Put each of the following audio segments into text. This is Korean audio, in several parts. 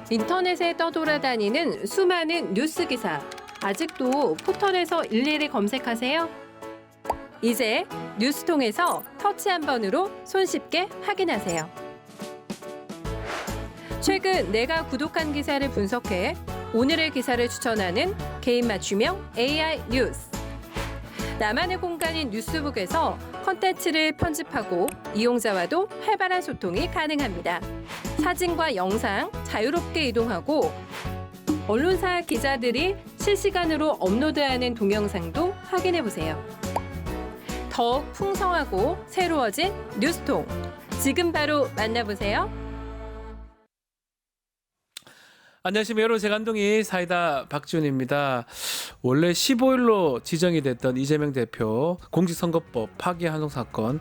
인터넷에 떠돌아다니는 수많은 뉴스 기사. 아직도 포털에서 일일이 검색하세요? 이제 뉴스통에서 터치 한 번으로 손쉽게 확인하세요. 최근 내가 구독한 기사를 분석해 오늘의 기사를 추천하는 개인 맞춤형 AI 뉴스. 나만의 공간인 뉴스북에서 콘텐츠를 편집하고 이용자와도 활발한 소통이 가능합니다. 사진과 영상 자유롭게 이동하고 언론사 기자들이 실시간으로 업로드하는 동영상도 확인해보세요. 더욱 풍성하고 새로워진 뉴스통. 지금 바로 만나보세요. 안녕하십니까 여러분, 제간둥이 사이다 박지훈입니다. 원래 15일로 지정이 됐던 이재명 대표 공직선거법 파기환송 사건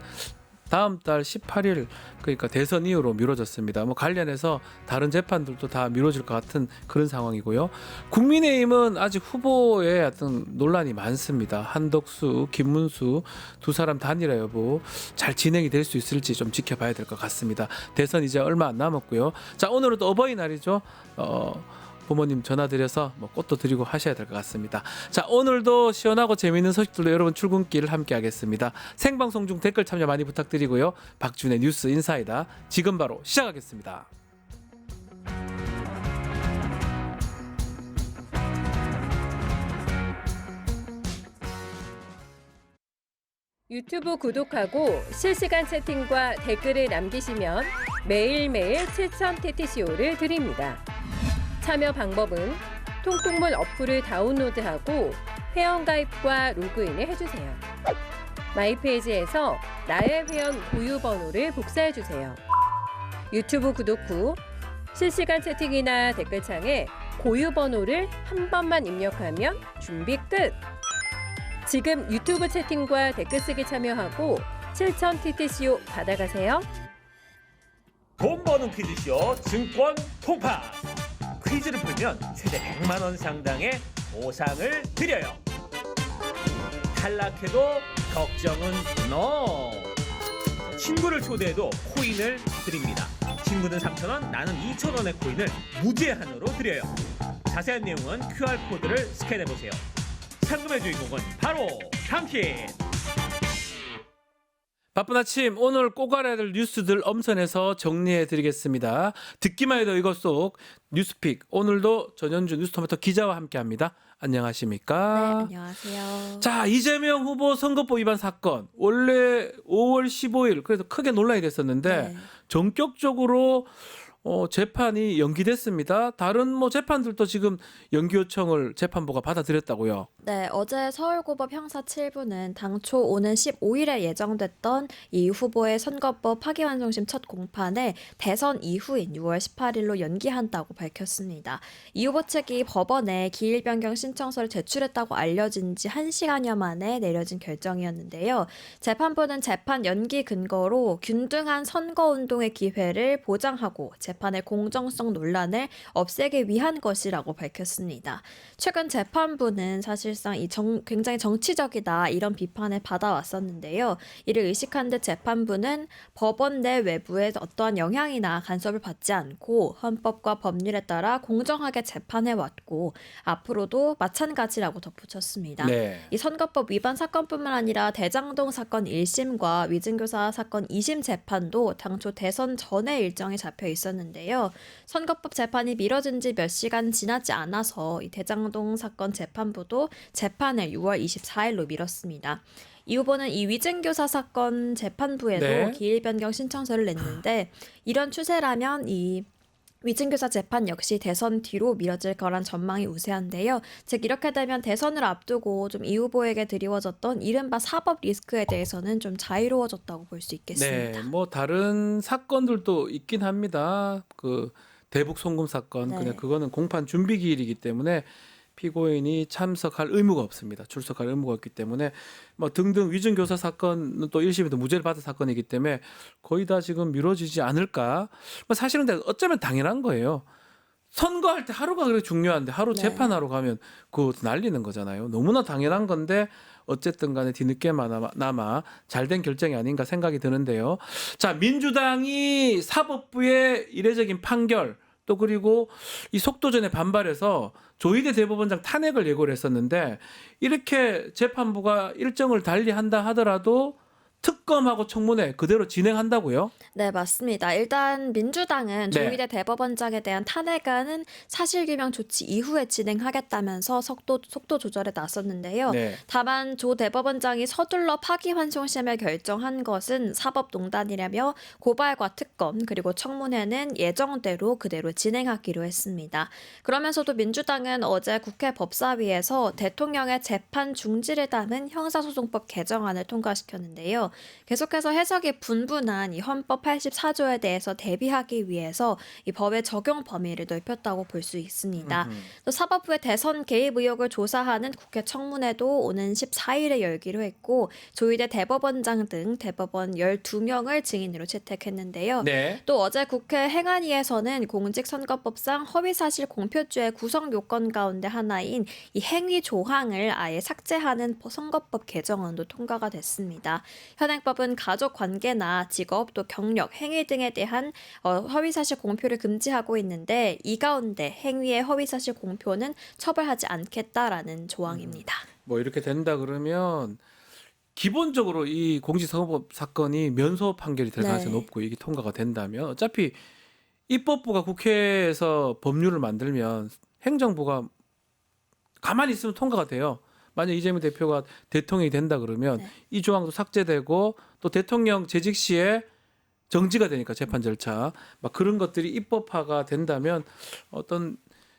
다음 달 18일, 그러니까 대선 이후로 미뤄졌습니다. 관련해서 다른 재판들도 다 미뤄질 것 같은 그런 상황이고요. 국민의힘은 아직 후보에 어떤 논란이 많습니다. 한덕수, 김문수 두 사람 단일화 여부 잘 진행이 될 수 있을지 좀 지켜봐야 될 것 같습니다. 대선 이제 얼마 안 남았고요. 자, 오늘은 또 어버이날이죠. 부모님 전화드려서 꽃도 드리고 하셔야 될 것 같습니다. 자, 오늘도 시원하고 재미있는 소식들로 여러분 출근길 함께 하겠습니다. 생방송 중 댓글 참여 많이 부탁드리고요. 박준의 뉴스 인사이다 지금 바로 시작하겠습니다. 유튜브 구독하고 실시간 채팅과 댓글을 남기시면 매일매일 7,000TTCO를 드립니다. 참여 방법은 통통문 어플을 다운로드하고 회원가입과 로그인을 해주세요. 마이페이지에서 나의 회원 고유 번호를 복사해주세요. 유튜브 구독 후 실시간 채팅이나 댓글창에 고유 번호를 한 번만 입력하면 준비 끝! 지금 유튜브 채팅과 댓글 쓰기 참여하고 7,000TTCO 받아가세요. 돈 버는 퀴즈쇼 증권 통파. 퀴즈를 풀면 최대 100만 원 상당의 보상을 드려요. 탈락해도 걱정은 NO. 친구를 초대해도 코인을 드립니다. 친구는 3,000원, 나는 2,000원의 코인을 무제한으로 드려요. 자세한 내용은 QR코드를 스캔해보세요. 상금의 주인공은 바로 당신! 바쁜 아침, 오늘 꼭 알아야 될 뉴스들 엄선해서 정리해드리겠습니다. 듣기만 해도 이것 속 뉴스픽, 오늘도 전현주 뉴스토마토 기자와 함께합니다. 안녕하십니까? 네, 안녕하세요. 자, 이재명 후보 선거법 위반 사건, 원래 5월 15일 그래서 크게 논란이 됐었는데 네. 전격적으로 재판이 연기됐습니다. 다른 재판들도 지금 연기 요청을 재판부가 받아들였다고요. 네, 어제 서울고법 형사 7부는 당초 오는 15일에 예정됐던 이 후보의 선거법 파기환송심 첫 공판을 대선 이후인 6월 18일로 연기한다고 밝혔습니다. 이 후보 측이 법원에 기일 변경 신청서를 제출했다고 알려진 지 1시간여 만에 내려진 결정이었는데요. 재판부는 재판 연기 근거로 균등한 선거운동의 기회를 보장하고 재판의 공정성 논란을 없애기 위한 것이라고 밝혔습니다. 최근 재판부는 사실상 굉장히 정치적이다 이런 비판을 받아왔었는데요. 이를 의식한 듯 재판부는 법원 내 외부에 어떠한 영향이나 간섭을 받지 않고 헌법과 법률에 따라 공정하게 재판해왔고 앞으로도 마찬가지라고 덧붙였습니다. 네. 이 선거법 위반 사건뿐만 아니라 대장동 사건 1심과 위증교사 사건 2심 재판도 당초 대선 전에 일정이 잡혀 있었는데요. 선거법 재판이 미뤄진 지 몇 시간 지나지 않아서 이 대장동 사건 재판부도 재판을 6월 24일로 미뤘습니다. 이 후보는 이 위증교사 사건 재판부에도 네. 기일 변경 신청서를 냈는데 이런 추세라면 이 위증교사 재판 역시 대선 뒤로 미뤄질 거란 전망이 우세한데요. 즉 이렇게 되면 대선을 앞두고 좀 이 후보에게 드리워졌던 이른바 사법 리스크에 대해서는 좀 자유로워졌다고 볼 수 있겠습니다. 네, 다른 사건들도 있긴 합니다. 그 대북 송금 사건, 네. 그냥 그거는 공판 준비 기일이기 때문에 피고인이 참석할 의무가 없습니다. 출석할 의무가 없기 때문에 등등 위증교사 사건은 또 1심에도 무죄를 받은 사건이기 때문에 거의 다 지금 미뤄지지 않을까. 사실은 어쩌면 당연한 거예요. 선거할 때 하루가 그렇게 중요한데 하루 네. 재판하러 가면 그거 날리는 거잖아요. 너무나 당연한 건데 어쨌든 간에 뒤늦게나마 잘된 결정이 아닌가 생각이 드는데요. 자, 민주당이 사법부의 이례적인 판결 또 그리고 이 속도전에 반발해서 조희대 대법원장 탄핵을 예고를 했었는데 이렇게 재판부가 일정을 달리한다 하더라도 특검하고 청문회 그대로 진행한다고요? 네, 맞습니다. 일단 민주당은 네. 조희대 대법원장에 대한 탄핵안은 사실규명 조치 이후에 진행하겠다면서 속도 조절에 나섰는데요. 네. 다만 조 대법원장이 서둘러 파기환송심을 결정한 것은 사법농단이라며 고발과 특검 그리고 청문회는 예정대로 그대로 진행하기로 했습니다. 그러면서도 민주당은 어제 국회 법사위에서 대통령의 재판 중지를 담은 형사소송법 개정안을 통과시켰는데요. 계속해서 해석이 분분한 이 헌법 84조에 대해서 대비하기 위해서 이 법의 적용 범위를 넓혔다고 볼 수 있습니다. 또 사법부의 대선 개입 의혹을 조사하는 국회 청문회도 오는 14일에 열기로 했고 조희대 대법원장 등 대법원 12명을 증인으로 채택했는데요. 네. 또 어제 국회 행안위에서는 공직선거법상 허위사실 공표죄의 구성 요건 가운데 하나인 이 행위 조항을 아예 삭제하는 선거법 개정안도 통과가 됐습니다. 현행법은 가족 관계나 직업 또 경력, 행위 등에 대한 허위사실 공표를 금지하고 있는데 이 가운데 행위의 허위사실 공표는 처벌하지 않겠다라는 조항입니다. 뭐 이렇게 된다 그러면 기본적으로 이 공직선거법 사건이 면소 판결이 될 가능성이 네. 높고 이게 통과가 된다면 어차피 입법부가 국회에서 법률을 만들면 행정부가 가만히 있으면 통과가 돼요. 만약 이재명 대표가 대통령이 된다 그러면 네. 이 조항도 삭제되고 또 대통령 재직 시에 정지가 되니까 재판 절차 막 그런 것들이 입법화가 된다면 어떤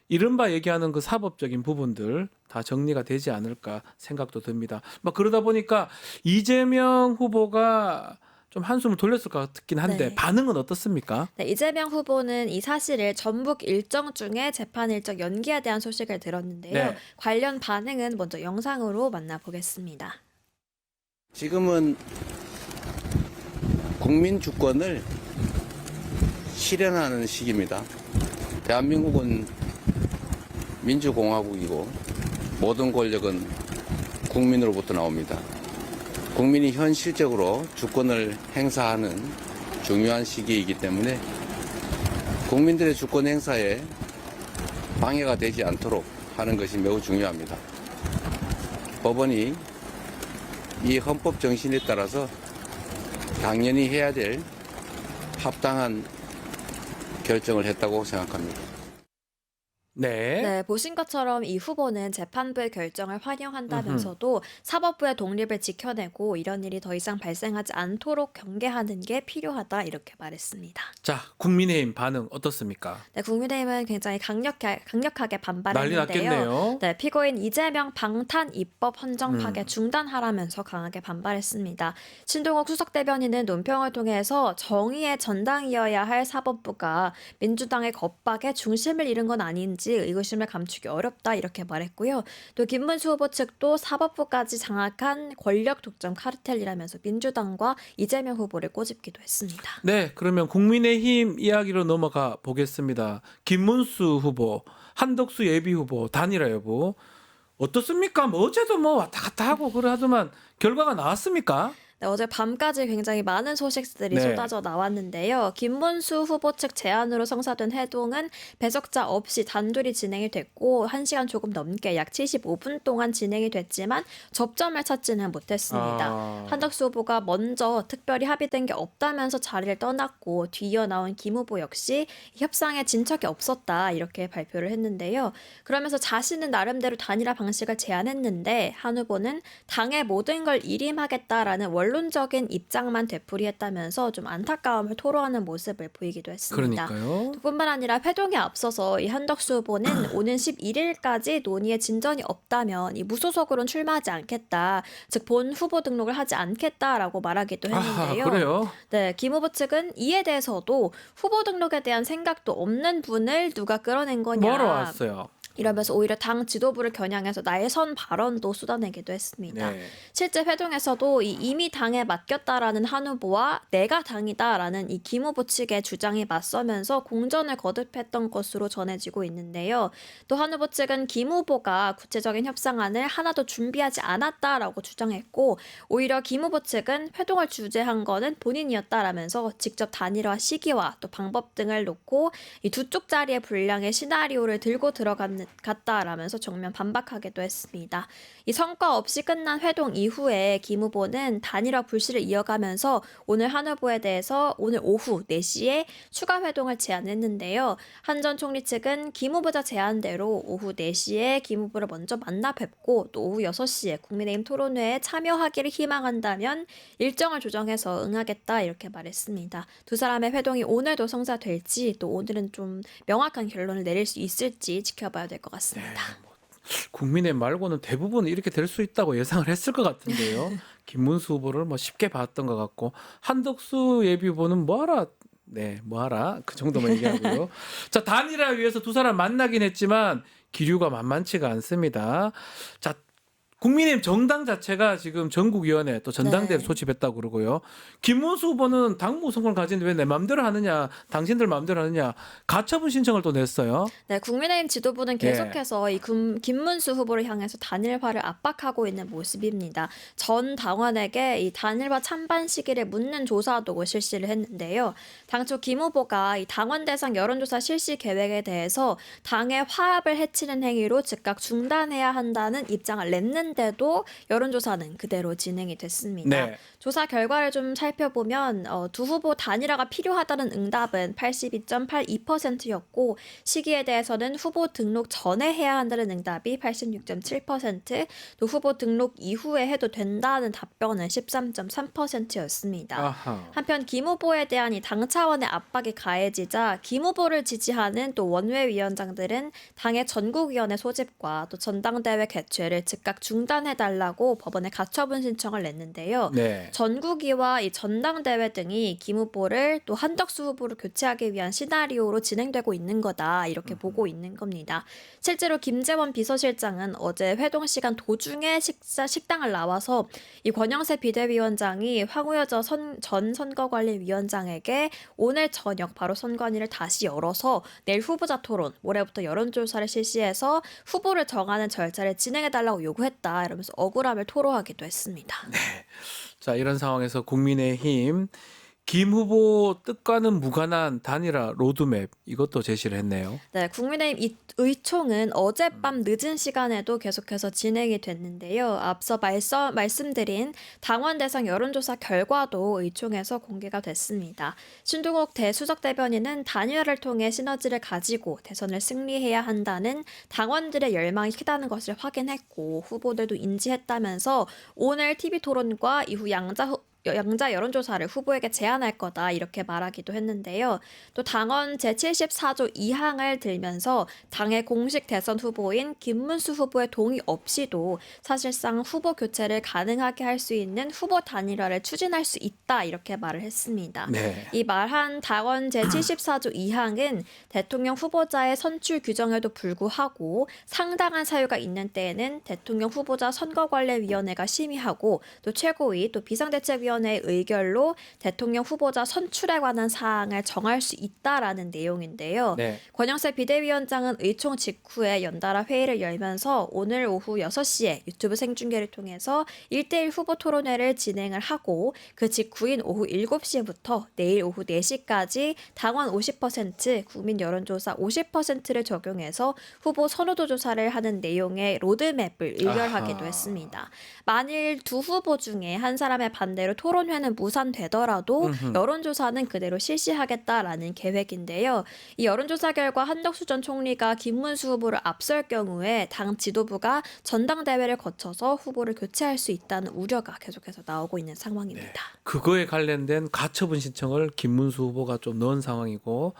이른바 얘기하는 그 사법적인 부분들 다 정리가 되지 않을까 생각도 듭니다. 막 그러다 보니까 이재명 후보가 좀 한숨을 돌렸을 것 같긴 한데 네. 반응은 어떻습니까? 네, 이재명 후보는 이 사실을 전북 일정 중에 재판 일정 연기에 대한 소식을 들었는데요. 네. 관련 반응은 먼저 영상으로 만나보겠습니다. 지금은 국민 주권을 실현하는 시기입니다. 대한민국은 민주공화국이고 모든 권력은 국민으로부터 나옵니다. 국민이 현실적으로 주권을 행사하는 중요한 시기이기 때문에 국민들의 주권 행사에 방해가 되지 않도록 하는 것이 매우 중요합니다. 법원이 이 헌법 정신에 따라서 당연히 해야 될 합당한 결정을 했다고 생각합니다. 네. 네, 보신 것처럼 이 후보는 재판부의 결정을 환영한다면서도 사법부의 독립을 지켜내고 이런 일이 더 이상 발생하지 않도록 경계하는 게 필요하다 이렇게 말했습니다. 자, 국민의힘 반응 어떻습니까? 네, 국민의힘은 굉장히 강력하게 난리 반발했는데요. 났겠네요. 네, 피고인 이재명 방탄 입법 헌정 파괴 음. 중단하라면서 강하게 반발했습니다. 신동욱 수석 대변인은 논평을 통해서 정의의 전당이어야 할 사법부가 민주당의 겁박에 중심을 잃은 건 아닌지 의구심을 감추기 어렵다 이렇게 말했고요. 또 김문수 후보 측도 사법부까지 장악한 권력 독점 카르텔이라면서 민주당과 이재명 후보를 꼬집기도 했습니다. 네, 그러면 국민의힘 이야기로 넘어가 보겠습니다. 김문수 후보, 한덕수 예비 후보 단일화 여부 어떻습니까? 뭐 어제도 뭐 왔다 갔다 하고 그러더만 결과가 나왔습니까? 네, 어제 밤까지 굉장히 많은 소식들이 네. 쏟아져 나왔는데요. 김문수 후보 측 제안으로 성사된 회동은 배석자 없이 단둘이 진행이 됐고 1시간 조금 넘게 약 75분 동안 진행이 됐지만 접점을 찾지는 못했습니다. 아. 한덕수 후보가 먼저 특별히 합의된 게 없다면서 자리를 떠났고 뒤이어 나온 김 후보 역시 협상에 진 척이 없었다 이렇게 발표를 했는데요. 그러면서 자신은 나름대로 단일화 방식을 제안했는데 한 후보는 당의 모든 걸 일임하겠다라는 원론적인 입장만 되풀이했다면서 좀 안타까움을 토로하는 모습을 보이기도 했습니다. 그러니까요. 뿐만 아니라 회동에 앞서서 이 한덕수 후보는 오는 11일까지 논의에 진전이 없다면 이 무소속으로는 출마하지 않겠다. 즉 본 후보 등록을 하지 않겠다라고 말하기도 했는데요. 그래요? 네, 김 후보 측은 이에 대해서도 후보 등록에 대한 생각도 없는 분을 누가 끌어낸 거냐. 뭐로 왔어요? 이러면서 오히려 당 지도부를 겨냥해서 날선 발언도 쏟아내기도 했습니다. 네. 실제 회동에서도 이미 당에 맡겼다라는 한 후보와 내가 당이다라는 이 김 후보 측의 주장이 맞서면서 공전을 거듭했던 것으로 전해지고 있는데요. 또 한 후보 측은 김 후보가 구체적인 협상안을 하나도 준비하지 않았다라고 주장했고 오히려 김 후보 측은 회동을 주재한 거는 본인이었다라면서 직접 단일화 시기와 또 방법 등을 놓고 이 두 쪽짜리의 분량의 시나리오를 들고 갔다라면서 정면 반박하기도 했습니다. 이 성과 없이 끝난 회동 이후에 김 후보는 단일화 불씨를 이어가면서 오늘 한 후보에 대해서 오늘 오후 4시에 추가 회동을 제안했는데요. 한 전 총리 측은 김 후보자 제안대로 오후 4시에 김 후보를 먼저 만나 뵙고 또 오후 6시에 국민의힘 토론회에 참여하기를 희망한다면 일정을 조정해서 응하겠다 이렇게 말했습니다. 두 사람의 회동이 오늘도 성사될지 또 오늘은 좀 명확한 결론을 내릴 수 있을지 지켜봐야 될 것 같습니다. 국민의힘 말고는 대부분 이렇게 될 수 있다고 예상을 했을 것 같은데요. 김문수 후보를 뭐 쉽게 봤던 것 같고 한덕수 예비 후보는 뭐하라 그 정도만 얘기하고요. 자, 단일화 위해서 두 사람 만나긴 했지만 기류가 만만치가 않습니다. 자, 국민의힘 정당 자체가 지금 전국위원회 또 전당대회 네. 소집했다고 그러고요. 김문수 후보는 당무 선거를 가지는데 왜 내 마음대로 하느냐, 당신들 마음대로 하느냐, 가처분 신청을 또 냈어요. 네, 국민의힘 지도부는 계속해서 이 김문수 후보를 향해서 단일화를 압박하고 있는 모습입니다. 전 당원에게 이 단일화 찬반 시기를 묻는 조사도 실시를 했는데요. 당초 김 후보가 이 당원 대상 여론조사 실시 계획에 대해서 당의 화합을 해치는 행위로 즉각 중단해야 한다는 입장을 냈는데도 여론조사는 그대로 진행이 됐습니다. 네. 조사 결과를 좀 살펴보면 두 후보 단일화가 필요하다는 응답은 82.82%였고 시기에 대해서는 후보 등록 전에 해야 한다는 응답이 86.7%, 또 후보 등록 이후에 해도 된다는 답변은 13.3%였습니다. 아하. 한편 김 후보에 대한 이 당 차원의 압박이 가해지자 김 후보를 지지하는 또 원외위원장들은 당의 전국위원회 소집과 또 전당대회 개최를 즉각 중단해달라고 법원에 가처분 신청을 냈는데요. 네. 전국위와 이 전당대회 등이 김 후보를 또 한덕수 후보를 교체하기 위한 시나리오로 진행되고 있는 거다 이렇게 보고 있는 겁니다. 실제로 김재원 비서실장은 어제 회동 시간 도중에 식당을 나와서 이 권영세 비대위원장이 황우여저 전 선거관리위원장에게 오늘 저녁 바로 선관위를 다시 열어서 내일 후보자 토론, 모레부터 여론조사를 실시해서 후보를 정하는 절차를 진행해달라고 요구했다 이러면서 억울함을 토로하기도 했습니다. 자, 이런 상황에서 국민의힘 김 후보 뜻과는 무관한 단일화 로드맵 이것도 제시를 했네요. 네, 국민의힘 의총은 어젯밤 늦은 시간에도 계속해서 진행이 됐는데요. 앞서 말씀드린 당원 대상 여론조사 결과도 의총에서 공개가 됐습니다. 신동욱 대수석 대변인은 단일화를 통해 시너지를 가지고 대선을 승리해야 한다는 당원들의 열망이 크다는 것을 확인했고 후보들도 인지했다면서 오늘 TV토론과 이후 양자 여론조사를 후보에게 제안할 거다 이렇게 말하기도 했는데요. 또 당원 제74조 2항을 들면서 당의 공식 대선 후보인 김문수 후보의 동의 없이도 사실상 후보 교체를 가능하게 할 수 있는 후보 단일화를 추진할 수 있다 이렇게 말을 했습니다. 네. 이 말한 당원 제74조 2항은 대통령 후보자의 선출 규정에도 불구하고 상당한 사유가 있는 때에는 대통령 후보자 선거관리위원회가 심의하고 또 최고위 또 비상대책위원회의 의결로 대통령 후보자 선출에 관한 사항을 정할 수 있다라는 내용인데요. 네. 권영세 비대위원장은 의총 직후에 연달아 회의를 열면서 오늘 오후 6시에 유튜브 생중계를 통해서 1대1 후보 토론회를 진행을 하고 그 직후인 오후 7시부터 내일 오후 4시까지 당원 50%, 국민 여론조사 50%를 적용해서 후보 선호도 조사를 하는 내용의 로드맵을 의결하기도 아하. 했습니다. 만일 두 후보 중에 한 사람의 반대로 토론회는 무산되더라도 여론조사는 그대로 실시하겠다라는 계획인데요. 이 여론조사 결과 한덕수 전 총리가 김문수 후보를 앞설 경우에 당 지도부가 전당대회를 거쳐서 후보를 교체할 수 있다는 우려가 계속해서 나오고 있는 상황입니다. 그거에 관련된 가처분 신청을 김문수 후보가 좀 넣은 상황이고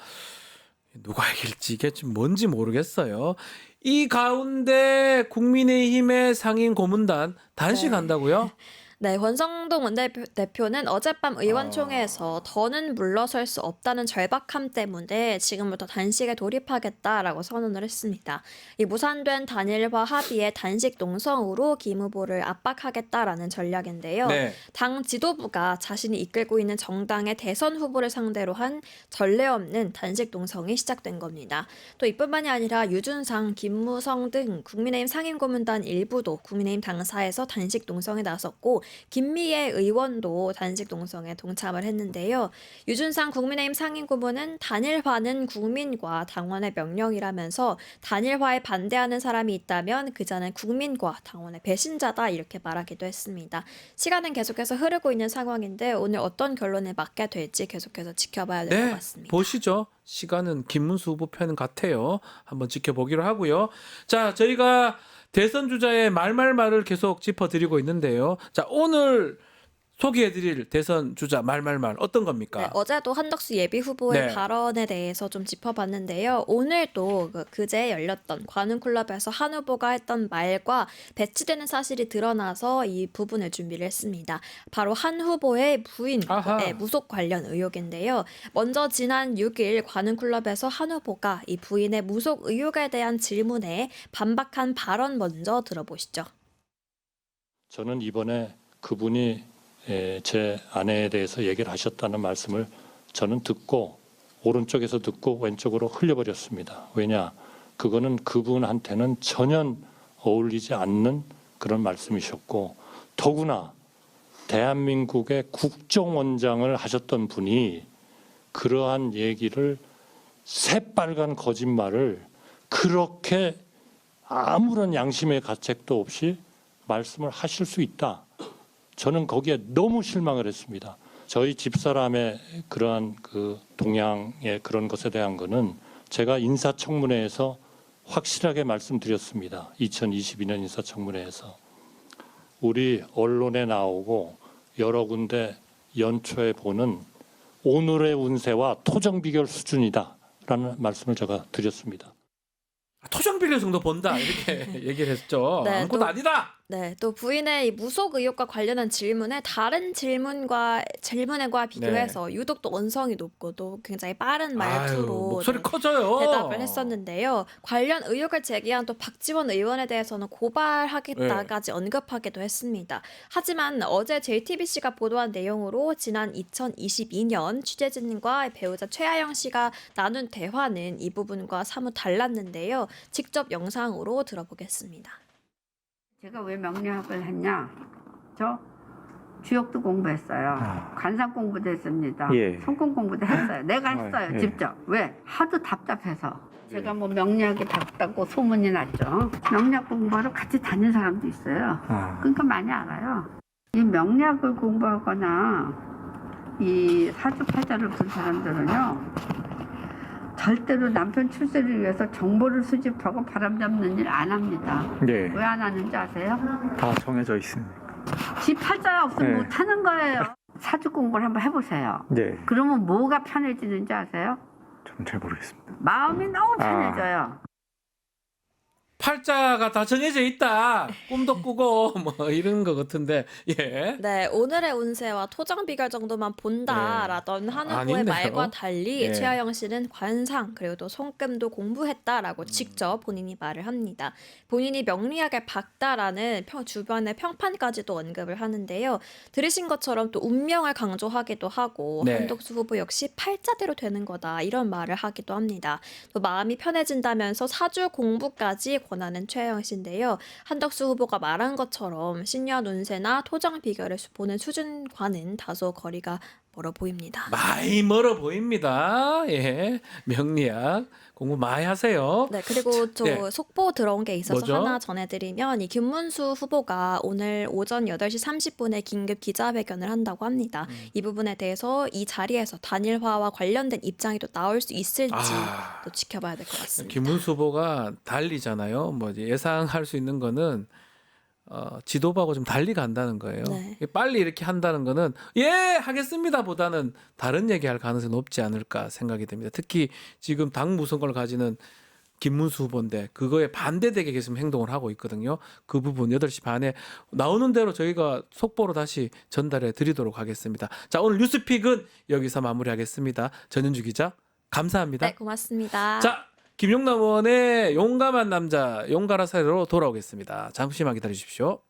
누가 이길지 이게 좀 뭔지 모르겠어요. 이 가운데 국민의힘의 상임 고문단 단식 네. 한다고요? 네, 권성동 원내대표는 어젯밤 의원총회에서 더는 물러설 수 없다는 절박함 때문에 지금부터 단식에 돌입하겠다라고 선언을 했습니다. 이 무산된 단일화 합의의 단식 농성으로 김 후보를 압박하겠다라는 전략인데요. 네. 당 지도부가 자신이 이끌고 있는 정당의 대선 후보를 상대로 한 전례 없는 단식 농성이 시작된 겁니다. 또 이뿐만이 아니라 유준상, 김무성 등 국민의힘 상임고문단 일부도 국민의힘 당사에서 단식 농성에 나섰고 김미애 의원도 단식 농성에 동참을 했는데요. 유준상 국민의힘 상임고문은 단일화는 국민과 당원의 명령이라면서 단일화에 반대하는 사람이 있다면 그자는 국민과 당원의 배신자다 이렇게 말하기도 했습니다. 시간은 계속해서 흐르고 있는 상황인데 오늘 어떤 결론을 맞게 될지 계속해서 지켜봐야 될 것 네, 같습니다. 보시죠. 시간은 김문수 후보 편 같아요. 한번 지켜보기로 하고요. 자, 저희가 대선 주자의 말말말을 계속 짚어드리고 있는데요. 자, 오늘 소개해드릴 대선 주자 말말말 어떤 겁니까? 네, 어제도 한덕수 예비 후보의 네. 발언에 대해서 좀 짚어봤는데요. 오늘 또 그제 열렸던 관훈클럽에서 한 후보가 했던 말과 배치되는 사실이 드러나서 이 부분을 준비를 했습니다. 바로 한 후보의 부인의 아하. 무속 관련 의혹인데요. 먼저 지난 6일 관훈클럽에서 한 후보가 이 부인의 무속 의혹에 대한 질문에 반박한 발언 먼저 들어보시죠. 저는 이번에 그분이 제 아내에 대해서 얘기를 하셨다는 말씀을 저는 듣고 오른쪽에서 듣고 왼쪽으로 흘려버렸습니다. 왜냐? 그거는 그분한테는 전혀 어울리지 않는 그런 말씀이셨고 더구나 대한민국의 국정원장을 하셨던 분이 그러한 얘기를 새빨간 거짓말을 그렇게 아무런 양심의 가책도 없이 말씀을 하실 수 있다. 저는 거기에 너무 실망을 했습니다. 저희 집사람의 그러한 그 동향의 그런 것에 대한 거는 제가 인사청문회에서 확실하게 말씀드렸습니다. 2022년 인사청문회에서 우리 언론에 나오고 여러 군데 연초에 보는 오늘의 운세와 토정 비결 수준이다라는 말씀을 제가 드렸습니다. 토정 비례 정도 본다 이렇게 얘기를 했죠. 네, 아무것도 또- 아니다. 네, 또 부인의 이 무속 의혹과 관련한 질문에 다른 질문과 비교해서 유독 또 언성이 높고 또 굉장히 빠른 말투로 아유, 목소리 네, 커져요. 대답을 했었는데요. 관련 의혹을 제기한 또 박지원 의원에 대해서는 고발하겠다까지 언급하기도 했습니다. 하지만 어제 JTBC가 보도한 내용으로 지난 2022년 취재진과 배우자 최아영 씨가 나눈 대화는 이 부분과 사뭇 달랐는데요. 직접 영상으로 들어보겠습니다. 제가 왜 명리학을 했냐? 저 주역도 공부했어요. 관상 공부도 했습니다. 예. 성공 공부도 했어요. 내가 했어요. 예. 직접. 왜? 하도 답답해서. 제가 뭐 명리학에 봤다고 소문이 났죠. 명리학 공부하러 같이 다닌 사람도 있어요. 그러니까 많이 알아요. 이 명리학을 공부하거나 이 사주팔자를 본 사람들은요. 절대로 남편 출세를 위해서 정보를 수집하고 바람잡는 일 안 합니다. 네, 왜 안 하는지 아세요? 다 정해져 있습니다. 지 팔자가 없으면 네. 못 하는 거예요. 사주 공부를 한번 해보세요. 네, 그러면 뭐가 편해지는지 아세요? 전 잘 모르겠습니다. 마음이 너무 편해져요. 팔자가 다 정해져 있다. 꿈도 꾸고 뭐 이런 거 같은데. 예. 네, 오늘의 운세와 토정 비결 정도만 본다라던 한 후보의 아니네요. 말과 달리 예. 최하영 씨는 관상 그리고 또 손금도 공부했다라고 직접 본인이 말을 합니다. 본인이 명리학에 박다라는 주변의 평판까지도 언급을 하는데요. 들으신 것처럼 또 운명을 강조하기도 하고 네. 한덕수 후보 역시 팔자대로 되는 거다 이런 말을 하기도 합니다. 또 마음이 편해진다면서 사주 공부까지 권하는 최하영 씨인데요. 한덕수 후보가 말한 것처럼 신년 운세나 토정 비결을 보는 수준과는 다소 거리가 멀어 보입니다. 많이 멀어 보입니다. 예. 명리학 공부 많이 하세요. 네, 그리고 저 네. 속보 들어온 게 있어서 뭐죠? 하나 전해드리면 이 김문수 후보가 오늘 오전 8시 30분에 긴급 기자회견을 한다고 합니다. 이 부분에 대해서 이 자리에서 단일화와 관련된 입장이 또 나올 수 있을지 아. 또 지켜봐야 될 것 같습니다. 김문수 후보가 달리잖아요. 뭐 이제 예상할 수 있는 거는 지도부하고 좀 달리 간다는 거예요. 네. 빨리 이렇게 한다는 거는 예 하겠습니다 보다는 다른 얘기할 가능성이 높지 않을까 생각이 됩니다. 특히 지금 당 무선권을 가지는 김문수 후보인데 그거에 반대되게 계속 행동을 하고 있거든요. 그 부분 8시 반에 나오는 대로 저희가 속보로 다시 전달해 드리도록 하겠습니다. 자, 오늘 뉴스픽은 여기서 마무리하겠습니다. 전현주 기자 감사합니다. 네, 고맙습니다. 자, 김용남 의원의 용감한 남자 용가라 사례로 돌아오겠습니다. 잠시만 기다려 주십시오.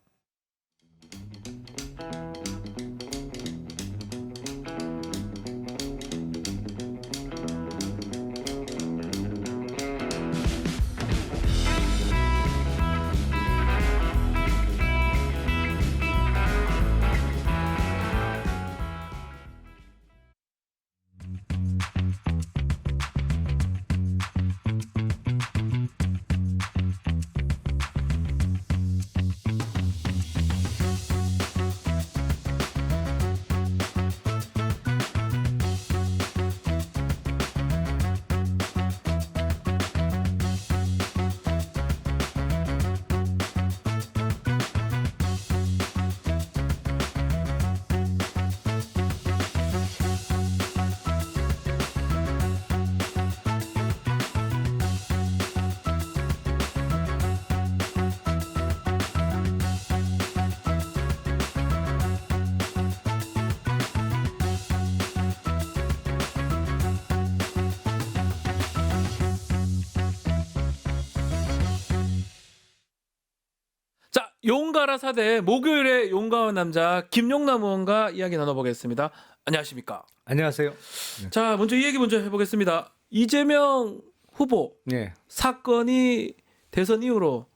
자, 용가라 사대 목요일에 용감한 남자 김용남 의원과 이야기 나눠보겠습니다. 안녕하십니까? 안녕하세요. 자, 먼저 이 얘기 먼저 해보겠습니다. 이재명 후보 네. 사건이 대선 이후로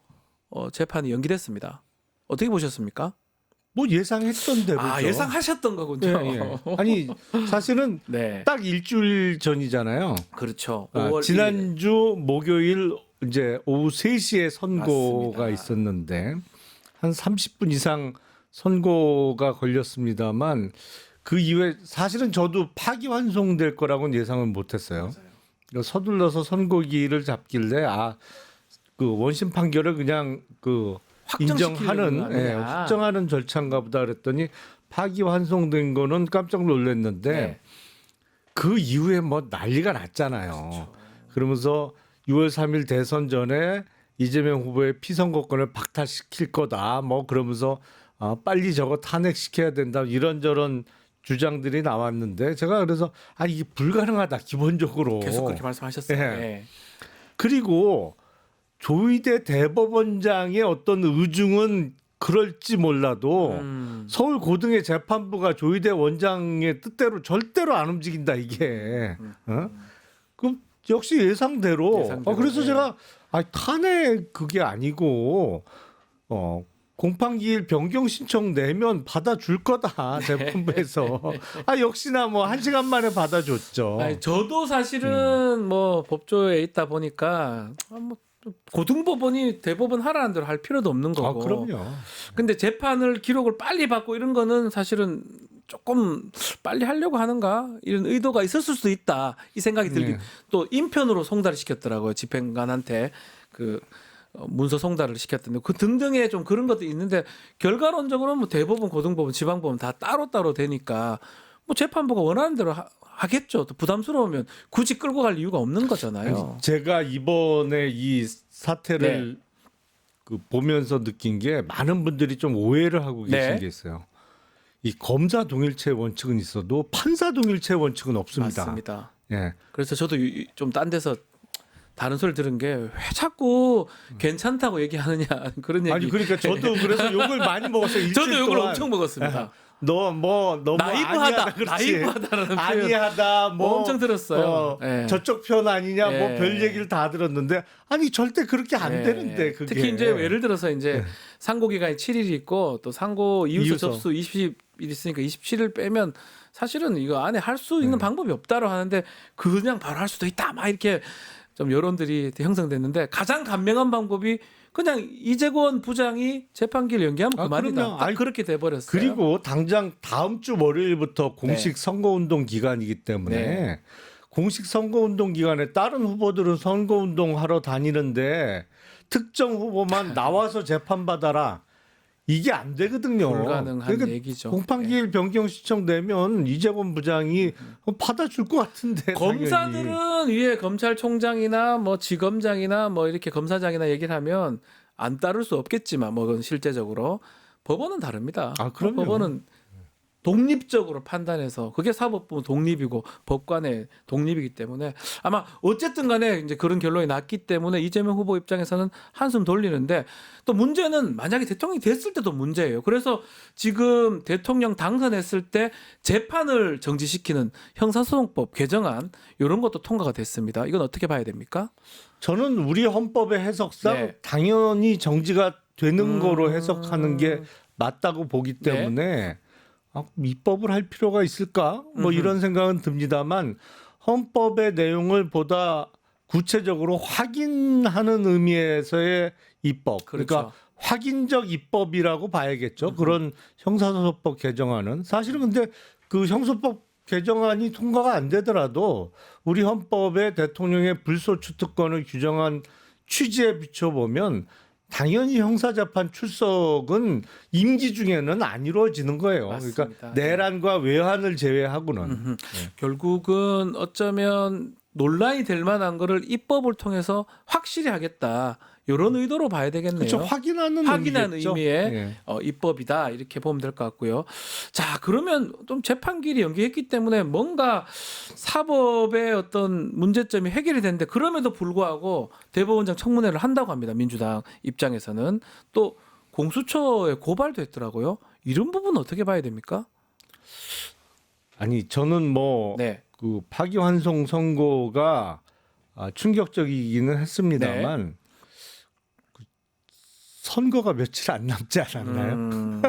재판이 연기됐습니다. 어떻게 보셨습니까? 뭐 예상했던 대로죠. 아, 예상하셨던 거군요. 예, 예. 아니 사실은 네, 딱 일주일 전이잖아요. 그렇죠. 아, 5월 지난주 목요일 이제 오후 3시에 선고가 맞습니다. 있었는데 한 30분 이상 선고가 걸렸습니다만 그 이후에 사실은 저도 파기환송될 거라고는 예상을 못했어요. 서둘러서 선고기를 잡길래 그 원심 판결을 그냥 그 인정하는 확정하는 절차인가 보다 그랬더니 파기환송된 거는 깜짝 놀랐는데 네. 그 이후에 뭐 난리가 났잖아요. 그렇죠. 그러면서 6월 3일 대선 전에 이재명 후보의 피선거권을 박탈시킬 거다. 뭐 그러면서 빨리 저거 탄핵시켜야 된다. 이런저런 주장들이 나왔는데 제가 그래서 이게 불가능하다. 기본적으로. 계속 그렇게 말씀하셨어요. 예. 네. 그리고 조희대 대법원장의 어떤 의중은 그럴지 몰라도 서울고등의 재판부가 조희대 원장의 뜻대로 절대로 안 움직인다 이게. 그 역시 예상대로. 그래서 네. 제가 탄핵 그게 아니고 공판기일 변경 신청 내면 받아줄 거다 재판부에서. 역시나 뭐 1시간 만에 받아줬죠. 아니, 저도 사실은 뭐 법조에 있다 보니까 뭐 고등법원이 대법원 하라는 대로 할 필요도 없는 거고. 그럼요. 근데 재판을 기록을 빨리 받고 이런 거는 사실은 조금 빨리 하려고 하는가 이런 의도가 있었을 수도 있다 이 생각이 들긴. 또 인편으로 송달을 시켰더라고요. 집행관한테 그 문서 송달을 시켰던데 그 등등의 좀 그런 것도 있는데 결과론적으로는 뭐 대법원, 고등법원, 지방법원 다 따로따로 되니까 뭐 재판부가 원하는 대로 하겠죠. 또 부담스러우면 굳이 끌고 갈 이유가 없는 거잖아요. 제가 이번에 이 사태를 네. 그 보면서 느낀 게 많은 분들이 좀 오해를 하고 계신 네. 게 있어요. 이 검사 동일체 원칙은 있어도 판사 동일체 원칙은 없습니다. 맞습니다. 예. 그래서 저도 좀 딴 데서 다른 소리 들은 게 왜 자꾸 괜찮다고 얘기하느냐 그런 얘기. 아니 그러니까 저도 그래서 욕을 많이 먹었어요. 일주일 저도 욕을 동안. 엄청 먹었습니다. 너무 나이브하다, 그렇지. 나이브하다라는 표현 아니하다 뭐 엄청 들었어요. 예. 저쪽 편 아니냐 뭐 예. 별 얘기를 다 들었는데 절대 그렇게 안 예. 되는데 그게. 특히 이제 예를 들어서 이제 상고 기간이 7일이 있고 또 상고 이유서 접수 20일 있으니까 27일 빼면 사실은 이거 안에 할 수 있는 방법이 없다고 하는데 그냥 바로 할 수도 있다 막 이렇게 좀 여론들이 형성됐는데 가장 간명한 방법이 그냥 이재권 부장이 재판기를 연기하면 그만이다. 그럼요. 딱 그렇게 돼버렸어요. 그리고 당장 다음 주 월요일부터 공식 네. 선거운동 기간이기 때문에 네. 공식 선거운동 기간에 다른 후보들은 선거운동 하러 다니는데 특정 후보만 나와서 재판받아라. 이게 안 되거든요. 불가능한 그러니까 얘기죠. 공판기일 변경 신청되면 이재권 부장이 받아줄 것 같은데. 검사들은 당연히. 위에 검찰총장이나 뭐 지검장이나 뭐 이렇게 검사장이나 얘기를 하면 안 따를 수 없겠지만 뭐 그건 실제적으로 법원은 다릅니다. 아, 그럼요. 법원은 독립적으로 판단해서 그게 사법부 독립이고 법관의 독립이기 때문에 아마 어쨌든 간에 이제 그런 결론이 났기 때문에 이재명 후보 입장에서는 한숨 돌리는데 또 문제는 만약에 대통령이 됐을 때도 문제예요. 그래서 지금 대통령 당선했을 때 재판을 정지시키는 형사소송법 개정안 이런 것도 통과가 됐습니다. 이건 어떻게 봐야 됩니까? 저는 우리 헌법의 해석상 네. 당연히 정지가 되는 거로 해석하는 게 맞다고 보기 네. 때문에 입법을 할 필요가 있을까? 뭐 이런 생각은 듭니다만 헌법의 내용을 보다 구체적으로 확인하는 의미에서의 입법. 그러니까 그렇죠. 확인적 입법이라고 봐야겠죠. 그런 형사소송법 개정안은 사실은 근데 그 형사법 개정안이 통과가 안 되더라도 우리 헌법에 대통령의 불소추 특권을 규정한 취지에 비춰보면 당연히 형사재판 출석은 임기 중에는 안 이루어지는 거예요. 맞습니다. 그러니까 내란과 외환을 제외하고는. 결국은 어쩌면 논란이 될 만한 거를 입법을 통해서 확실히 하겠다. 이런 의도로 봐야 되겠네요. 그렇죠. 확인하는 의미겠죠. 의미의 예. 입법이다 이렇게 보면 될 것 같고요. 자 그러면 좀 재판기일이 연기했기 때문에 뭔가 사법의 어떤 문제점이 해결이 됐는데 그럼에도 불구하고 대법원장 청문회를 한다고 합니다. 민주당 입장에서는 또 공수처에 고발도 했더라고요. 이런 부분은 어떻게 봐야 됩니까? 아니 저는 뭐 네. 그 파기환송 선고가 충격적이기는 했습니다만 그 선거가 며칠 안 남지 않았나요?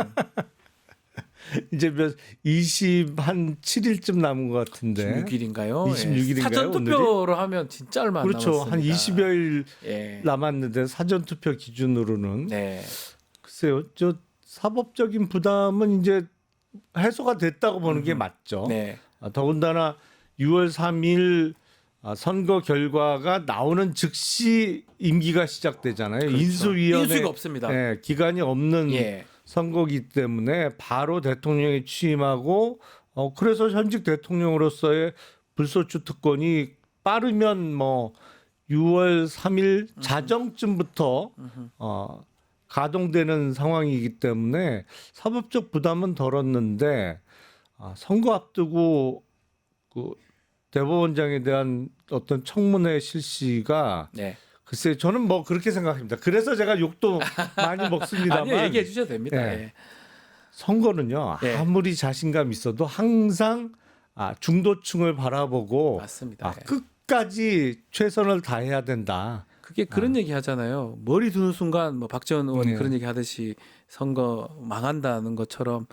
이제 27일쯤 남은 것 같은데. 26일인가요? 26일인가요? 사전 투표로 하면 진짜 얼마 안 그렇죠. 남았습니다. 한 20여일 예. 남았는데 사전 투표 기준으로는 네. 글쎄요. 저 사법적인 부담은 이제 해소가 됐다고 보는 게 맞죠. 네. 더군다나 6월 3일 선거 결과가 나오는 즉시 임기가 시작되잖아요. 그렇죠. 인수위원회 인수가 없습니다. 네, 기간이 없는 예. 선거기 때문에 바로 대통령이 취임하고 그래서 현직 대통령으로서의 불소추 특권이 빠르면 뭐 6월 3일 자정쯤부터 가동되는 상황이기 때문에 사법적 부담은 덜었는데 선거 앞두고 그 대법원장에 대한 어떤 청문회 실시가 네. 글쎄 저는 뭐 그렇게 생각합니다. 그래서 제가 욕도 많이 먹습니다만 아니요, 얘기해 주셔도 됩니다. 네. 예. 선거는요 네. 아무리 자신감 있어도 항상 중도층을 바라보고 맞습니다. 예. 끝까지 최선을 다해야 된다. 그게 그런 얘기 하잖아요. 머리 두는 순간 뭐 박지원 의원이 네. 그런 얘기 하듯이 선거 망한다는 것처럼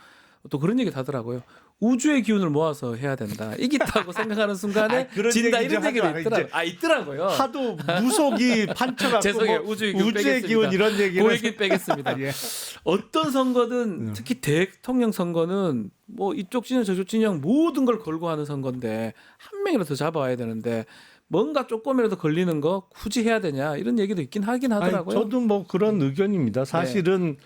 또 그런 얘기 하더라고요. 우주의 기운을 모아서 해야 된다. 이기다고 생각하는 순간에 그런 진다 얘기 이런 좀 얘기도 하지 마. 있더라고요. 있더라고요. 하도 무속이 판쳐갖고 죄송해요. 뭐 우주의 우주의 기운 이런 그 얘기를 얘기 빼겠습니다. 예. 어떤 선거든 특히 대통령 선거는 뭐 이쪽 진영 저쪽 진영 모든 걸 걸고 하는 선거인데 한 명이라도 잡아와야 되는데 뭔가 조금이라도 걸리는 거 굳이 해야 되냐 이런 얘기도 있긴 하긴 하더라고요. 아니, 저도 뭐 그런 의견입니다. 사실은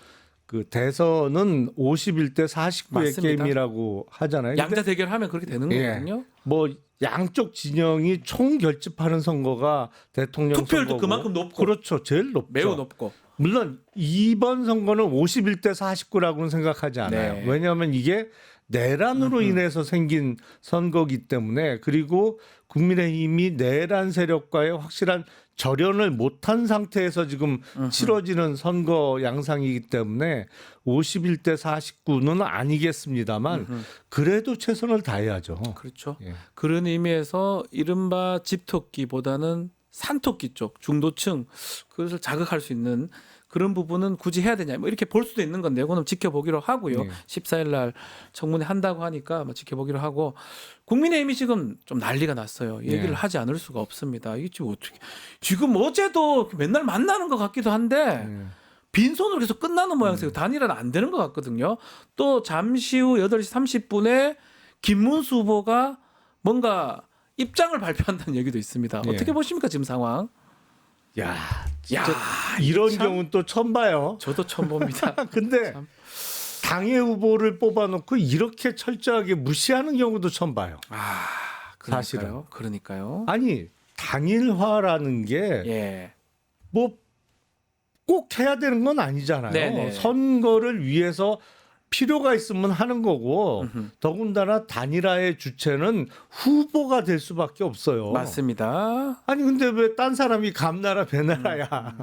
그 대선은 51대 49의 맞습니다. 게임이라고 하잖아요. 양자 대결하면 그렇게 되는 예. 거거든요. 뭐 양쪽 진영이 총 결집하는 선거가 대통령 투표율도 선거고. 그만큼 높고 그렇죠. 제일 높죠. 매우 높고 물론 이번 선거는 51대 49라고는 생각하지 않아요. 네. 왜냐하면 이게 내란으로 인해서 생긴 선거기 때문에 그리고 국민의힘이 내란 세력과의 확실한 절연을 못한 상태에서 지금 치러지는 선거 양상이기 때문에 51대 49는 아니겠습니다만 그래도 최선을 다해야죠. 그렇죠. 예. 그런 의미에서 이른바 집토끼보다는 산토끼 쪽 중도층 그것을 자극할 수 있는 그런 부분은 굳이 해야 되냐 뭐 이렇게 볼 수도 있는 건데요. 그건 지켜보기로 하고요. 네. 14일 날 청문회 한다고 하니까 뭐 지켜보기로 하고 국민의힘이 지금 좀 난리가 났어요. 얘기를 네. 하지 않을 수가 없습니다. 이게 지금 어떻게 지금 어제도 맨날 만나는 것 같기도 한데 빈손으로 계속 끝나는 모양새고 단일화는 안 되는 것 같거든요. 또 잠시 후 8시 30분에 김문수 후보가 뭔가 입장을 발표한다는 얘기도 있습니다. 예. 어떻게 보십니까 지금 상황? 야 진짜 야, 이런 참- 경우는 또 처음 봐요. 저도 처음 봅니다. 근데 참. 당의 후보를 뽑아놓고 이렇게 철저하게 무시하는 경우도 처음 봐요. 아, 사실은. 그러니까요. 그러니까요. 아니 당일화라는 게 예. 뭐 꼭 해야 되는 건 아니잖아요. 네네. 선거를 위해서 필요가 있으면 하는 거고 음흠. 더군다나 단일화의 주체는 후보가 될 수밖에 없어요. 맞습니다. 아니 근데 왜 딴 사람이 감나라 배나라야?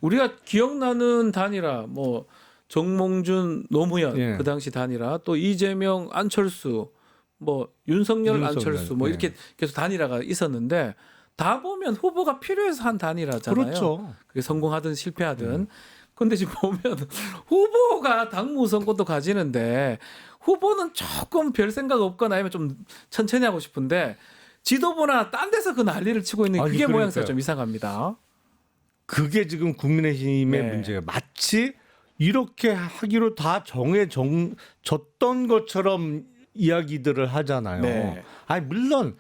우리가 기억나는 단일화 뭐 정몽준, 노무현 예. 그 당시 단일화 또 이재명, 안철수 뭐 윤석열, 윤석열, 안철수 뭐 예. 이렇게 계속 단일화가 있었는데 다 보면 후보가 필요해서 한 단일화잖아요. 그렇죠. 그게 성공하든 실패하든. 근데 지금 보면 후보가 당무 선거도 가지는데 후보는 조금 별 생각 없거나 아니면 좀 천천히 하고 싶은데 지도부나 딴 데서 그 난리를 치고 있는 아니, 그게 모양새가 그러니까요. 좀 이상합니다. 그게 지금 국민의힘의 네. 문제예요. 마치 이렇게 하기로 다 정해졌던 것처럼 이야기들을 하잖아요. 네. 아니 물론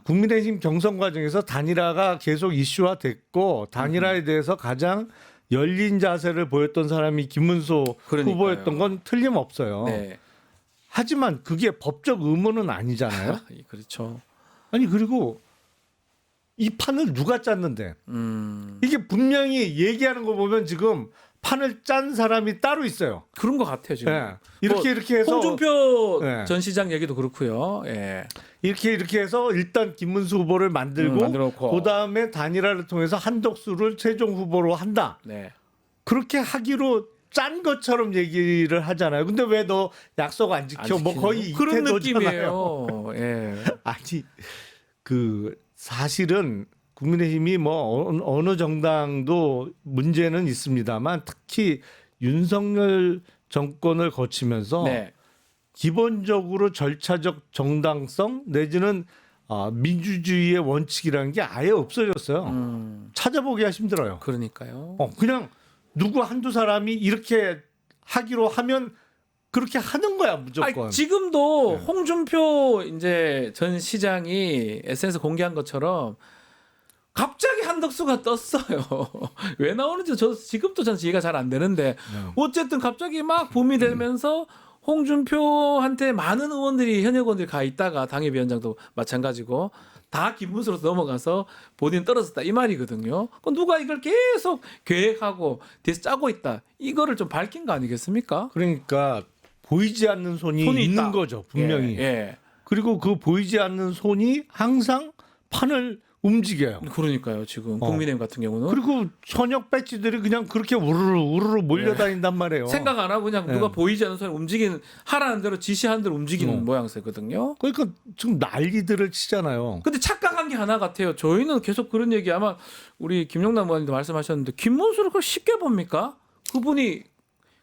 국민의힘 경선 과정에서 단일화가 계속 이슈화됐고 단일화에 대해서 가장 열린 자세를 보였던 사람이 김문수 그러니까요. 후보였던 건 틀림없어요. 네. 하지만 그게 법적 의무는 아니잖아요. 그렇죠. 아니 그리고 이 판을 누가 짰는데 이게 분명히 얘기하는 거 보면 지금 판을 짠 사람이 따로 있어요. 그런 것 같아요 지금. 예. 이렇게 뭐, 이렇게 해서 홍준표 예. 전 시장 얘기도 그렇고요. 예. 이렇게 해서 일단 김문수 후보를 만들고 만들어놓고. 그 다음에 단일화를 통해서 한덕수를 최종 후보로 한다. 네. 그렇게 하기로 짠 것처럼 얘기를 하잖아요. 근데 왜 너 약속 안 지켜? 뭐 거의 이 그런 태도잖아요. 느낌이에요. 예. 아니 그 사실은 국민의힘이 뭐 어느 정당도 문제는 있습니다만 특히 윤석열 정권을 거치면서 네. 기본적으로 절차적 정당성 내지는 민주주의의 원칙이라는 게 아예 없어졌어요. 찾아보기가 힘들어요. 그러니까요. 그냥 누구 한두 사람이 이렇게 하기로 하면 그렇게 하는 거야 무조건. 아니, 지금도 네. 홍준표 이제 전 시장이 SNS 공개한 것처럼 갑자기 한덕수가 떴어요. 왜 나오는지 저 지금도 전 이해가 잘 안 되는데 어쨌든 갑자기 막 붐이 되면서 홍준표한테 많은 의원들이 현역 의원들이 가 있다가 당협위원장도 마찬가지고 다 김문수로 넘어가서 본인 떨어졌다 이 말이거든요. 그럼 누가 이걸 계속 계획하고 뒤에서 짜고 있다. 이거를 좀 밝힌 거 아니겠습니까? 그러니까 보이지 않는 손이 있는 있다. 거죠 분명히. 예. 그리고 그 보이지 않는 손이 항상 판을 움직여요. 그러니까요. 지금 국민의힘 같은 경우는 그리고 현역 배지들이 그냥 그렇게 우르르 몰려다닌단 말이에요. 생각 안 하고 그냥 누가 보이지 않는 손에 움직이는 하라는 대로 지시하는 대로 움직이는 모양새거든요. 그러니까 지금 난리들을 치잖아요. 근데 착각한 게 하나 같아요. 저희는 계속 그런 얘기 아마 우리 김용남 의원님도 말씀하셨는데 김문수를 그걸 쉽게 봅니까? 그분이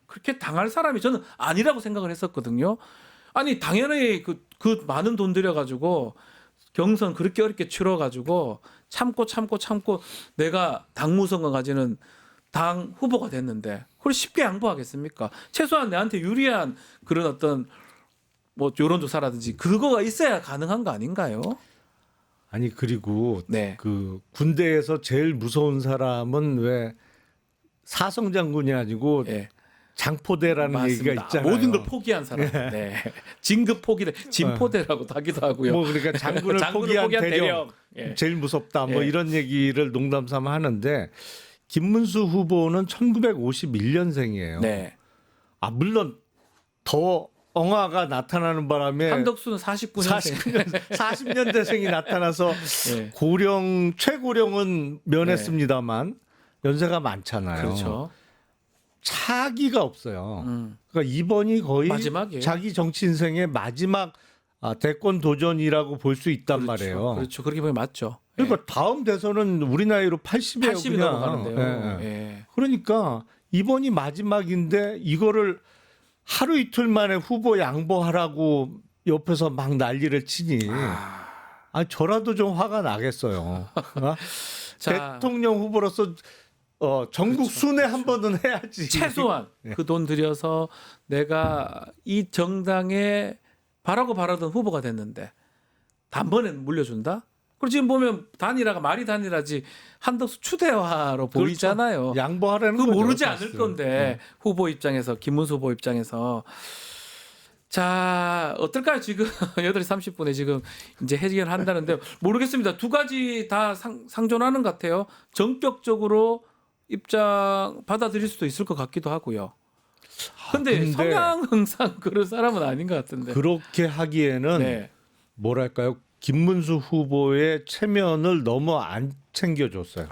그렇게 당할 사람이 저는 아니라고 생각을 했었거든요. 아니 당연히 그 많은 돈 들여가지고 경선 그렇게 어렵게 치러가지고 참고 내가 당무선거 가지는 당 후보가 됐는데 그걸 쉽게 양보하겠습니까? 최소한 내한테 유리한 그런 어떤 뭐 여론조사라든지 그거가 있어야 가능한 거 아닌가요? 아니 그리고 네. 그 군대에서 제일 무서운 사람은 왜 사성장군이 아니고 예. 장포대라는 얘기가 있잖아요. 모든 걸 포기한 사람. 네. 진급 포기를 진포대라고 하기도 하고요. 뭐 그러니까 장군을 포기한 대령 예. 제일 무섭다. 뭐 예. 이런 얘기를 농담삼아 하는데 김문수 후보는 1951년생이에요. 네. 물론 더 엉아가 나타나는 바람에 한덕수는 49년생. 40년대생이 나타나서 예. 최고령은 면했습니다만 연세가 많잖아요. 그렇죠. 차기가 없어요. 그러니까 이번이 거의 마지막이에요. 자기 정치 인생의 마지막 대권 도전이라고 볼 수 있단 말이에요. 그렇죠. 그렇게 보면 맞죠. 그러니까 다음 대선은 우리 나이로 80이에요. 80이 그냥. 넘어가는데요. 예. 예. 그러니까 이번이 마지막인데 이거를 하루 이틀 만에 후보 양보하라고 옆에서 막 난리를 치니 저라도 좀 화가 나겠어요. 자, 대통령 후보로서 전국 그렇죠. 순회 한 번은 해야지. 최소한 그 돈 들여서 내가 이 정당에 바라던 후보가 됐는데 단번에 물려준다? 그리고 지금 보면 단일화가 말이 단일화지 한덕수 추대화로 보이잖아요. 그렇죠. 양보하라는 그거 거죠. 모르지 사실은. 않을 건데 후보 입장에서 김문수 후보 입장에서 자 어떨까요? 지금 8시 30분에 지금 이제 해결한다는데 모르겠습니다. 두 가지 다 상존하는 것 같아요. 전격적으로 입장 받아들일 수도 있을 것 같기도 하고요. 근데 성향상 그런 사람은 아닌 것 같은데. 그렇게 하기에는 네. 뭐랄까요? 김문수 후보의 체면을 너무 안 챙겨줬어요.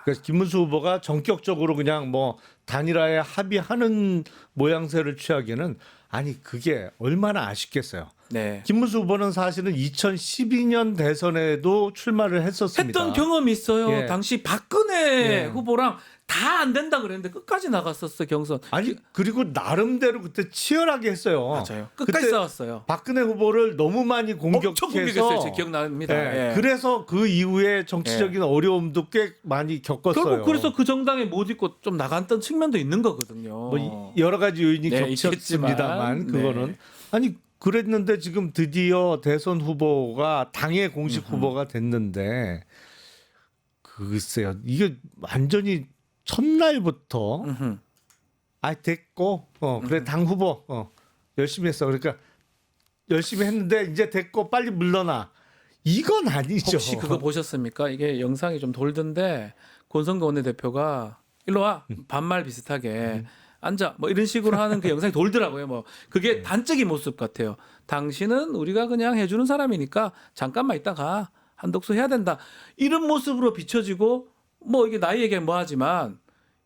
그래서 김문수 후보가 전격적으로 그냥 뭐 단일화에 합의하는 모양새를 취하기에는 아니 그게 얼마나 아쉽겠어요. 네. 김문수 후보는 사실은 2012년 대선에도 출마를 했었습니다. 했던 경험이 있어요. 예. 당시 박근혜 예. 후보랑 다 안 된다 그랬는데 끝까지 나갔었어 경선. 아니 그리고 나름대로 그때 치열하게 했어요. 맞아요. 끝까지 그때 싸웠어요. 박근혜 후보를 너무 많이 엄청 공격해서 공격했어요. 제 기억납니다. 예. 예. 그래서 그 이후에 정치적인 어려움도 꽤 많이 겪었어요. 결국 그래서 그 정당에 못 있고 좀 나갔던 측면도 있는 거거든요. 뭐 여러 가지 요인이 네, 겹쳤습니다만 있겠지만, 그거는 네. 아니 그랬는데 지금 드디어 대선 후보가 당의 공식 후보가 됐는데 글쎄요 이게 완전히 첫날부터 음흠. 아 됐고 그래 당 후보 열심히 했어 그러니까 열심히 했는데 이제 됐고 빨리 물러나 이건 아니죠. 혹시 그거 보셨습니까? 이게 영상이 좀 돌던데 권성동 원내대표가 일로 와 반말 비슷하게 앉아 뭐 이런 식으로 하는 그 영상이 돌더라고요. 뭐 그게 단적인 모습 같아요. 당신은 우리가 그냥 해주는 사람이니까 잠깐만 있다 가 한덕수 해야 된다 이런 모습으로 비춰지고 뭐 이게 나이 얘기 뭐 하지만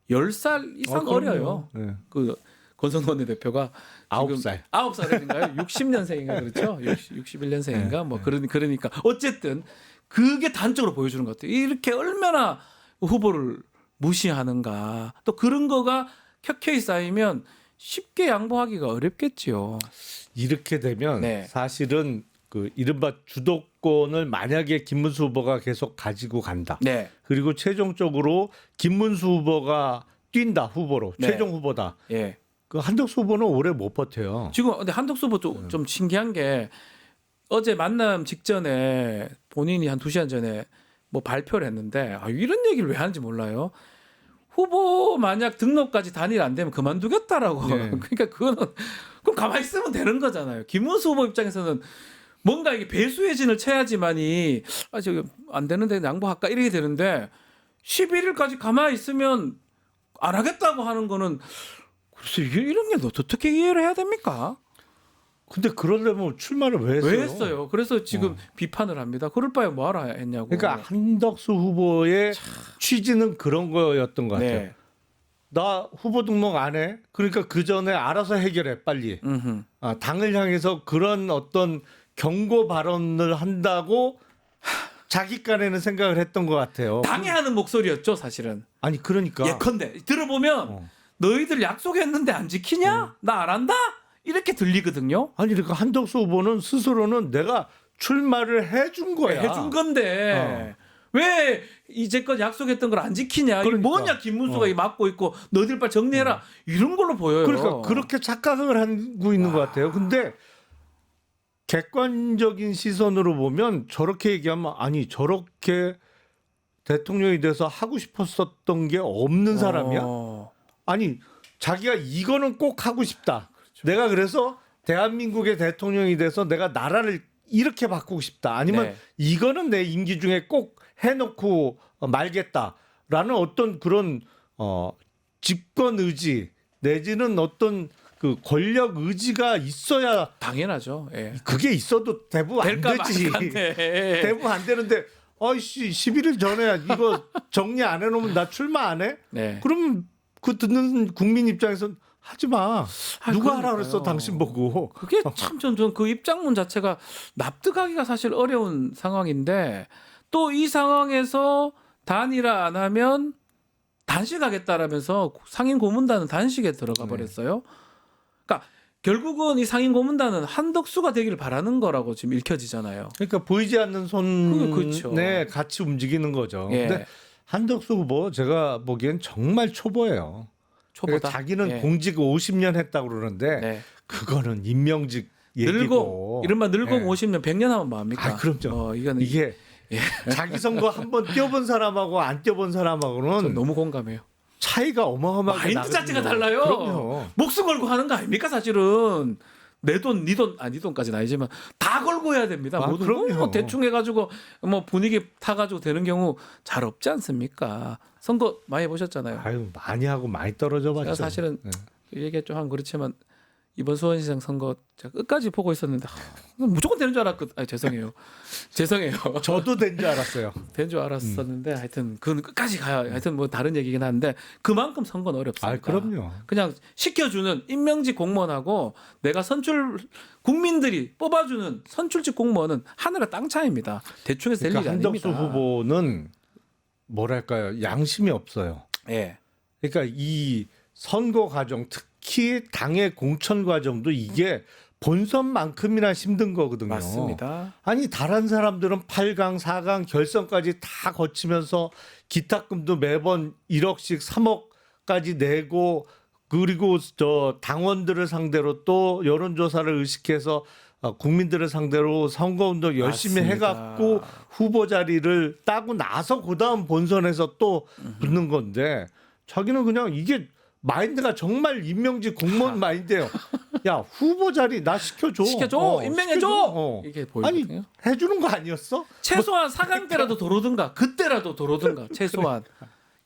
10살 이상 어려요. 네. 그 권성동 원내대표가 9살. 9살인가요? 60년생인가 그렇죠? 61년생인가 뭐 그러니까 어쨌든 그게 단적으로 보여주는 것 같아요. 이렇게 얼마나 후보를 무시하는가. 또 그런 거가 켜켜이 쌓이면 쉽게 양보하기가 어렵겠지요. 이렇게 되면 네. 사실은 그 이른바 주도권을 만약에 김문수 후보가 계속 가지고 간다. 네. 그리고 최종적으로 김문수 후보가 뛴다 후보로 네. 최종 후보다. 예. 그 한덕수 후보는 오래 못 버텨요. 지금 근데 한덕수 후보 좀 신기한 게 어제 만남 직전에 본인이 한 2시간 전에 뭐 발표를 했는데 이런 얘기를 왜 하는지 몰라요. 후보 만약 등록까지 단일 안 되면 그만두겠다라고. 네. 그러니까 그거는 그럼 가만히 있으면 되는 거잖아요. 김문수 후보 입장에서는 뭔가 이게 배수의 진을 쳐야지만이 저기 안 되는데 양보할까 이렇게 되는데 11일까지 가만히 있으면 안 하겠다고 하는 거는 글쎄 이런 게 어떻게 이해를 해야 됩니까? 근데 그러려면 출마를 왜 했어요? 왜 했어요? 그래서 지금 비판을 합니다. 그럴 바에 뭐하러 했냐고. 그러니까 한덕수 후보의 취지는 그런 거였던 것 같아요. 네. 나 후보 등록 안 해. 그러니까 그 전에 알아서 해결해 빨리. 음흠. 당을 향해서 그런 어떤 경고 발언을 한다고 자기 깐에는 생각을 했던 것 같아요. 당이 하는 목소리였죠, 사실은. 아니 그러니까 예컨대 들어보면 너희들 약속했는데 안 지키냐? 나 안 한다? 이렇게 들리거든요. 아니 그러니까 한덕수 후보는 스스로는 내가 출마를 해준 거야. 해준 건데 왜 이제껏 약속했던 걸 안 지키냐? 이게 그러니까. 뭐냐? 김문수가 맡고 있고 너희들 빨리 정리해라. 이런 걸로 보여요. 그러니까 그렇게 착각을 하고 있는 것 같아요. 근데 객관적인 시선으로 보면 저렇게 얘기하면 아니 저렇게 대통령이 돼서 하고 싶었었던 게 없는 사람이야? 아니 자기가 이거는 꼭 하고 싶다. 내가 그래서 대한민국의 대통령이 돼서 내가 나라를 이렇게 바꾸고 싶다. 아니면 네. 이거는 내 임기 중에 꼭 해놓고 말겠다라는 어떤 그런 집권 의지 내지는 어떤 그 권력 의지가 있어야 당연하죠. 예. 그게 있어도 대부분 안 될까 되지. 말까 안 돼. 대부분 안 되는데 아이씨 11일 전에 이거 정리 안 해놓으면 나 출마 안 해? 네. 그럼 그 듣는 국민 입장에서는 하지 마. 누가 하라 그러니까요. 그랬어 당신 보고. 그게 참 전 그 입장문 자체가 납득하기가 사실 어려운 상황인데 또 이 상황에서 단일화 안 하면 단식하겠다라면서 상임 고문단은 단식에 들어가 버렸어요. 그러니까 결국은 이 상임 고문단은 한덕수가 되기를 바라는 거라고 지금 읽혀지잖아요. 그러니까 보이지 않는 그렇죠. 손에 같이 움직이는 거죠. 예. 근데 한덕수 후보 제가 보기엔 정말 초보예요. 초보다. 그러니까 자기는 예. 공직 50년 했다고 그러는데 네. 그거는 임명직 얘기고. 늙고 이른바 늙고 예. 50년 100년 하면 뭐합니까? 아, 그럼요. 이거는 이게 자기 선거 한번 뛰어본 사람하고 안 뛰어본 전 사람하고는 너무 공감해요. 차이가 어마어마하게 마인드 나거든요. 자체가 달라요. 그럼요. 목숨 걸고 하는 거 아닙니까 사실은. 내 돈, 네 돈, 네 돈까지는 아니지만 다 걸고 해야 됩니다. 아, 모든 그럼요. 뭐 대충 해가지고 뭐 분위기 타가지고 되는 경우 잘 없지 않습니까? 선거 많이 보셨잖아요. 아유 많이 하고 많이 떨어져 봤죠. 제가 사실은 네. 얘기 좀 한 그렇지만 이번 수원시장 선거 제가 끝까지 보고 있었는데 무조건 되는 줄 알았거든. 아 죄송해요. 저도 된 줄 알았어요. 된 줄 알았었는데 하여튼 그건 끝까지 가야 하여튼 뭐 다른 얘기긴 한데 그만큼 선거는 어렵습니다. 아 그럼요. 그냥 시켜주는 임명직 공무원하고 내가 국민들이 뽑아주는 선출직 공무원은 하늘과 땅 차이입니다. 대충 해서 될 그러니까 일이 한덕수 아닙니다. 후보는 뭐랄까요 양심이 없어요. 예. 그러니까 이 선거 과정 특히 당의 공천 과정도 이게 본선만큼이나 힘든 거거든요. 맞습니다. 아니 다른 사람들은 8강, 4강 결선까지 다 거치면서 기탁금도 매번 1억씩 3억까지 내고 그리고 저 당원들을 상대로 또 여론조사를 의식해서 국민들을 상대로 선거운동 열심히 맞습니다. 해갖고 후보 자리를 따고 나서 그다음 본선에서 또 붙는 건데 자기는 그냥 이게 마인드가 정말 임명직 공무원 마인드예요. 야 후보 자리 나 시켜줘. 임명해줘. 시켜줘. 이게 아니 보이거든요. 해주는 거 아니었어? 최소한 4강 때라도 들어오든가 그때라도 들어오든가 최소한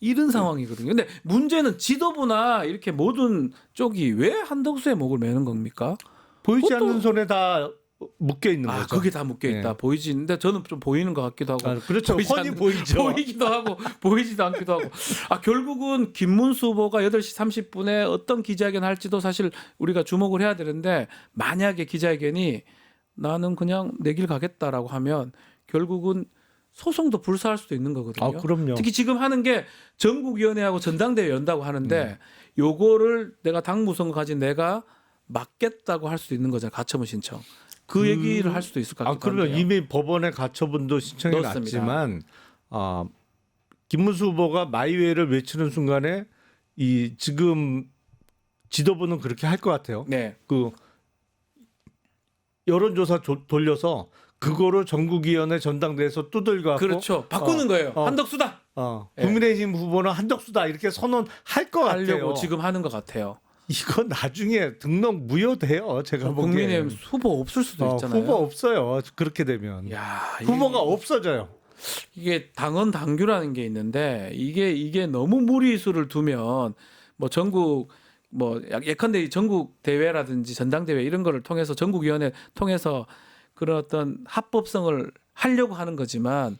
이런 상황이거든요. 근데 문제는 지도부나 이렇게 모든 쪽이 왜 한덕수의 목을 매는 겁니까? 보이지 그것도- 않는 손에 다 묶여 있는 거죠. 그게 다 묶여 있다. 네. 보이지는데 저는 좀 보이는 것 같기도 하고. 아, 그렇죠. 보이지 뻔히 않는- 보이죠. 보이기도 하고 보이지도 않기도 하고. 결국은 김문수 후보가 8시 30분에 어떤 기자회견 할지도 사실 우리가 주목을 해야 되는데 만약에 기자회견이 나는 그냥 내 길 가겠다라고 하면 결국은 소송도 불사할 수도 있는 거거든요. 아, 그럼요. 특히 지금 하는 게 전국위원회하고 전당대회 연다고 하는데 요거를 내가 당무선거 가진 내가 막겠다고 할 수도 있는 거잖아요. 가처분 신청. 그 얘기를 할 수도 있을 것 같기도 그러면 한데요. 이미 법원에 가처분도 신청해 넣었습니다. 놨지만 김문수 후보가 마이웨이를 외치는 순간에 이 지금 지도부는 그렇게 할 것 같아요. 네. 그 여론조사 돌려서 그거를 전국위원회 전당대회에서 두들겨 갖고 그렇죠. 바꾸는 거예요. 한덕수다. 예. 국민의힘 후보는 한덕수다 이렇게 선언할 것 같아요. 하려고 지금 하는 것 같아요. 이거 나중에 등록 무효돼요. 제가 보기엔. 국민의힘 후보 없을 수도 있잖아요. 후보 없어요. 그렇게 되면 야, 후보가 없어져요. 이게 당원 당규라는 게 있는데 이게 너무 무리수를 두면 뭐 전국 뭐 예컨대 전국 대회라든지 전당대회 이런 거를 통해서 전국위원회 통해서 그런 어떤 합법성을 하려고 하는 거지만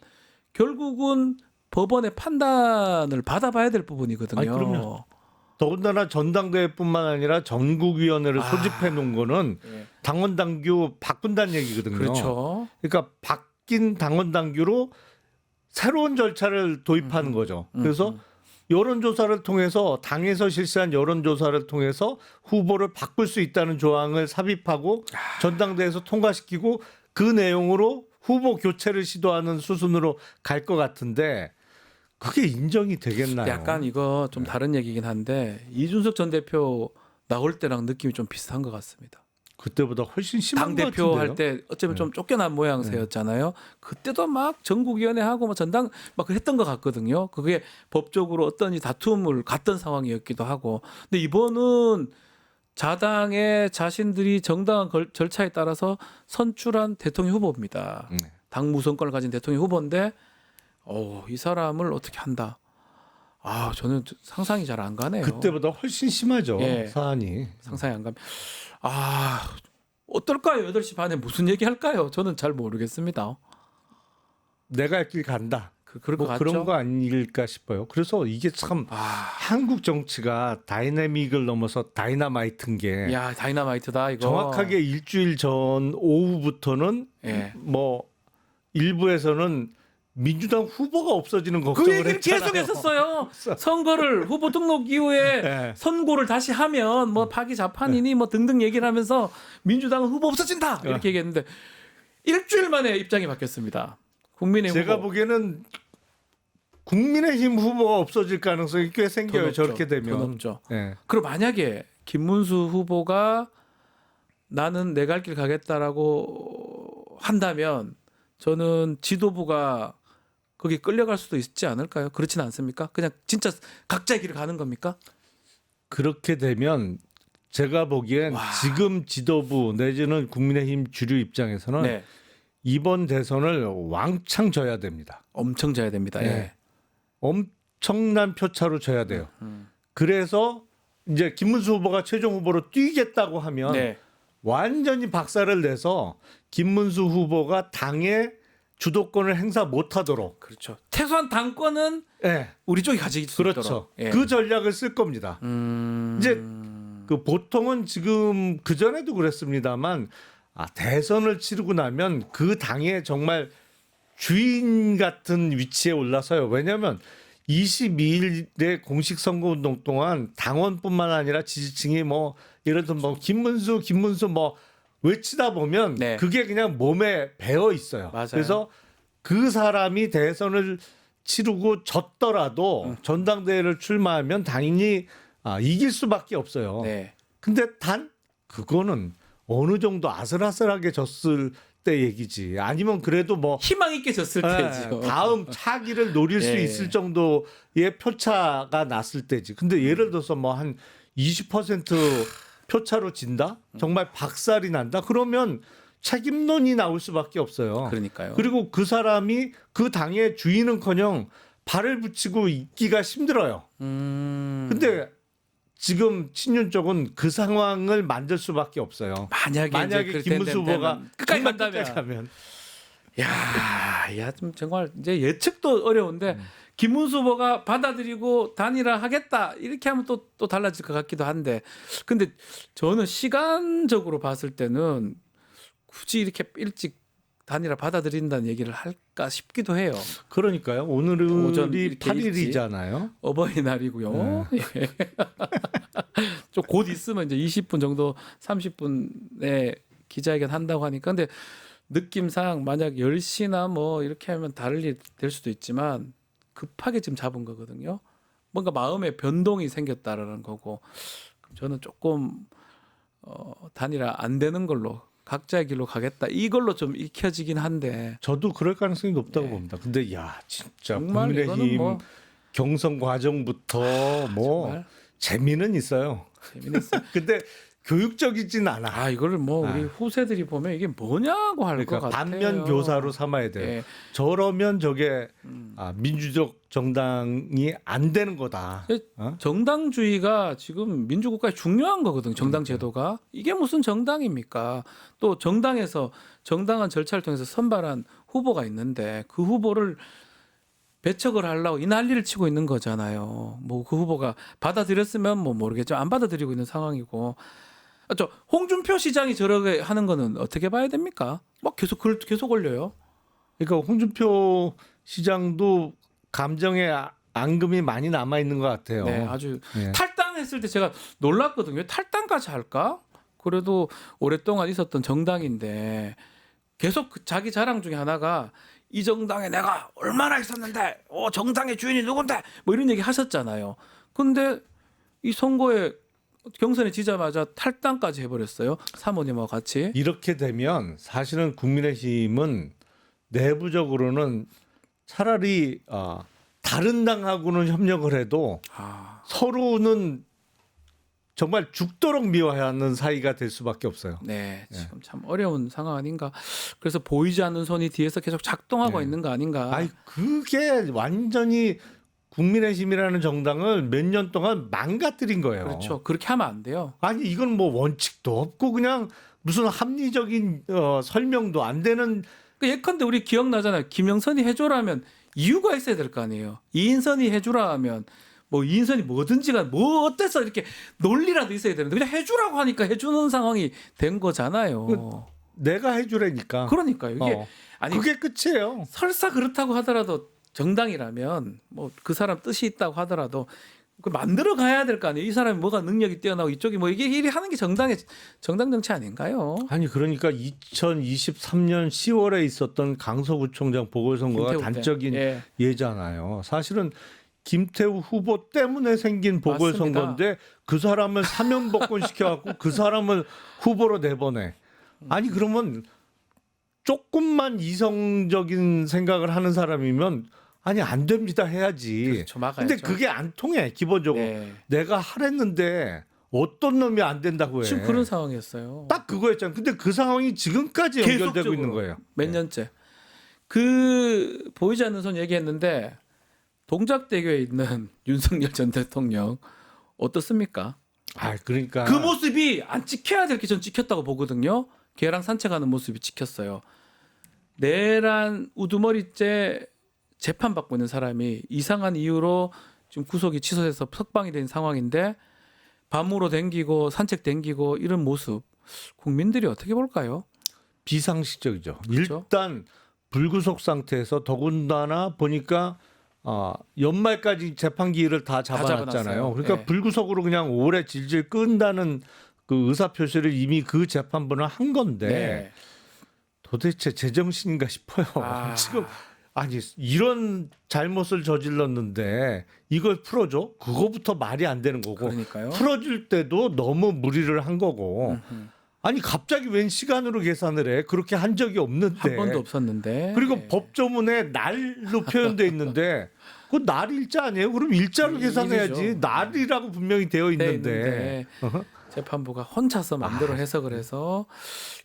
결국은 법원의 판단을 받아봐야 될 부분이거든요. 아니, 그럼요. 더군다나 전당대회뿐만 아니라 전국위원회를 소집해 놓은 거는 예. 당원 당규 바꾼다는 얘기거든요. 그렇죠. 그러니까 바뀐 당원 당규로 새로운 절차를 도입하는 거죠. 그래서 여론조사를 통해서 당에서 실시한 여론조사를 통해서 후보를 바꿀 수 있다는 조항을 삽입하고 전당대회에서 통과시키고 그 내용으로 후보 교체를 시도하는 수순으로 갈 것 같은데 그게 인정이 되겠나요? 약간 이거 좀 다른 얘기긴 한데 이준석 전 대표 나올 때랑 느낌이 좀 비슷한 것 같습니다. 그때보다 훨씬 심한 당 것 대표 같은데요? 할 때 어쩌면 좀 쫓겨난 모양새였잖아요. 그때도 막 전국위원회 하고 뭐 전당 막 했던 것 같거든요. 그게 법적으로 어떤 다툼을 갔던 상황이었기도 하고. 근데 이번은 자당의 자신들이 정당한 절차에 따라서 선출한 대통령 후보입니다. 당 무선권을 가진 대통령 후보인데, 이 사람을 어떻게 한다? 저는 상상이 잘 안 가네요. 그때보다 훨씬 심하죠. 예. 사안이. 상상이 안 갑니다. 어떨까요? 8시 반에 무슨 얘기 할까요? 저는 잘 모르겠습니다. 내가 할 길 간다. 그럴 것 같죠? 그런 거 아닐까 싶어요. 그래서 이게 참 한국 정치가 다이내믹을 넘어서 다이나마이트인 게 야, 다이나마이트다 이거. 정확하게 일주일 전 오후부터는 예. 뭐 일부에서는 민주당 후보가 없어지는 그 걱정을 얘기를 했잖아요. 계속 했었어요. 선거를 후보 등록 이후에 네. 선고를 다시 하면 뭐 파기 자판이니 뭐 등등 얘기를 하면서 민주당은 후보 없어진다 이렇게 얘기했는데 일주일 만에 입장이 바뀌었습니다. 국민의힘 제가 후보. 보기에는 국민의힘 후보가 없어질 가능성이 꽤 생겨요. 더 높죠. 저렇게 더 되면. 높죠. 예. 그럼 만약에 김문수 후보가 나는 내 갈 길 가겠다라고 한다면 저는 지도부가 거기 끌려갈 수도 있지 않을까요? 그렇진 않습니까? 그냥 진짜 각자의 길을 가는 겁니까? 그렇게 되면 제가 보기엔 지금 지도부 내지는 국민의힘 주류 입장에서는 네. 이번 대선을 왕창 져야 됩니다. 엄청 져야 됩니다. 예. 네. 엄청난 표차로 져야 돼요. 그래서 이제 김문수 후보가 최종 후보로 뛰겠다고 하면 네. 완전히 박살을 내서 김문수 후보가 당의 주도권을 행사 못하도록 그렇죠. 최소한 당권은 예, 우리 쪽이 가질 수 그렇죠. 있도록. 예. 그 전략을 쓸 겁니다. 이제 그 보통은 지금 그 전에도 그랬습니다만 대선을 치르고 나면 그 당의 정말 주인 같은 위치에 올라서요. 왜냐하면 22일의 공식 선거운동 동안 당원뿐만 아니라 지지층이 뭐 예를 들면 뭐 김문수 뭐 외치다 보면 네. 그게 그냥 몸에 배어 있어요. 맞아요. 그래서 그 사람이 대선을 치르고 졌더라도 전당대회를 출마하면 당연히 이길 수밖에 없어요. 네. 근데 단 그거는 어느 정도 아슬아슬하게 졌을 때 얘기지. 아니면 그래도 뭐 희망 있게 졌을 때죠. 다음 차기를 노릴 수 예. 있을 정도의 표차가 났을 때지. 근데 예를 들어서 뭐 한 20% 표차로 진다? 정말 박살이 난다? 그러면 책임론이 나올 수밖에 없어요. 그러니까요. 그리고 그 사람이 그 당의 주인은커녕 발을 붙이고 있기가 힘들어요. 근데 지금 친윤 쪽은 그 상황을 만들 수밖에 없어요. 만약에 김문수 후보가 끝까지 정말 간다면. 끝까지 가면 야, 좀 정말 이제 예측도 어려운데 김문수 후보가 받아들이고 단일화하겠다 이렇게 하면 또 달라질 것 같기도 한데, 근데 저는 시간적으로 봤을 때는 굳이 이렇게 일찍 단일화 받아들인다는 얘기를 할까 싶기도 해요. 그러니까요. 오늘이 오전 이렇게 8일이잖아요. 어버이날이고요. 예. 좀 곧 있으면 이제 20분 정도 30분에 기자회견 한다고 하니까, 근데 느낌상 만약 10시나 뭐 이렇게 하면 다를 일 될 수도 있지만 급하게 지금 잡은 거거든요. 뭔가 마음의 변동이 생겼다라는 거고, 저는 조금 단일화 안 되는 걸로 각자의 길로 가겠다 이걸로 좀 익혀지긴 한데, 저도 그럴 가능성이 높다고 봅니다. 근데 야 진짜 정말 이거는 국민의힘 뭐 경선 과정부터 뭐 정말 재미는 있어요. 재밌었어요. 근데 교육적이진 않아. 이거를 뭐 우리 후세들이 보면 이게 뭐냐고 할 것 그러니까 같아요. 반면 교사로 삼아야 돼요. 예. 저러면 저게 민주적 정당이 안 되는 거다. 정당주의가 지금 민주국가에 중요한 거거든요. 정당 제도가. 이게 무슨 정당입니까? 또 정당에서 정당한 절차를 통해서 선발한 후보가 있는데 그 후보를 배척을 하려고 이 난리를 치고 있는 거잖아요. 뭐 그 후보가 받아들였으면 뭐 모르겠지만 안 받아들이고 있는 상황이고. 홍준표 시장이 저렇게 하는 거는 어떻게 봐야 됩니까? 막 계속 올려요. 그러니까 홍준표 시장도 감정의 앙금이 많이 남아 있는 것 같아요. 네, 아주 예. 탈당했을 때 제가 놀랐거든요. 왜 탈당까지 할까? 그래도 오랫동안 있었던 정당인데 계속 자기 자랑 중에 하나가 이 정당에 내가 얼마나 있었는데, 정당의 주인이 누군데, 뭐 이런 얘기 하셨잖아요. 근데 이 선거에 경선에 지자마자 탈당까지 해버렸어요. 사모님하고 같이. 이렇게 되면 사실은 국민의힘은 내부적으로는 차라리 다른 당하고는 협력을 해도 서로는 정말 죽도록 미워하는 사이가 될 수밖에 없어요. 네, 지금 참 어려운 상황 아닌가. 그래서 보이지 않는 손이 뒤에서 계속 작동하고 있는 거 아닌가. 그게 완전히 국민의힘이라는 정당을 몇 년 동안 망가뜨린 거예요. 그렇죠. 그렇게 하면 안 돼요. 아니 이건 뭐 원칙도 없고 그냥 무슨 합리적인 설명도 안 되는. 예컨대 우리 기억나잖아요. 김영선이 해줘라면 이유가 있어야 될 거 아니에요. 이인선이 해주라 하면 뭐 이인선이 뭐든지가 뭐 어때서 이렇게 논리라도 있어야 되는데 그냥 해주라고 하니까 해주는 상황이 된 거잖아요. 내가 해주라니까. 그러니까요. 이게 그게 끝이에요. 설사 그렇다고 하더라도 정당이라면 뭐 그 사람 뜻이 있다고 하더라도 그 만들어 가야 될 거 아니에요. 이 사람이 뭐가 능력이 뛰어나고 이쪽이 뭐 이게 일이 하는 게 정당 정치 아닌가요? 아니 그러니까 2023년 10월에 있었던 강서구청장 보궐선거가 김태우 때. 단적인 예. 예잖아요. 사실은 김태우 후보 때문에 생긴 보궐선거인데 그 사람을 사면복권 시켜갖고 그 사람을 후보로 내보내. 아니 그러면 조금만 이성적인 생각을 하는 사람이면 아니 안 됩니다 해야지. 그렇죠, 막아야죠. 근데 그게 안 통해 기본적으로. 네. 내가 하랬는데 어떤 놈이 안 된다고 해. 지금 그런 상황이었어요. 딱 그거였잖아. 근데 그 상황이 지금까지 연결되고 계속적으로 있는 거예요. 몇 년째. 그 보이지 않는 손 얘기했는데 동작대교에 있는 윤석열 전 대통령 어떻습니까? 아, 그러니까 그 모습이 안 찍혀야 될 게 전 찍혔다고 보거든요. 걔랑 산책하는 모습이 찍혔어요. 내란 우두머리째 재판받고 있는 사람이 이상한 이유로 지금 구속이 취소돼서 석방이 된 상황인데 밤으로 댕기고 산책 댕기고 이런 모습 국민들이 어떻게 볼까요? 비상식적이죠. 그렇죠? 일단 불구속 상태에서 더군다나 보니까 연말까지 재판 기일을 다 잡아놨잖아요. 잡아놨어요. 그러니까 네. 불구속으로 그냥 오래 질질 끈다는 그 의사 표시를 이미 그 재판부는 한 건데 네. 도대체 제정신인가 싶어요. 아. 지금 아니 이런 잘못을 저질렀는데 이걸 풀어줘? 그거부터 말이 안 되는 거고 그러니까요. 풀어줄 때도 너무 무리를 한 거고 아니 갑자기 웬 시간으로 계산을 해? 그렇게 한 적이 없는데 한 번도 없었는데. 그리고 네. 법조문에 날로 표현돼 있는데 그 날 일자 아니에요? 그럼 일자로 계산해야지. 일이죠. 날이라고 분명히 되어 돼 있는데 있는데 어허. 재판부가 혼자서 마음대로 해석을 해서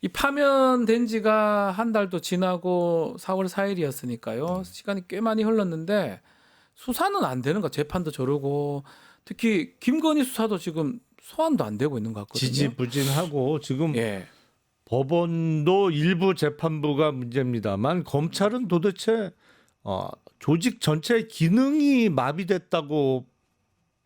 이 파면된 지가 한 달도 지나고 4월 4일이었으니까요. 시간이 꽤 많이 흘렀는데 수사는 안 되는 거. 재판도 저러고 특히 김건희 수사도 지금 소환도 안 되고 있는 것 같거든요. 지지부진하고 지금 예. 법원도 일부 재판부가 문제입니다만 검찰은 도대체 조직 전체의 기능이 마비됐다고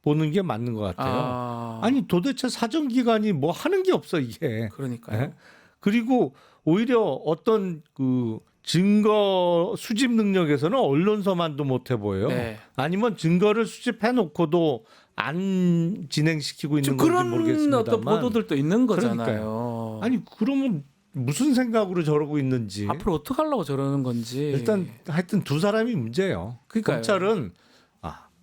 보는 게 맞는 것 같아요. 아니 도대체 사정기관이 뭐 하는 게 없어 이게. 그러니까요. 예? 그리고 오히려 어떤 그 증거 수집 능력에서는 언론서만도 못해 보여요. 네. 아니면 증거를 수집해 놓고도 안 진행시키고 있는 지금 건지 그런 모르겠습니다만. 어떤 보도들도 있는 거잖아요. 그러니까요. 아니 그러면 무슨 생각으로 저러고 있는지. 앞으로 어떻게 하려고 저러는 건지. 일단 하여튼 두 사람이 문제예요. 그러니까요. 검찰은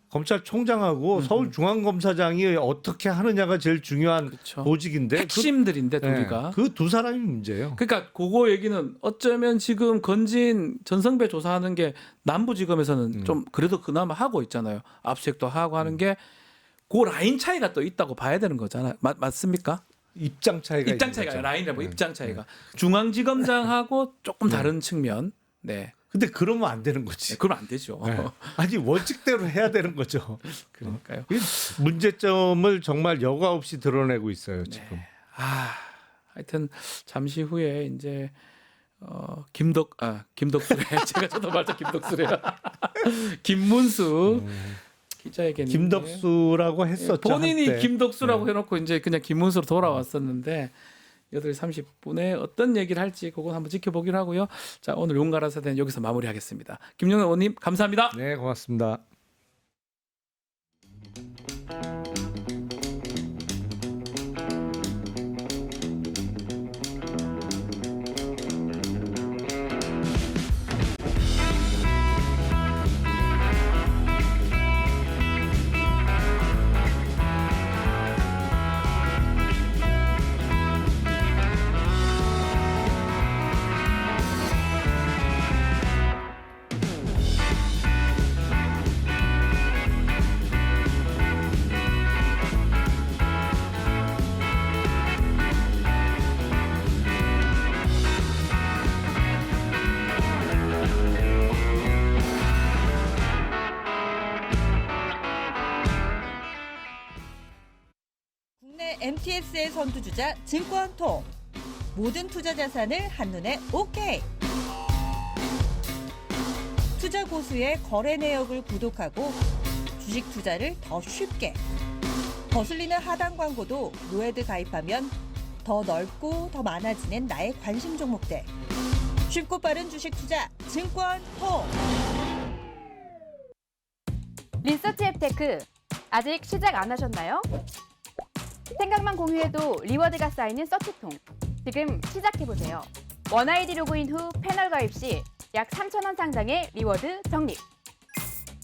검찰총장하고 서울중앙검사장이 어떻게 하느냐가 제일 중요한 그렇죠. 보직인데 핵심들인데 둘이가. 그 두 사람이 문제예요. 그러니까 그거 얘기는 어쩌면 지금 건진 전성배 조사하는 게 남부지검에서는 좀 그래도 그나마 하고 있잖아요. 압수수색도 하고 하는 게 그 라인 차이가 또 있다고 봐야 되는 거잖아요. 맞습니까? 입장 차이가 입장 있는 차이가 거죠. 라인이라고 네. 입장 차이가 중앙지검장하고 조금 다른 측면. 네. 근데 그러면 안 되는 거지. 그러면 안 되죠. 네. 아니 원칙대로 해야 되는 거죠. 그러니까요. 이 문제점을 정말 여과 없이 드러내고 있어요 지금. 하여튼 잠시 후에 이제 김덕수래 제가 저도 말자 김덕수래요. 김문수 기자에게는 김덕수라고 했었죠. 본인이 한때. 김덕수라고 해놓고 이제 그냥 김문수로 돌아왔었는데 8시 30분에 어떤 얘기를 할지 그건 한번 지켜보기로 하고요. 자 오늘 용가라 사대는 여기서 마무리하겠습니다. 김용현 의원님 감사합니다. 네 고맙습니다. 국내 MTS의 선두주자 증권통. 모든 투자 자산을 한눈에 오케이. 투자 고수의 거래 내역을 구독하고 주식 투자를 더 쉽게. 거슬리는 하단 광고도 노에드 가입하면 더 넓고 더 많아지는 나의 관심 종목들. 쉽고 빠른 주식 투자 증권통. 리서치 앱테크 아직 시작 안 하셨나요? 생각만 공유해도 리워드가 쌓이는 서치통. 지금 시작해보세요. 원아이디 로그인 후 패널 가입 시 약 3,000원 상당의 리워드 적립.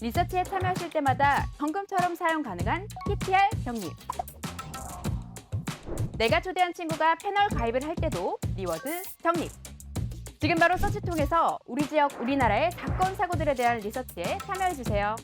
리서치에 참여하실 때마다 현금처럼 사용 가능한 PTR 적립. 내가 초대한 친구가 패널 가입을 할 때도 리워드 적립. 지금 바로 서치 통해서 우리 지역, 우리나라의 사건, 사고들에 대한 리서치에 참여해주세요.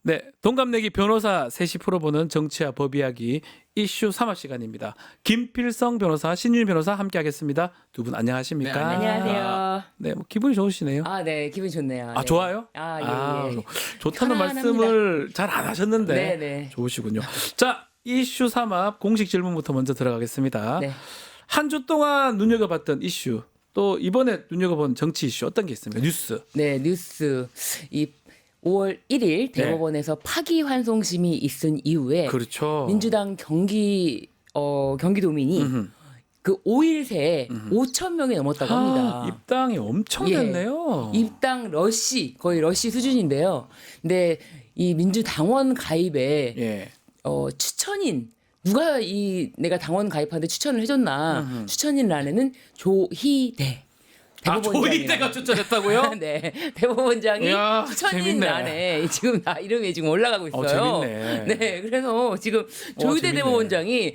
네, 동갑내기 변호사 셋이 풀어보는 정치와 법 이야기 이슈 3화 시간입니다. 김필성 변호사, 신윤 변호사 함께하겠습니다. 두 분 안녕하십니까? 네, 안녕하세요. 네, 뭐 기분이 좋으시네요. 아, 네, 기분 좋네요. 아, 네. 좋아요? 아, 예, 예. 좋다는 편안합니다. 말씀을 잘 안 하셨는데 네, 네. 좋으시군요. 자, 이슈 3합 공식 질문부터 먼저 들어가겠습니다. 네. 한 주 동안 눈여겨봤던 이슈, 또 이번에 눈여겨본 정치 이슈 어떤 게 있습니까? 뉴스. 네, 뉴스. 이 5월 1일 대법원에서 파기환송심이 있은 이후에 그렇죠. 민주당 경기도민이 그 5일 새에 5천 명이 넘었다고 합니다. 입당이 엄청 됐네요. 입당 러시, 거의 러시 수준인데요. 근데 이 민주당원 가입에 추천인 누가 내가 당원 가입하는데 추천을 해줬나? 추천인란에는 조희대. 조희대가 추천했다고요? 네, 대법원장이 이야, 추천인란에 지금 다 이름이 지금 올라가고 있어요. 재밌네. 네, 그래서 지금 조희대 재밌네. 대법원장이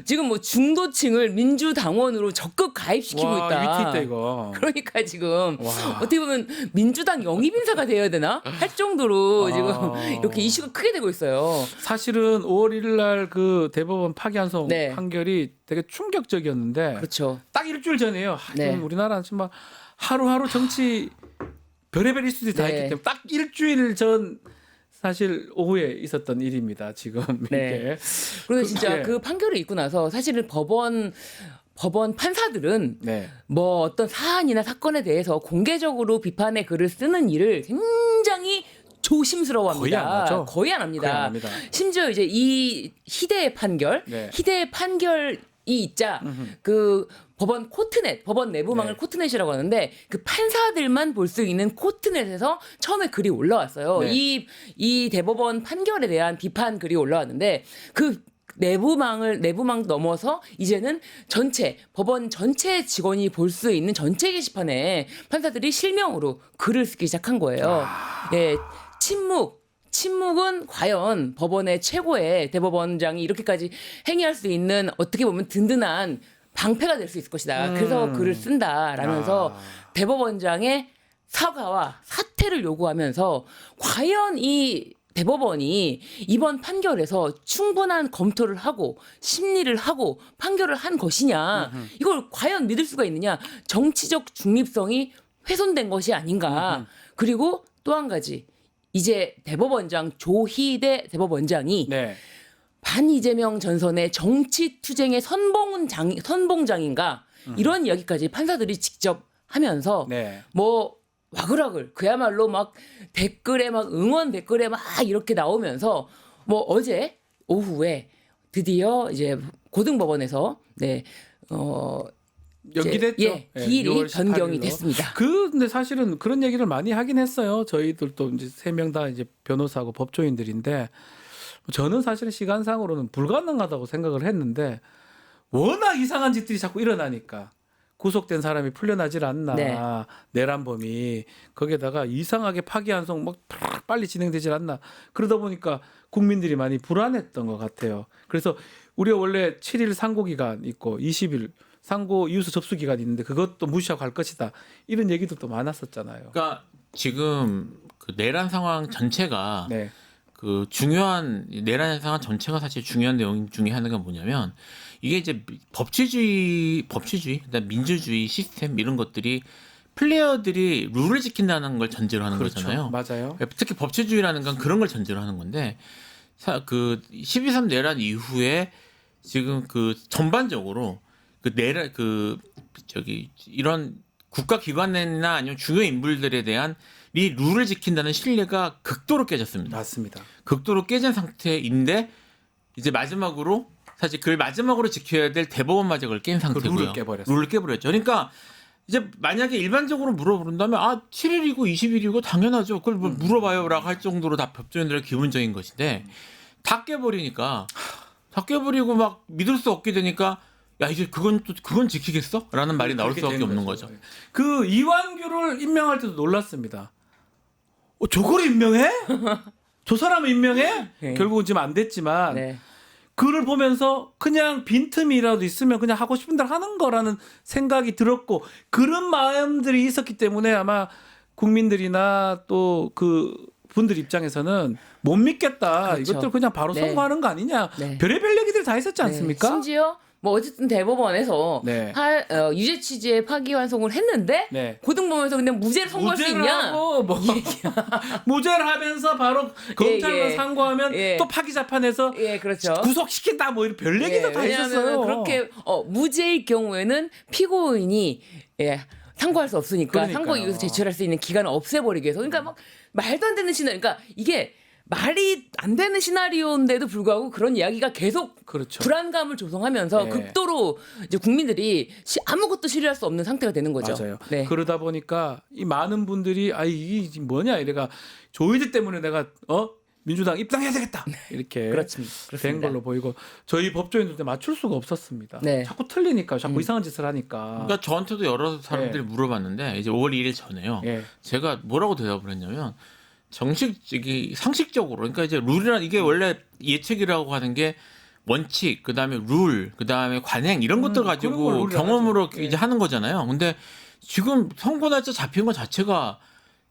지금 뭐 중도층을 민주당원으로 적극 가입시키고 있다. 위트 있다 이거. 그러니까 지금 어떻게 보면 민주당 영입 인사가 되어야 되나 할 정도로 지금 이렇게 이슈가 크게 되고 있어요. 사실은 5월 1일 날 그 대법원 파기환송 판결이 되게 충격적이었는데 그렇죠. 딱 일주일 전이에요. 네. 우리나라는 정말 하루하루 정치 별의별 이슈들이 다 있기 때문에 딱 일주일 전 사실 오후에 있었던 일입니다. 지금 이게. 그리고 진짜 그 판결을 있고 나서 사실은 법원 판사들은 뭐 어떤 사안이나 사건에 대해서 공개적으로 비판의 글을 쓰는 일을 굉장히 조심스러워합니다. 거의 안 합니다. 심지어 이제 이 희대의 판결이 있자 그 법원 코트넷, 법원 내부망을 코트넷이라고 하는데 그 판사들만 볼 수 있는 코트넷에서 처음에 글이 올라왔어요. 이 대법원 판결에 대한 비판 글이 올라왔는데 그 내부망 넘어서 이제는 법원 전체 직원이 볼 수 있는 전체 게시판에 판사들이 실명으로 글을 쓰기 시작한 거예요. 침묵은 과연 법원의 최고의 대법원장이 이렇게까지 행위할 수 있는 어떻게 보면 든든한 방패가 될 수 있을 것이다. 그래서 글을 쓴다라면서 대법원장의 사과와 사퇴를 요구하면서 과연 이 대법원이 이번 판결에서 충분한 검토를 하고 심리를 하고 판결을 한 것이냐. 이걸 과연 믿을 수가 있느냐. 정치적 중립성이 훼손된 것이 아닌가. 그리고 또 한 가지. 이제 대법원장 조희대 대법원장이 반 이재명 전선의 정치 투쟁의 선봉장인가 이런 이야기까지 판사들이 직접 하면서 뭐 와글와글 그야말로 막 댓글에 막 응원 댓글에 막 이렇게 나오면서 뭐 어제 오후에 드디어 이제 고등법원에서 연기됐죠. 기일이 변경이 됐습니다. 근데 사실은 그런 얘기를 많이 하긴 했어요. 저희들도 이제 3명 다 이제 변호사고 법조인들인데 저는 사실은 시간상으로는 불가능하다고 생각을 했는데 워낙 이상한 짓들이 자꾸 일어나니까 구속된 사람이 풀려나질 않나. 내란범이 거기에다가 이상하게 파기환송 막 빨리 진행되질 않나. 그러다 보니까 국민들이 많이 불안했던 것 같아요. 그래서 우리가 원래 7일 상고 기간 있고 20일 상고 이유서 접수 기간이 있는데 그것도 무시하고 갈 것이다. 이런 얘기도 또 많았었잖아요. 그러니까 지금 그 내란 상황 전체가 그 중요한 내란 상황 전체가 사실 중요한 내용 중에 하나가 뭐냐면 이게 이제 법치주의, 그다음 민주주의 시스템 이런 것들이 플레이어들이 룰을 지킨다는 걸 전제로 하는 거잖아요. 맞아요. 특히 법치주의라는 건 그런 걸 전제로 하는 건데 그 12.3 내란 이후에 지금 그 전반적으로 그 내란 이런 국가기관이나 아니면 중요 인물들에 대한 이 룰을 지킨다는 신뢰가 극도로 깨졌습니다. 맞습니다. 극도로 깨진 상태인데 이제 마지막으로 사실 그 마지막으로 지켜야 될 대법원마저 그걸 깬 상태고요. 룰을 깨버렸죠. 그러니까 이제 만약에 일반적으로 물어본다면 7일이고 20일이고 당연하죠. 그걸 뭐 물어봐요라고 할 정도로 다 법조인들의 기본적인 것인데 다 깨버리니까 다 깨버리고 막 믿을 수 없게 되니까 야 이제 그건 지키겠어?라는 말이 나올 수밖에 없는 거죠. 그 이완규를 임명할 때도 놀랐습니다. 저걸 임명해? 저 사람을 임명해? 결국은 지금 안 됐지만 글을 보면서 그냥 빈틈이라도 있으면 그냥 하고 싶은 대로 하는 거라는 생각이 들었고 그런 마음들이 있었기 때문에 아마 국민들이나 또 그 분들 입장에서는 못 믿겠다. 그렇죠. 이것들 그냥 바로 네. 선고하는 거 아니냐. 네. 별의별 얘기들 다 있었지 않습니까? 네. 심지어 뭐 어쨌든 대법원에서 네. 유죄 취지의 파기환송을 했는데 네. 고등법원에서 그냥 무죄를 선고할 수 무죄를 있냐? 하고 뭐 무죄를 하면서 바로 검찰만 상고하면 또 파기 재판에서 그렇죠. 구속시킨다 뭐 이런 별 얘기도 다 왜냐하면 있었어요. 그렇게 무죄일 경우에는 피고인이 상고할 수 없으니까 그러니까요. 상고 이유서 제출할 수 있는 기간을 없애버리기 위해서 그러니까 막 말도 안 되는 시나리오 그러니까 이게 말이 안 되는 시나리오인데도 불구하고 그런 이야기가 계속 그렇죠. 불안감을 조성하면서 네. 극도로 이제 국민들이 아무것도 신뢰할 수 없는 상태가 되는 거죠. 맞아요. 네. 그러다 보니까 이 많은 분들이 이게 뭐냐 이래가 조이들 때문에 내가 민주당 입당해야 되겠다 이렇게 그렇습니다. 된 걸로 보이고 저희 법조인들도 맞출 수가 없었습니다. 네. 자꾸 틀리니까 자꾸 이상한 짓을 하니까. 그러니까 저한테도 여러 사람들이 물어봤는데 이제 5월 1일 전에요. 예. 제가 뭐라고 대답을 했냐면 상식적으로 그러니까 이제 룰이란 이게 원래 예측이라고 하는 게 원칙 그다음에 룰 그다음에 관행 이런 것들 그런 가지고 걸 룰이라고 경험으로 하죠. 이제 하는 거잖아요. 근데 지금 선고 날짜 잡힌 것 자체가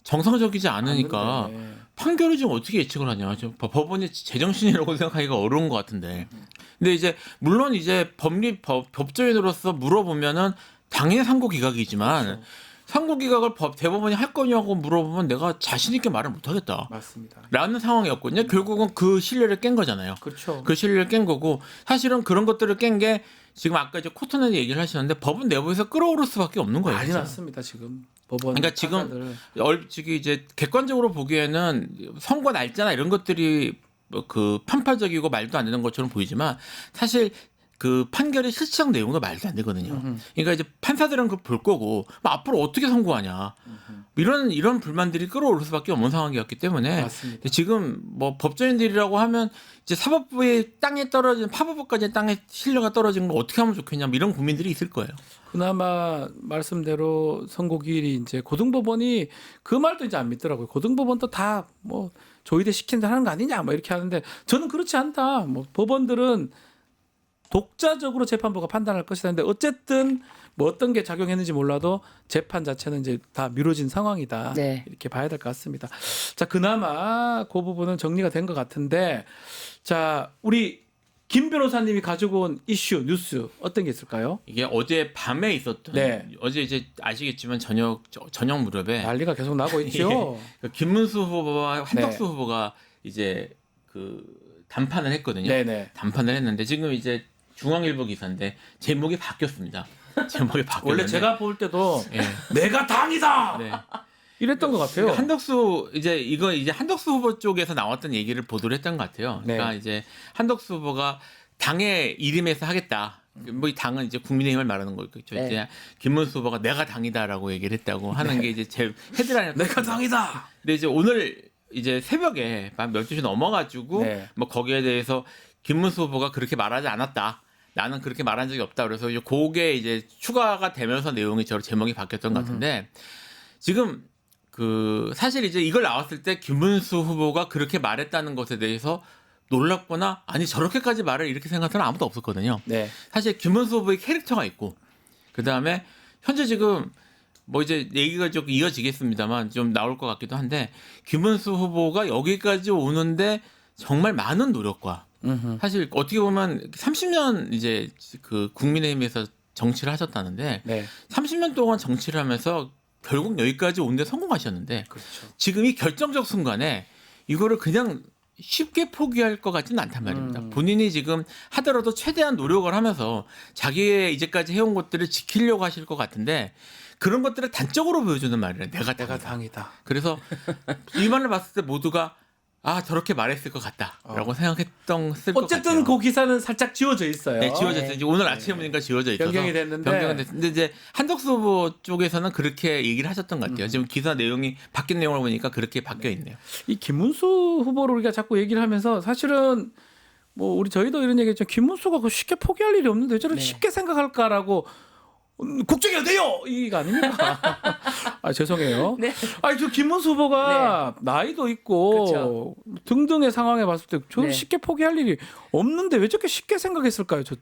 정상적이지 않으니까 맞는데. 판결을 지금 어떻게 예측을 하냐. 법원이 제정신이라고 생각하기가 어려운 것 같은데. 근데 이제 물론 이제 법조인으로서 물어보면은 당연히 상고 기각이지만 그렇죠. 상고 기각을 대법원이 할 거냐고 물어보면 내가 자신 있게 말을 못 하겠다. 맞습니다. 라는 상황이었거든요. 결국은 그 신뢰를 깬 거잖아요. 그렇죠. 그 신뢰를 깬 거고 사실은 그런 것들을 깬 게 지금 아까 이제 코트넷 얘기를 하시는데 법은 내부에서 끌어오를 수밖에 없는 거예요. 난리 진짜. 났습니다 지금 법원. 그러니까 지금 판사들. 지금 이제 객관적으로 보기에는 선고 날짜나 이런 것들이 그 편파적이고 말도 안 되는 것처럼 보이지만 사실 그 판결의 실질적 내용은 말도 안 되거든요. 그러니까 이제 판사들은 그걸 볼 거고 앞으로 어떻게 선고하냐 이런 불만들이 끌어오를 수밖에 없는 상황이었기 때문에 맞습니다. 지금 뭐 법조인들이라고 하면 이제 사법부의 땅에 떨어진 파법부까지 땅에 신뢰가 떨어진 걸 어떻게 하면 좋겠냐 뭐 이런 고민들이 있을 거예요. 그나마 말씀대로 선고 기일이 이제 고등법원이 그 말도 이제 안 믿더라고요. 고등법원도 다 뭐 조의대 시킨다 하는 거 아니냐 뭐 이렇게 하는데 저는 그렇지 않다. 뭐 법원들은 독자적으로 재판부가 판단할 것이다. 근데 어쨌든 뭐 어떤 게 작용했는지 몰라도 재판 자체는 이제 다 미뤄진 상황이다. 네. 이렇게 봐야 될 것 같습니다. 자, 그나마 그 부분은 정리가 된 것 같은데 자, 우리 김 변호사님이 가지고 온 이슈, 뉴스 어떤 게 있을까요? 이게 어제 밤에 있었던 어제 이제 아시겠지만 저녁 무렵에 난리가 계속 나고 있죠. 그 김문수 후보와 한덕수 후보가 이제 그 담판을 했거든요. 네네. 담판을 했는데 지금 이제 중앙일보 기사인데 제목이 바뀌었습니다. 제목이 바뀌었는데 원래 제가 볼 때도 내가 당이다. 네. 이랬던 것 같아요. 한덕수 이제 한덕수 후보 쪽에서 나왔던 얘기를 보도를 했던 것 같아요. 그러니까 이제 한덕수 후보가 당의 이름에서 하겠다. 뭐 이 당은 이제 국민의힘을 말하는 거겠죠. 네. 이제 김문수 후보가 내가 당이다라고 얘기를 했다고 하는 게 이제 제 헤드라인. 내가 당이다. 근데 이제 오늘 이제 새벽에 밤 12시 넘어가지고 뭐 거기에 대해서 김문수 후보가 그렇게 말하지 않았다. 나는 그렇게 말한 적이 없다. 그래서 이제 그게 이제 추가가 되면서 내용이 제목이 바뀌었던 것 같은데 지금 그 사실 이제 이걸 나왔을 때 김문수 후보가 그렇게 말했다는 것에 대해서 놀랍거나 아니 저렇게까지 말을 이렇게 생각하는 아무도 없었거든요. 네. 사실 김문수 후보의 캐릭터가 있고 그 다음에 현재 지금 뭐 이제 얘기가 좀 이어지겠습니다만 좀 나올 것 같기도 한데 김문수 후보가 여기까지 오는데 정말 많은 노력과 사실 어떻게 보면 30년 이제 그 국민의힘에서 정치를 하셨다는데 30년 동안 정치를 하면서 결국 여기까지 오는데 성공하셨는데 지금 이 결정적 순간에 이거를 그냥 쉽게 포기할 것 같지는 않단 말입니다. 본인이 지금 하더라도 최대한 노력을 하면서 자기의 이제까지 해온 것들을 지키려고 하실 것 같은데 그런 것들을 단적으로 보여주는 말이에요. 내가 당이다. 그래서 이 말을 봤을 때 모두가 아 저렇게 말했을 것 같다라고 생각했던 어쨌든 그 기사는 살짝 지워져 있어요. 네, 지워졌어요. 이제 오늘 아침에 보니까 지워져 있어서 변경이 됐는데 변경은 됐는데 이제 한덕수 후보 쪽에서는 그렇게 얘기를 하셨던 것 같아요. 지금 기사 내용이 바뀐 내용을 보니까 그렇게 바뀌어 있네요. 이 김문수 후보를 우리가 자꾸 얘기를 하면서 사실은 뭐 우리 저희도 이런 얘기했죠. 김문수가 그 쉽게 포기할 일이 없는데 저렇게 쉽게 생각할까라고 국정이 어때요? 이거 아닙니까? 아 죄송해요. 네. 아니 저 김문수 후보가 나이도 있고 그렇죠. 등등의 상황에 봤을 때 저는 네. 쉽게 포기할 일이 없는데 왜 저렇게 쉽게 생각했을까요? 저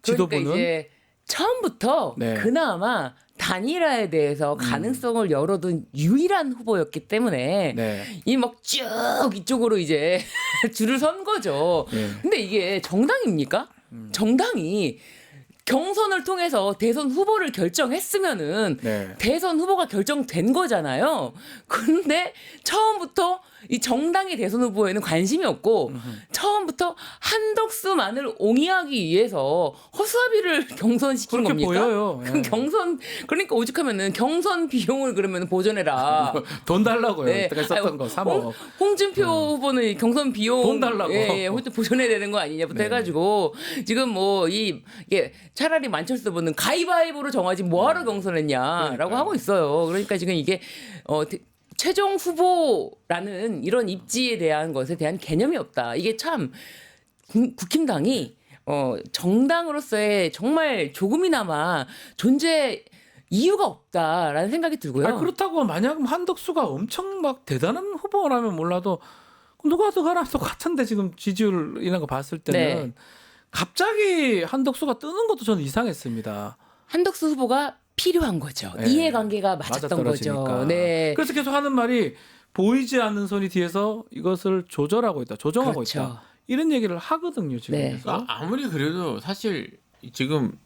지도부는. 그러니까 이제 처음부터 네. 그나마 단일화에 대해서 가능성을 열어둔 유일한 후보였기 때문에 네. 이 막 쭉 이쪽으로 이제 줄을 선 거죠. 네. 근데 이게 정당입니까? 정당이 경선을 통해서 대선 후보를 결정했으면은 네. 대선 후보가 결정된 거잖아요. 근데 처음부터 이 정당의 대선 후보에는 관심이 없고 처음부터 한덕수만을 옹이하기 위해서 허수아비를 경선시킨 그렇게 겁니까? 보여요. 그 예. 경선 그러니까 오죽하면은 경선 비용을 그러면 보전해라. 돈 달라고요. 네. 그때 썼던 아니, 거 3억. 홍준표 후보는 경선 비용 돈 달라고. 예, 보존해야 되는 거 아니냐부터 네. 해가지고 지금 뭐 이게 차라리 만철수 후보는 가위바위보로 정하지 뭐하러 경선했냐라고 그러니까요. 하고 있어요. 그러니까 지금 이게 최종 후보라는 이런 입지에 대한 것에 대한 개념이 없다. 이게 참 국힘당이 정당으로서의 정말 조금이나마 존재 이유가 없다라는 생각이 들고요. 아, 그렇다고 만약 한덕수가 엄청 막 대단한 후보라면 몰라도 누가 더 가나 똑같은데 지금 지지율 이런 거 봤을 때는 네. 갑자기 한덕수가 뜨는 것도 저는 이상했습니다. 한덕수 후보가 필요한 거죠. 네. 이해관계가 맞았던 거죠. 맞아떨어지니까. 네. 그래서 계속 하는 말이 보이지 않는 손이 뒤에서 이것을 조절하고 있다, 조정하고 그렇죠. 있다. 이런 얘기를 하거든요 지금. 네. 그래서. 아무리 그래도 사실 지금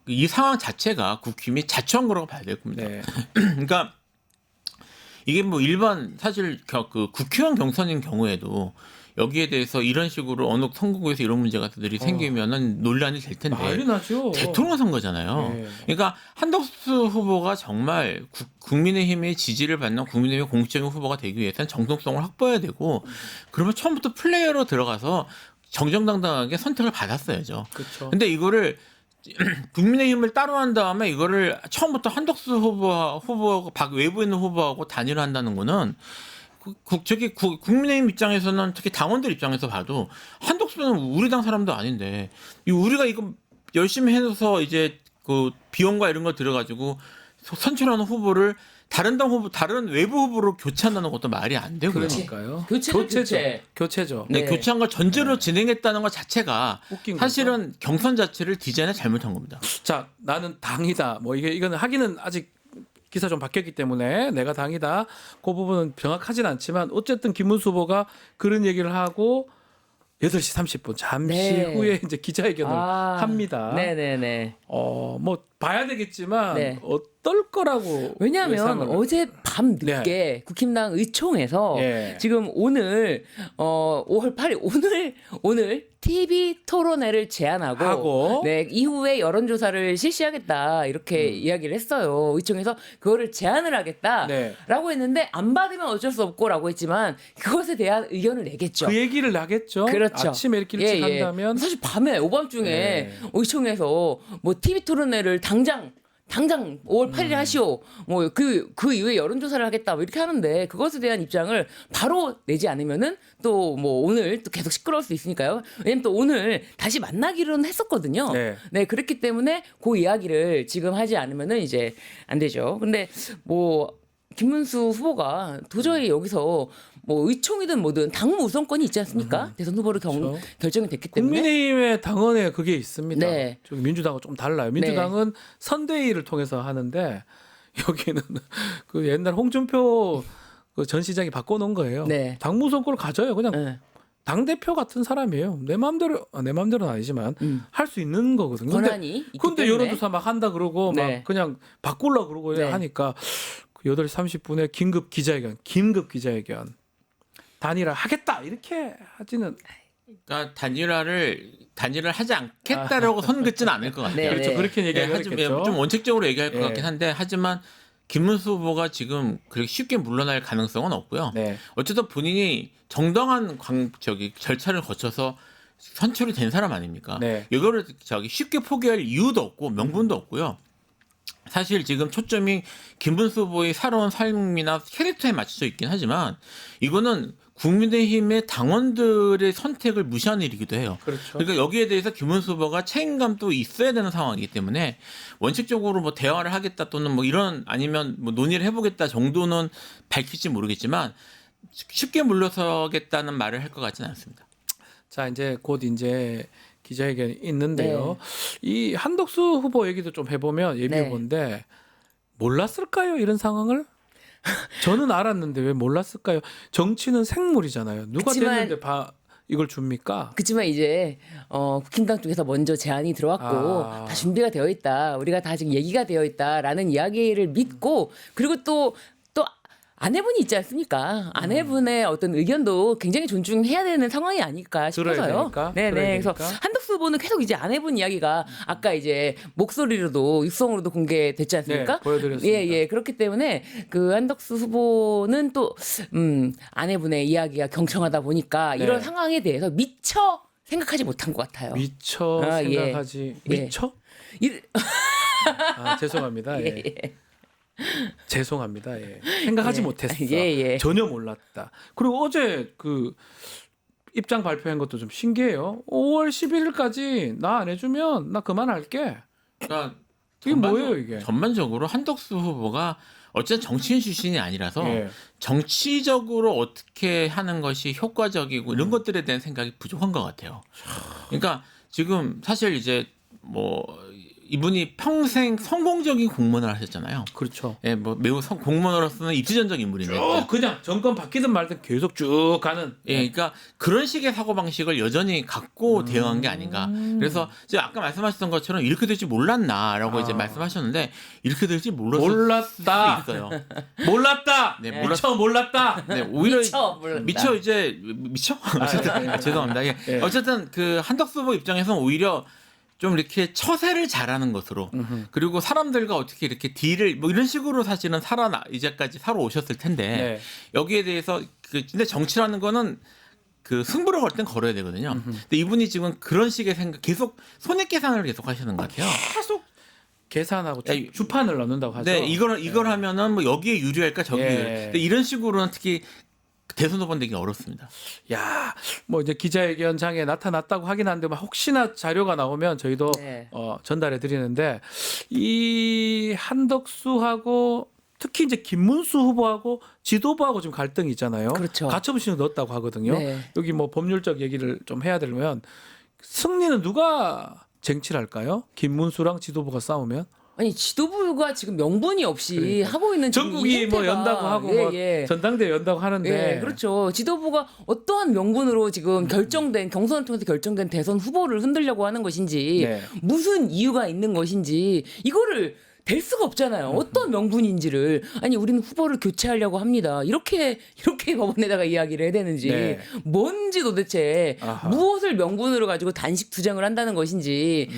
이 상황 자체가 국힘이 자초한 거라고 봐야 될 겁니다. 네. 그러니까 이게 뭐 일반 사실 그 국회의원 경선인 경우에도 여기에 대해서 이런 식으로 어느 선거구에서 이런 문제가 들이 생기면은 논란이 될 텐데 난리 나죠. 대통령 선거잖아요. 네. 그러니까 한덕수 후보가 정말 국민의힘의 지지를 받는 국민의힘의 공식적인 후보가 되기 위해서는 정통성을 확보해야 되고 그러면 처음부터 플레이어로 들어가서 정정당당하게 선택을 받았어야죠. 그렇죠. 근데 이거를 국민의힘을 따로 한 다음에 이거를 처음부터 한덕수 후보하고 외부에 있는 후보하고 단일화한다는 거는 국민의힘 입장에서는 특히 당원들 입장에서 봐도 한덕수는 우리 당 사람도 아닌데 우리가 이거 열심히 해서 이제 그 비용과 이런 거 들어가지고 선출하는 후보를 다른 당 후보, 다른 외부 후보로 교체한다는 것도 말이 안 되고요. 그러니까요. 교체죠. 교체죠. 네, 교체한 걸 전제로 진행했다는 것 자체가 웃긴 사실은 경선 자체를 디자인을 잘못한 겁니다. 자, 나는 당이다. 뭐 이거는 하기는 아직 기사 좀 바뀌었기 때문에 내가 당이다. 그 부분은 정확하진 않지만 어쨌든 김문수 후보가 그런 얘기를 하고 8시 30분 잠시 네. 후에 이제 기자회견을 합니다. 네네네. 뭐 봐야 되겠지만 네. 어떨 거라고 왜냐하면 예상을. 어제 밤 늦게 국힘당 의총에서 예. 지금 오늘 5월 8일 오늘 TV 토론회를 제안하고 하고. 네, 이후에 여론조사를 실시하겠다 이렇게 이야기를 했어요. 의총에서 그거를 제안을 하겠다라고 네. 했는데 안 받으면 어쩔 수 없고라고 했지만 그것에 대한 의견을 내겠죠. 그 얘기를 하겠죠. 그렇죠. 아침에 이렇게 일찍 한다면 사실 밤에 오밤중에 네. 의총에서 뭐 TV 토론회를 당장 5월 8일에 하시오. 뭐 그 이후에 여론조사를 하겠다. 뭐 이렇게 하는데 그것에 대한 입장을 바로 내지 않으면은 또 뭐 오늘 또 계속 시끄러울 수 있으니까요. 왜냐면 또 오늘 다시 만나기로는 했었거든요. 네. 그렇기 때문에 그 이야기를 지금 하지 않으면은 이제 안 되죠. 근데 뭐 김문수 후보가 도저히 여기서 뭐 의총이든 뭐든 당무 우선권이 있지 않습니까? 대선 후보로 그렇죠. 결정이 됐기 때문에. 국민의힘의 당원에 그게 있습니다. 네. 저기 민주당은 좀 달라요. 민주당은 선대위를 통해서 하는데 여기는 그 옛날 홍준표 그 전 시장이 바꿔놓은 거예요. 네. 당무 우선권을 가져요. 그냥 네. 당 대표 같은 사람이에요. 내 마음대로는 아니지만 할 수 있는 거거든요. 권한이 있기 근데 때문에. 여론조사 막 한다 그러고 네. 막 그냥 바꾸려고 그러고 네. 하니까 그 8시 30분에 긴급 기자회견. 단일화 하겠다 이렇게 하지는 그러니까 단일화를 하지 않겠다라고 선 긋지는 않을 것 같아요. 네, 그렇죠. 네. 그렇게 네, 얘기하겠죠. 좀 원칙적으로 얘기할 것 네. 같긴 한데 하지만 김문수 후보가 지금 그렇게 쉽게 물러날 가능성은 없고요. 네. 어쨌든 본인이 정당한 절차를 거쳐서 선출이 된 사람 아닙니까? 네. 이거를 쉽게 포기할 이유도 없고 명분도 없고요. 사실 지금 초점이 김문수 후보의 살아온 삶이나 캐릭터에 맞춰져 있긴 하지만 이거는 국민의힘의 당원들의 선택을 무시하는 일이기도 해요. 그렇죠. 그러니까 여기에 대해서 김문수 후보가 책임감도 있어야 되는 상황이기 때문에 원칙적으로 뭐 대화를 하겠다 또는 뭐 이런 아니면 뭐 논의를 해보겠다 정도는 밝힐지 모르겠지만 쉽게 물러서겠다는 말을 할 것 같지는 않습니다. 자, 이제 곧 이제 기자회견이 있는데요. 이 한덕수 후보 얘기도 좀 해보면 예비후보인데 본데 몰랐을까요? 이런 상황을? 저는 알았는데 왜 몰랐을까요? 정치는 생물이잖아요. 누가 됐는데 이걸 줍니까? 그렇지만 이제 국힘당 쪽에서 먼저 제안이 들어왔고 다 준비가 되어 있다. 우리가 다 지금 얘기가 되어 있다라는 이야기를 믿고 그리고 또 아내분이 있지 않습니까? 아내분의 어떤 의견도 굉장히 존중해야 되는 상황이 아닐까 싶어서요. 네네. 그래서 한덕수 후보는 계속 이제 아내분 이야기가 아까 이제 목소리로도 육성으로도 공개됐지 않습니까? 네, 보여드렸습니다. 예. 그렇기 때문에 그 한덕수 후보는 또 아내분의 이야기가 경청하다 보니까 이런 상황에 대해서 미처 생각하지 못한 것 같아요. 미처 생각하지 미처? 죄송합니다. 죄송합니다. 생각하지 못했어. 전혀 몰랐다. 그리고 어제 그 입장 발표한 것도 좀 신기해요. 5월 11일까지 나 안 해주면 나 그만할게. 그러니까 이게 뭐예요 이게? 전반적으로 한덕수 후보가 어쨌든 정치인 출신이 아니라서 정치적으로 어떻게 하는 것이 효과적이고 이런 것들에 대한 생각이 부족한 것 같아요. 그러니까 지금 사실 이제 뭐 이분이 평생 성공적인 공무원을 하셨잖아요. 그렇죠. 예, 뭐 매우 공무원으로서는 입지전적 인물인데. 그냥 정권 바뀌든 말든 계속 쭉 가는. 예, 그러니까 그런 식의 사고 방식을 여전히 갖고 대응한 게 아닌가. 그래서 이제 아까 말씀하셨던 것처럼 이렇게 될지 몰랐나라고 이제 말씀하셨는데 이렇게 될지 몰랐다. 있어요. 몰랐다. 네, 몰랐다. 네, 오히려 미처 이제 미처. 어쨌든 죄송합니다. 어쨌든 그 한덕수 후보 입장에서는 오히려 좀 이렇게 처세를 잘하는 것으로 그리고 사람들과 어떻게 이렇게 딜을 뭐 이런 식으로 사실은 이제까지 살아오셨을 텐데 여기에 대해서 근데 정치라는 거는 그 승부를 걸 땐 걸어야 되거든요. 근데 이분이 지금 그런 식의 생각 계속 손익 계산을 계속 하시는 것 같아요. 계속 계산하고 주판을 넣는다고 하죠. 네, 이걸 하면은 뭐 여기에 유리할까 저기에 유리할까. 근데 이런 식으로는 특히 대선 후보 되기 어렵습니다. 야, 뭐 이제 기자회견장에 나타났다고 하긴 한데 혹시나 자료가 나오면 저희도 전달해 드리는데 이 한덕수하고 특히 이제 김문수 후보하고 지도부하고 지금 갈등이 있잖아요. 그렇죠. 가처분 신청 넣었다고 하거든요. 여기 뭐 법률적 얘기를 좀 해야 되려면 승리는 누가 쟁취를 할까요? 김문수랑 지도부가 싸우면? 아니 지도부가 지금 명분이 없이 하고 있는 전국이 뭐 연다고 하고 뭐 전당대회 연다고 하는데 그렇죠. 지도부가 어떠한 명분으로 지금 결정된 경선을 통해서 결정된 대선 후보를 흔들려고 하는 것인지 무슨 이유가 있는 것인지 이거를 될 수가 없잖아요. 어떤 명분인지를 아니 우리는 후보를 교체하려고 합니다. 이렇게 법원에다가 이야기를 해야 되는지 뭔지 도대체 무엇을 명분으로 가지고 단식 투쟁을 한다는 것인지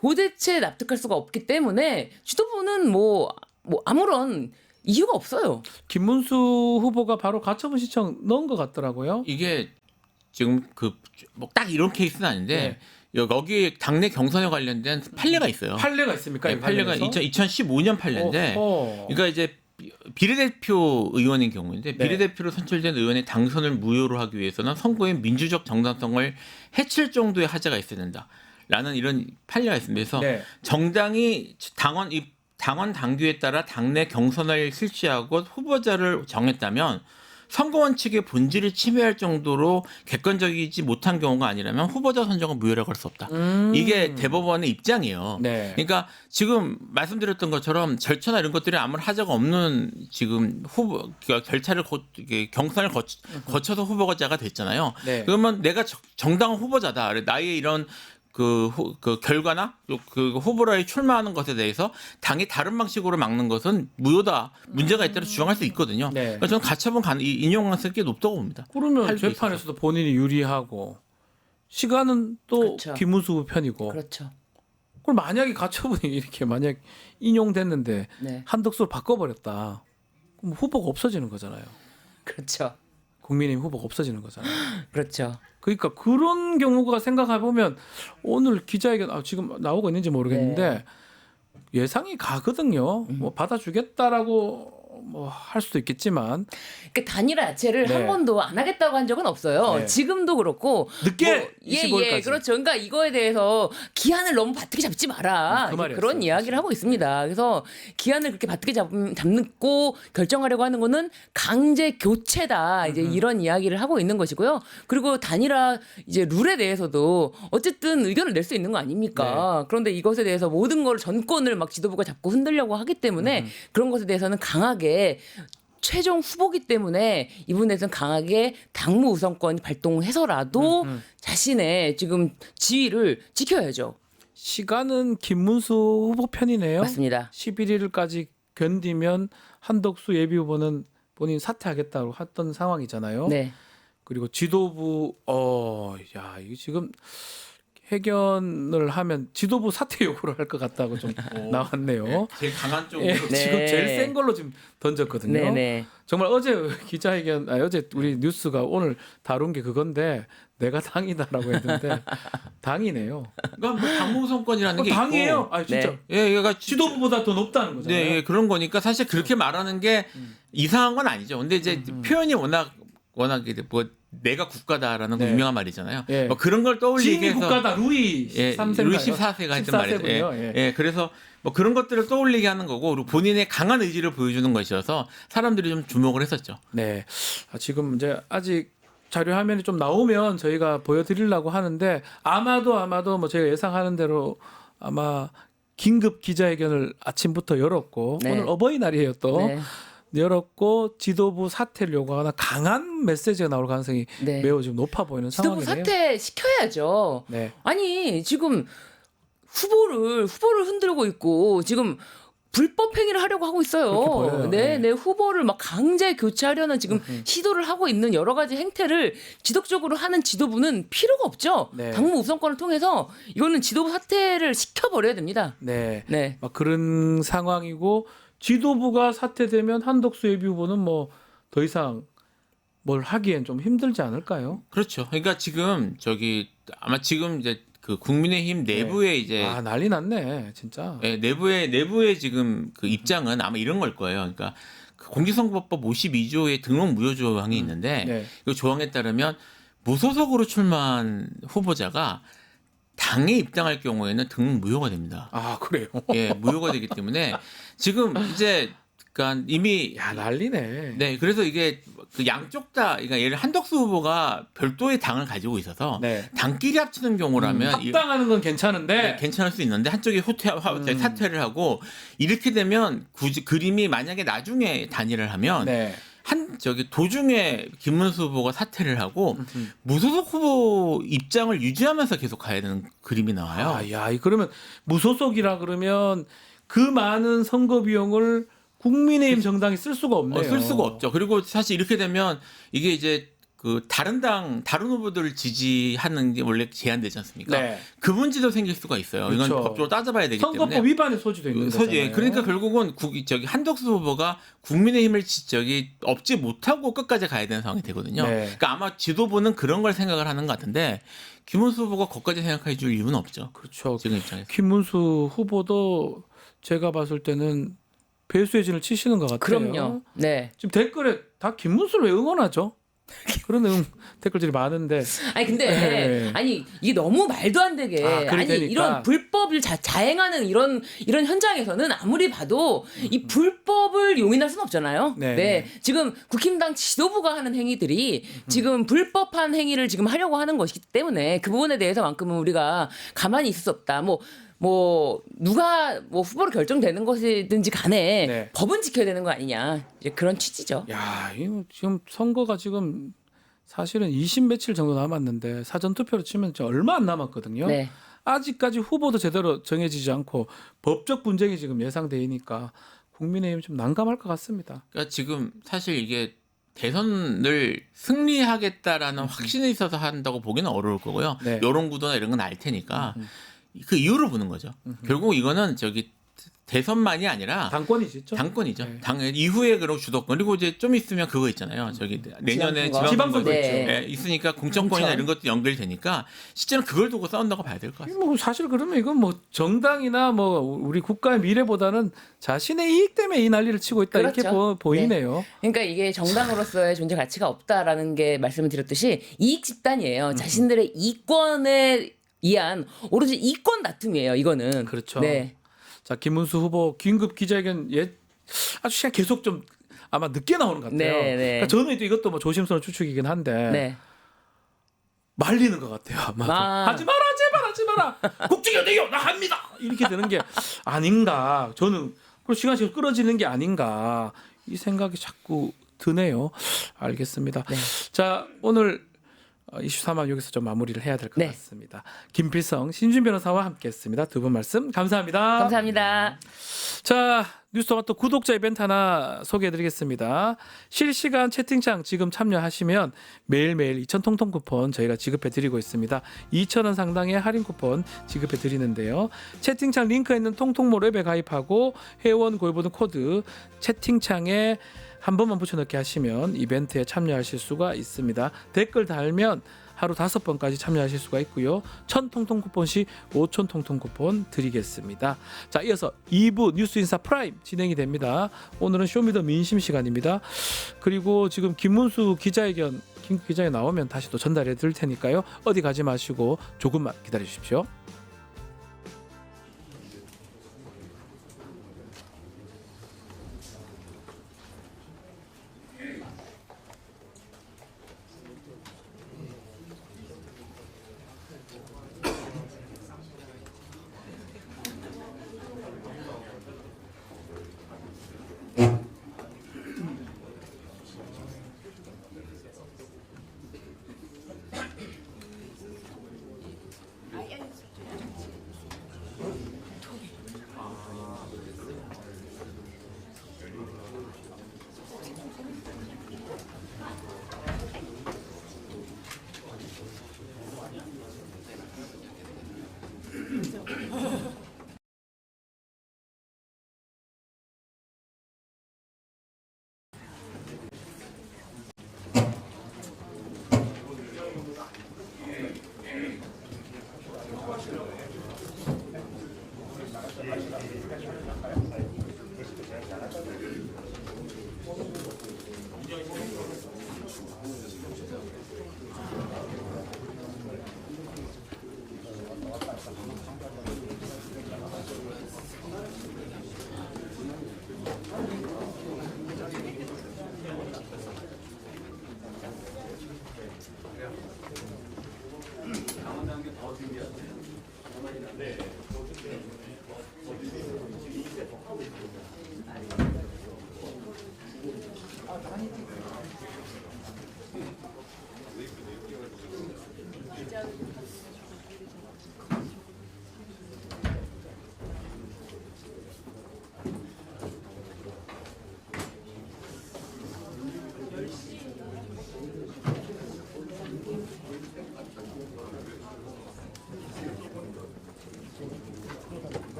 도대체 납득할 수가 없기 때문에 지도부는 뭐 아무런 이유가 없어요. 김문수 후보가 바로 가처분 신청 넣은 것 같더라고요. 이게 지금 뭐 딱 이런 케이스는 아닌데 여기 당내 경선에 관련된 판례가 있어요. 판례가 있습니까? 네, 판례가 2015년 판례인데, 그러니까 이제 비례대표 의원인 경우인데 비례대표로 선출된 의원의 당선을 무효로 하기 위해서는 선거의 민주적 정당성을 해칠 정도의 하자가 있어야 된다라는 이런 판례가 있습니다. 그래서 정당이 당원 당규에 따라 당내 경선을 실시하고 후보자를 정했다면 선거원 측의 본질을 침해할 정도로 객관적이지 못한 경우가 아니라면 후보자 선정은 무효라고 할 수 없다. 이게 대법원의 입장이에요. 그러니까 지금 말씀드렸던 것처럼 절차나 이런 것들이 아무런 하자가 없는 지금 절차를 경선을 거쳐서 후보자가 됐잖아요. 그러면 내가 정당한 후보자다. 나의 이런 그 결과나 그 후보라에 출마하는 것에 대해서 당이 다른 방식으로 막는 것은 무효다, 문제가 있다고 주장할 수 있거든요. 그래서 저는 가처분 인용 가능성이 꽤 높다고 봅니다. 그러면 재판에서도 본인이 유리하고 시간은 또 김문수 후보 편이고. 그렇죠. 그럼 만약에 가처분이 이렇게 만약 인용됐는데 한덕수를 바꿔버렸다, 그럼 후보가 없어지는 거잖아요. 그렇죠. 국민의힘 후보가 없어지는 거잖아요. 그렇죠. 그러니까 그런 경우가 생각해 보면 오늘 기자회견 지금 나오고 있는지 모르겠는데 예상이 가거든요. 뭐 받아주겠다라고 뭐 할 수도 있겠지만 그러니까 단일화 자체를 네. 한 번도 안 하겠다고 한 적은 없어요. 네. 지금도 그렇고 늦게 예, 25일까지. 그렇죠. 그러니까 이거에 대해서 기한을 너무 바트게 잡지 마라. 그 말이었어요. 그런 이야기를 하고 있습니다. 그래서 기한을 그렇게 바트게 잡고 결정하려고 하는 거는 강제 교체다. 이제 이런 이야기를 하고 있는 것이고요. 그리고 단일화 이제 룰에 대해서도 어쨌든 의견을 낼 수 있는 거 아닙니까? 네. 그런데 이것에 대해서 모든 걸 전권을 막 지도부가 잡고 흔들려고 하기 때문에 그런 것에 대해서는 강하게 최종 후보기 때문에 이 부분에 대해서는 강하게 당무 우선권 발동해서라도 자신의 지금 지위를 지켜야죠. 시간은 김문수 후보 편이네요. 맞습니다. 11일까지 견디면 한덕수 예비후보는 본인 사퇴하겠다고 했던 상황이잖아요. 네. 그리고 지도부 야 이거 지금 해견을 하면 지도부 사퇴 요구를 할 것 같다고 좀 나왔네요. 제일 강한 쪽으로. 예, 네. 지금 제일 센 걸로 지금 던졌거든요. 네네. 정말 어제 기자회견, 어제 우리 뉴스가 오늘 다룬 게 그건데 내가 당이다라고 했는데 당이네요. 그러니까 뭐 당무선권이라는 게 당이에요. 있고. 아 진짜. 네. 예, 얘가 지도부보다 더 높다는 거잖아요. 네, 예, 그런 거니까 사실 그렇게 말하는 게 이상한 건 아니죠. 근데 이제 표현이 워낙 뭐 내가 국가다라는 거 네. 유명한 말이잖아요. 예. 뭐 그런 걸 떠올리게 진이 해서 국가다 루이 예, 13세인가요? 루이 14세가 했던 말이죠. 예. 예. 예, 그래서 뭐 그런 것들을 떠올리게 하는 거고 그리고 본인의 강한 의지를 보여주는 것이어서 사람들이 좀 주목을 했었죠. 네. 지금 이제 아직 자료 화면이 좀 나오면 저희가 보여드리려고 하는데 아마도 뭐 저희가 예상하는 대로 아마 긴급 기자회견을 아침부터 열었고 네. 오늘 어버이날이에요 또. 네. 열었고 지도부 사퇴를 요구하거나 강한 메시지가 나올 가능성이 네. 매우 지금 높아 보이는 지도부 상황이네요. 사퇴 시켜야죠. 네. 아니 지금 후보를 흔들고 있고 지금 불법 행위를 하려고 하고 그렇게 있어요. 보여요. 네, 네. 네 후보를 막 강제 교체하려는 지금 시도를 하고 있는 여러 가지 행태를 지속적으로 하는 지도부는 필요가 없죠. 네. 당무 우선권을 통해서 이거는 지도부 사퇴를 시켜버려야 됩니다. 네. 네. 막 그런 상황이고 지도부가 사퇴되면 한덕수 예비후보는 뭐 더 이상 뭘 하기엔 좀 힘들지 않을까요? 그렇죠. 그러니까 지금 아마 지금 이제 그 국민의힘 내부에 이제 난리 났네 진짜. 예, 내부의 지금 그 입장은 아마 이런 걸 거예요. 그러니까 그 공직선거법 52조의 등록 무효 조항이 있는데 네. 이 조항에 따르면 무소속으로 출마한 후보자가 당에 입당할 경우에는 등록 무효가 됩니다. 아 그래요? 예, 무효가 되기 때문에 지금 이제 그러니까 이미 난리네. 네, 그래서 이게 그 양쪽 다, 그러니까 예를 한덕수 후보가 별도의 당을 가지고 있어서 네. 당끼리 합치는 경우라면 합당하는 건 괜찮은데 네, 괜찮을 수 있는데 한쪽이 사퇴를 하고 이렇게 되면 굳이 그림이 만약에 나중에 단일을 하면 네. 도중에 김문수 후보가 사퇴를 하고 무소속 후보 입장을 유지하면서 계속 가야 되는 그림이 나와요. 야, 그러면 무소속이라 그러면 그 많은 선거 비용을 국민의힘 정당이 쓸 수가 없네요. 쓸 수가 없죠. 그리고 사실 이렇게 되면 이게 이제 그 다른 후보들을 지지하는 게 원래 제한되지 않습니까? 네. 그 문제도 생길 수가 있어요. 그렇죠. 이건 법적으로 따져봐야 되기 때문에. 선거법 위반의 소지도 있는 거잖아요. 그러니까 결국은 한덕수 후보가 국민의힘을 업지 못하고 끝까지 가야 되는 상황이 되거든요. 네. 그러니까 아마 지도부는 그런 걸 생각을 하는 것 같은데 김문수 후보가 거기까지 생각해 줄 이유는 없죠. 그렇죠. 지금 입장에서. 김문수 후보도 제가 봤을 때는 배수의 진을 치시는 것 같아요. 그럼요. 네. 지금 댓글에 다 김문수를 왜 응원하죠? 그런 댓글들이 많은데. 아니 근데 네. 아니 이게 너무 말도 안 되게 아니 되니까. 이런 불법을 자행하는 이런 현장에서는 아무리 봐도 이 불법을 용인할 수는 없잖아요. 네. 네. 지금 국힘당 지도부가 하는 행위들이 지금 불법한 행위를 지금 하려고 하는 것이기 때문에 그 부분에 대해서만큼은 우리가 가만히 있을 수 없다. 누가 후보로 결정되는 것이든지 간에 네. 법은 지켜야 되는 거 아니냐. 이제 그런 취지죠. 야, 이거 지금 선거가 지금 사실은 20 며칠 정도 남았는데 사전 투표로 치면 얼마 안 남았거든요. 네. 아직까지 후보도 제대로 정해지지 않고 법적 분쟁이 지금 예상되니까 국민의힘 좀 난감할 것 같습니다. 그러니까 지금 사실 이게 대선을 승리하겠다라는 확신이 있어서 한다고 보기는 어려울 거고요. 네. 여론 구도나 이런 건 알 테니까 그 이유를 보는 거죠. 결국 이거는 대선만이 아니라 당권이죠. 당권이죠. 네. 당 이후에 그런 주도권 그리고 이제 좀 있으면 그거 있잖아요. 저기 내년에 지방선거 네. 있으니까 공천권이나 공천. 이런 것도 연결되니까 실제로 그걸 두고 싸운다고 봐야 될 것 같습니다. 뭐 사실 그러면 이건 뭐 정당이나 뭐 우리 국가의 미래보다는 자신의 이익 때문에 이 난리를 치고 있다 이렇게 그렇죠. 보이네요. 그러니까 이게 정당으로서의 존재 가치가 없다라는 게 말씀을 드렸듯이 이익 집단이에요. 자신들의 이권에 의한 오로지 이권 다툼이에요. 이거는. 그렇죠. 네. 자, 김문수 후보 긴급 기자회견 아주 시간 계속 좀 아마 늦게 나오는 것 같아요. 네, 네. 그러니까 저는 또 이것도 뭐 조심스러운 추측이긴 한데 네. 말리는 것 같아요. 아마 하지 마라, 제발 하지 마라. 국정연대요, 나 합니다. 이렇게 되는 게 아닌가. 저는 그리고 시간씩 끌어지는 게 아닌가 이 생각이 자꾸 드네요. 알겠습니다. 네. 자, 오늘 23화 여기서 좀 마무리를 해야 될 것 네. 같습니다. 김필성, 신준 변호사와 함께했습니다. 두 분 말씀 감사합니다. 감사합니다. 자, 뉴스토마토 구독자 이벤트 하나 소개해드리겠습니다. 실시간 채팅창 지금 참여하시면 매일매일 2,000 통통 쿠폰 저희가 지급해드리고 있습니다. 2,000원 상당의 할인 쿠폰 지급해드리는데요. 채팅창 링크에 있는 통통몰 앱에 가입하고 회원 고유보드 코드 채팅창에 한 번만 붙여넣기 하시면 이벤트에 참여하실 수가 있습니다. 댓글 달면 하루 5번까지 참여하실 수가 있고요. 1,000 통통 쿠폰 시 5,000 통통 쿠폰 드리겠습니다. 자, 이어서 2부 뉴스인사 프라임 진행이 됩니다. 오늘은 쇼미더 민심 시간입니다. 그리고 지금 김문수 기자회견 나오면 다시 또 전달해 드릴 테니까요. 어디 가지 마시고 조금만 기다려 주십시오.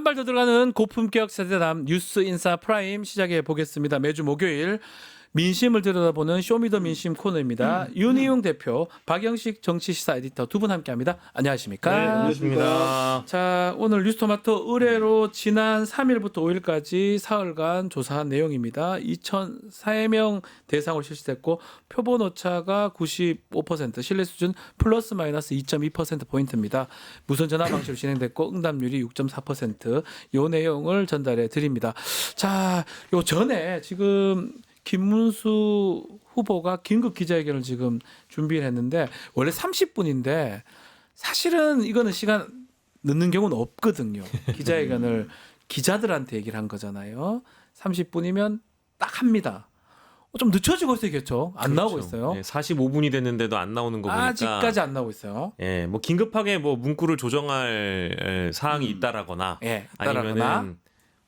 한 발 더 들어가는 고품격 세대담 뉴스 인사 프라임 시작해 보겠습니다. 매주 목요일 민심을 들여다보는 쇼미더민심 코너입니다. 윤희용 대표, 박영식 정치시사 에디터 두 분 함께합니다. 안녕하십니까? 네, 안녕하십니까. 자, 오늘 뉴스토마토 의뢰로 지난 3일부터 5일까지 사흘간 조사한 내용입니다. 2,004명 대상으로 실시됐고 표본 오차가 95%, 신뢰 수준 플러스 마이너스 2.2%포인트입니다. 무선 전화 방식으로 진행됐고 응답률이 6.4%. 이 내용을 전달해 드립니다. 자, 요 전에 지금 김문수 후보가 긴급 기자회견을 지금 준비를 했는데 원래 30분인데 사실은 이거는 시간 늦는 경우는 없거든요. 기자회견을 기자들한테 얘기를 한 거잖아요. 30분이면 딱 합니다. 좀 늦춰지고 있겠죠. 안 나오고 있어요. 45분이 됐는데도 안 나오는 거 보니까 아직까지 안 나오고 있어요. 예, 뭐 긴급하게 뭐 문구를 조정할 사항이 있다라거나 아니면은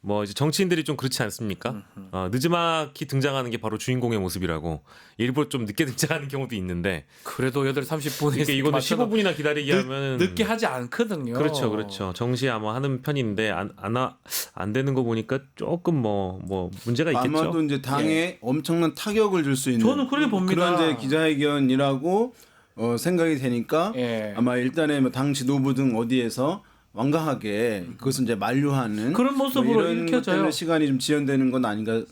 뭐 이제 정치인들이 좀 그렇지 않습니까? 늦지막히 등장하는 게 바로 주인공의 모습이라고 일부러 좀 늦게 등장하는 경우도 있는데 그래도 8시 30분에 이게 이거는 15분이나 기다리게 하면 늦게 하지 않거든요. 그렇죠. 정시에 아마 하는 편인데 안 되는 거 보니까 조금 뭐 문제가 있겠죠. 아마도 이제 당에 엄청난 타격을 줄 수 있는 저는 그렇게 봅니다. 그런 이제 기자회견이라고 생각이 되니까 아마 일단은 뭐 당 지도부 등 어디에서 완강하게 그것을 이제 만류하는 그런 모습으로 뭐 이런 것 때문에 시간이 좀 지연되는 건 아닌가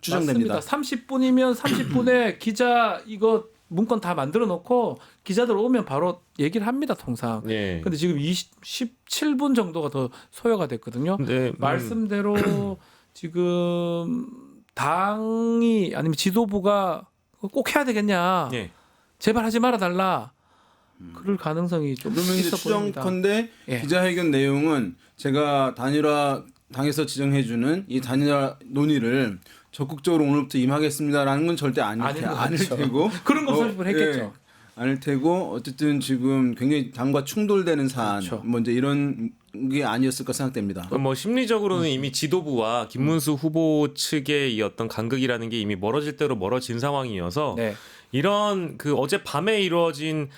추정됩니다. 맞습니다. 30분이면 30분에 기자 이거 문건 다 만들어 놓고 기자들 오면 바로 얘기를 합니다, 통상. 근데 지금 17분 정도가 더 소요가 됐거든요. 말씀대로 지금 당이 아니면 지도부가 꼭 해야 되겠냐. 제발 하지 말아 달라. 그럴 가능성이 좀 그러면 있어 이제 보입니다. 추정컨대 기자회견 내용은 제가 단일화 당에서 지정해주는 이 단일화 논의를 적극적으로 오늘부터 임하겠습니다라는 건 절대 아닐 테고 그런 거 30분 했겠죠. 아닐 테고 어쨌든 지금 굉장히 당과 충돌되는 사안 뭐 이제 이런 게 아니었을까 생각됩니다. 뭐 심리적으로는 이미 지도부와 김문수 후보 측의 이 어떤 간극이라는 게 이미 멀어질 대로 멀어진 상황이어서 이런 그 어제 밤에 이루어진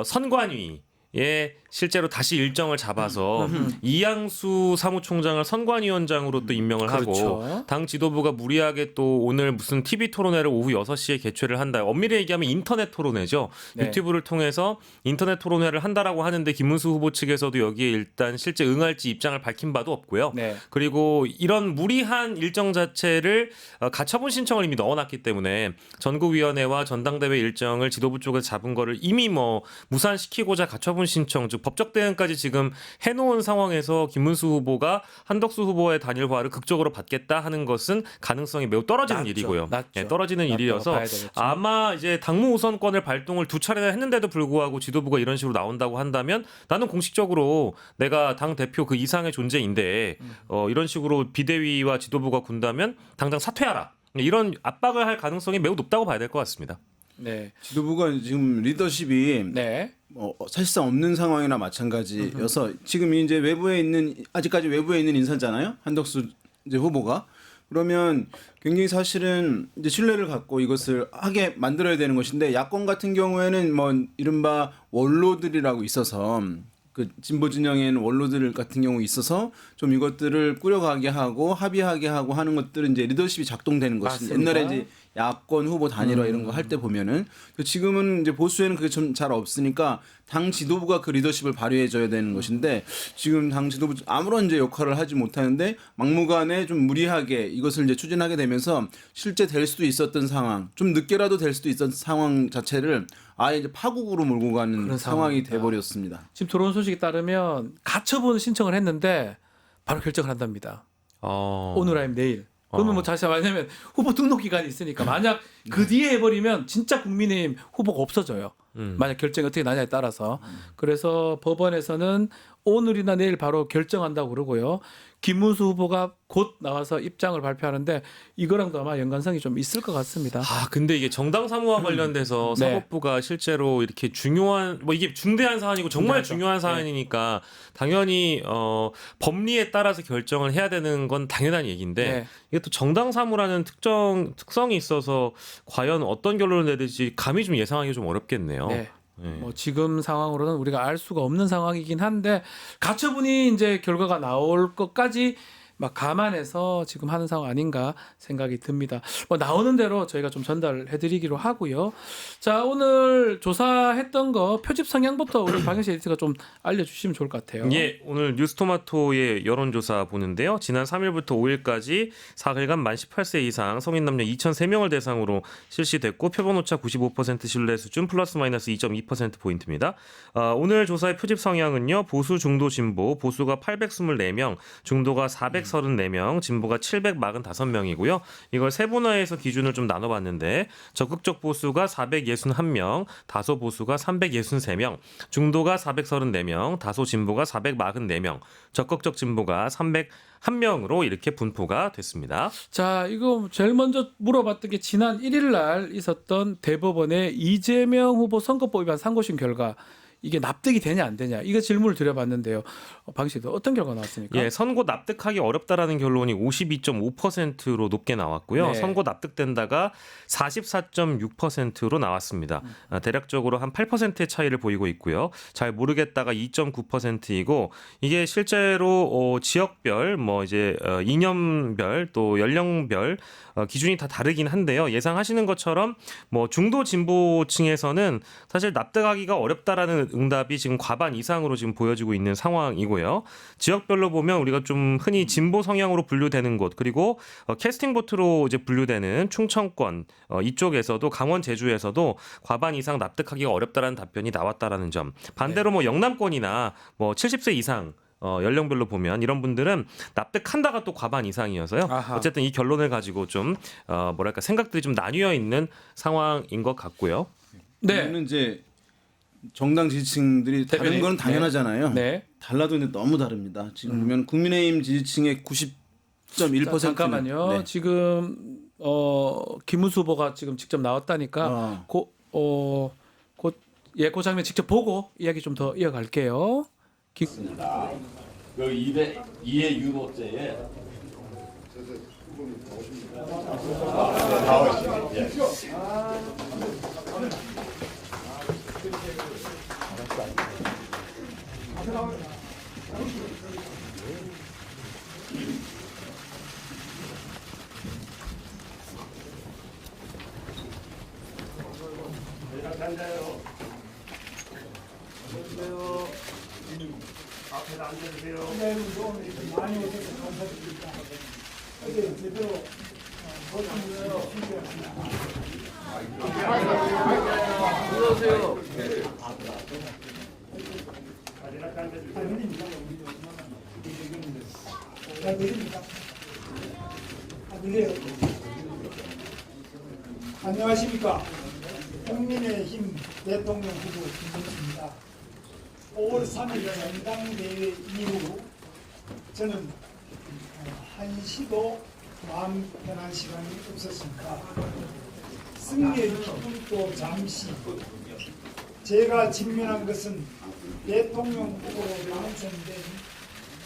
선관위에 실제로 다시 일정을 잡아서 이양수 사무총장을 선관위원장으로 또 임명을 하고 당 지도부가 무리하게 또 오늘 무슨 TV 토론회를 오후 6시에 개최를 한다. 엄밀히 얘기하면 인터넷 토론회죠. 유튜브를 통해서 인터넷 토론회를 한다라고 하는데 김문수 후보 측에서도 여기에 일단 실제 응할지 입장을 밝힌 바도 없고요. 그리고 이런 무리한 일정 자체를 가처분 신청을 이미 넣어놨기 때문에 전국위원회와 전당대회 일정을 지도부 쪽에서 잡은 거를 이미 뭐 무산시키고자 가처분 신청 즉 법적 대응까지 지금 해놓은 상황에서 김문수 후보가 한덕수 후보의 단일화를 극적으로 받겠다 하는 것은 가능성이 매우 떨어지는 일이고요. 떨어지는 일이어서 아마 이제 당무 우선권을 발동을 2차례나 했는데도 불구하고 지도부가 이런 식으로 나온다고 한다면 나는 공식적으로 내가 당 대표 그 이상의 존재인데 이런 식으로 비대위와 지도부가 군다면 당장 사퇴하라. 이런 압박을 할 가능성이 매우 높다고 봐야 될 것 같습니다. 지도부가 지금 리더십이 사실상 없는 상황이나 마찬가지여서 지금 이제 아직까지 외부에 있는 인사잖아요. 한덕수 이제 후보가. 그러면 굉장히 사실은 이제 신뢰를 갖고 이것을 하게 만들어야 되는 것인데 야권 같은 경우에는 뭐 이른바 원로들이라고 있어서 그 진보 진영에는 원로들 같은 경우 있어서 좀 이것들을 꾸려가게 하고 합의하게 하고 하는 것들은 이제 리더십이 작동되는 것이 옛날에 이제 야권 후보 단일화 이런 거 할 때 보면은 지금은 이제 보수에는 그게 좀 잘 없으니까 당 지도부가 그 리더십을 발휘해줘야 되는 것인데 지금 당 지도부 아무런 이제 역할을 하지 못하는데 막무가내 좀 무리하게 이것을 이제 추진하게 되면서 실제 될 수도 있었던 상황, 좀 늦게라도 될 수도 있었던 상황 자체를 아예 이제 파국으로 몰고 가는 상황이 돼버렸습니다. 지금 들어온 소식에 따르면 가처분 신청을 했는데 바로 결정을 한답니다. 오늘 아니면 내일. 그러면 뭐 자세히 말하면 후보 등록 기간이 있으니까 만약 그 뒤에 해버리면 진짜 국민의힘 후보가 없어져요. 만약 결정이 어떻게 나냐에 따라서. 그래서 법원에서는 오늘이나 내일 바로 결정한다고 그러고요. 김문수 후보가 곧 나와서 입장을 발표하는데 이거랑도 아마 연관성이 좀 있을 것 같습니다. 근데 이게 정당 사무와 관련돼서 사법부가 실제로 이렇게 중요한 뭐 이게 중대한 사안이고 정말 중요한 사안이니까 당연히 법리에 따라서 결정을 해야 되는 건 당연한 얘기인데 이게 또 정당 사무라는 특성이 있어서 과연 어떤 결론을 내릴지 감히 좀 예상하기 좀 어렵겠네요. 뭐 지금 상황으로는 우리가 알 수가 없는 상황이긴 한데 가처분이 이제 결과가 나올 것까지 막 감안해서 지금 하는 상황 아닌가 생각이 듭니다. 뭐 나오는 대로 저희가 좀 전달해드리기로 하고요. 자, 오늘 조사했던 거 표집 성향부터 우리 박영식 에디터가 좀 알려주시면 좋을 것 같아요. 예, 오늘 뉴스토마토의 여론조사 보는데요. 지난 3일부터 5일까지 4일간 만 18세 이상 성인 남녀 2,003명을 대상으로 실시됐고 표본 오차 95% 신뢰 수준 플러스 마이너스 2.2%포인트입니다. 오늘 조사의 표집 성향은요. 보수, 중도, 진보, 보수가 824명, 중도가 434명, 진보가 745명이고요. 이걸 세분화해서 기준을 좀 나눠봤는데 적극적 보수가 461명, 다소 보수가 363명, 중도가 434명, 다소 진보가 444명, 적극적 진보가 301명으로 이렇게 분포가 됐습니다. 자, 이거 제일 먼저 물어봤던 게 지난 1일 날 있었던 대법원의 이재명 후보 선거법 위반 상고심 결과 이게 납득이 되냐 안 되냐 이거 질문을 드려봤는데요. 방 씨도 어떤 결과 나왔습니까? 예, 선고 납득하기 어렵다라는 결론이 52.5%로 높게 나왔고요. 네. 선고 납득된다가 44.6%로 나왔습니다. 대략적으로 한 8%의 차이를 보이고 있고요. 잘 모르겠다가 2.9%이고 이게 실제로 지역별, 뭐 이제 이념별 또 연령별 기준이 다 다르긴 한데요. 예상하시는 것처럼 뭐 중도 진보층에서는 사실 납득하기가 어렵다라는 응답이 지금 과반 이상으로 지금 보여지고 있는 상황이고요. 지역별로 보면 우리가 좀 흔히 진보 성향으로 분류되는 곳 그리고 캐스팅 보트로 이제 분류되는 충청권 이쪽에서도 강원 제주에서도 과반 이상 납득하기가 어렵다라는 답변이 나왔다라는 점. 반대로 뭐 영남권이나 뭐 70세 이상 연령별로 보면 이런 분들은 납득한다가 또 과반 이상이어서요. 아하. 어쨌든 이 결론을 가지고 좀 뭐랄까 생각들이 좀 나뉘어 있는 상황인 것 같고요. 네. 저는 이제 정당 지지층들이 다른 대표님. 건 당연하잖아요. 네. 달라도 근데 너무 다릅니다. 지금 보면 국민의힘 지지층의 90.1%는 잠깐만요. 네. 지금 김문수 후보가 지금 직접 나왔다니까 그 장면 직접 보고 이야기 좀 더 이어갈게요. 그 2의 유보죄에 앞에 앉아주세요. 많이 오셔서 감사드립니다. 제대로 안녕하세요. 안녕하십니까. 국민의힘 대통령 후보 김문수입니다. 5월 3일 전당대회 이후 저는 한시도 마음 편한 시간이 없었습니다. 승리의 기쁨도 잠시. 제가 직면한 것은 대통령 후보로 당선된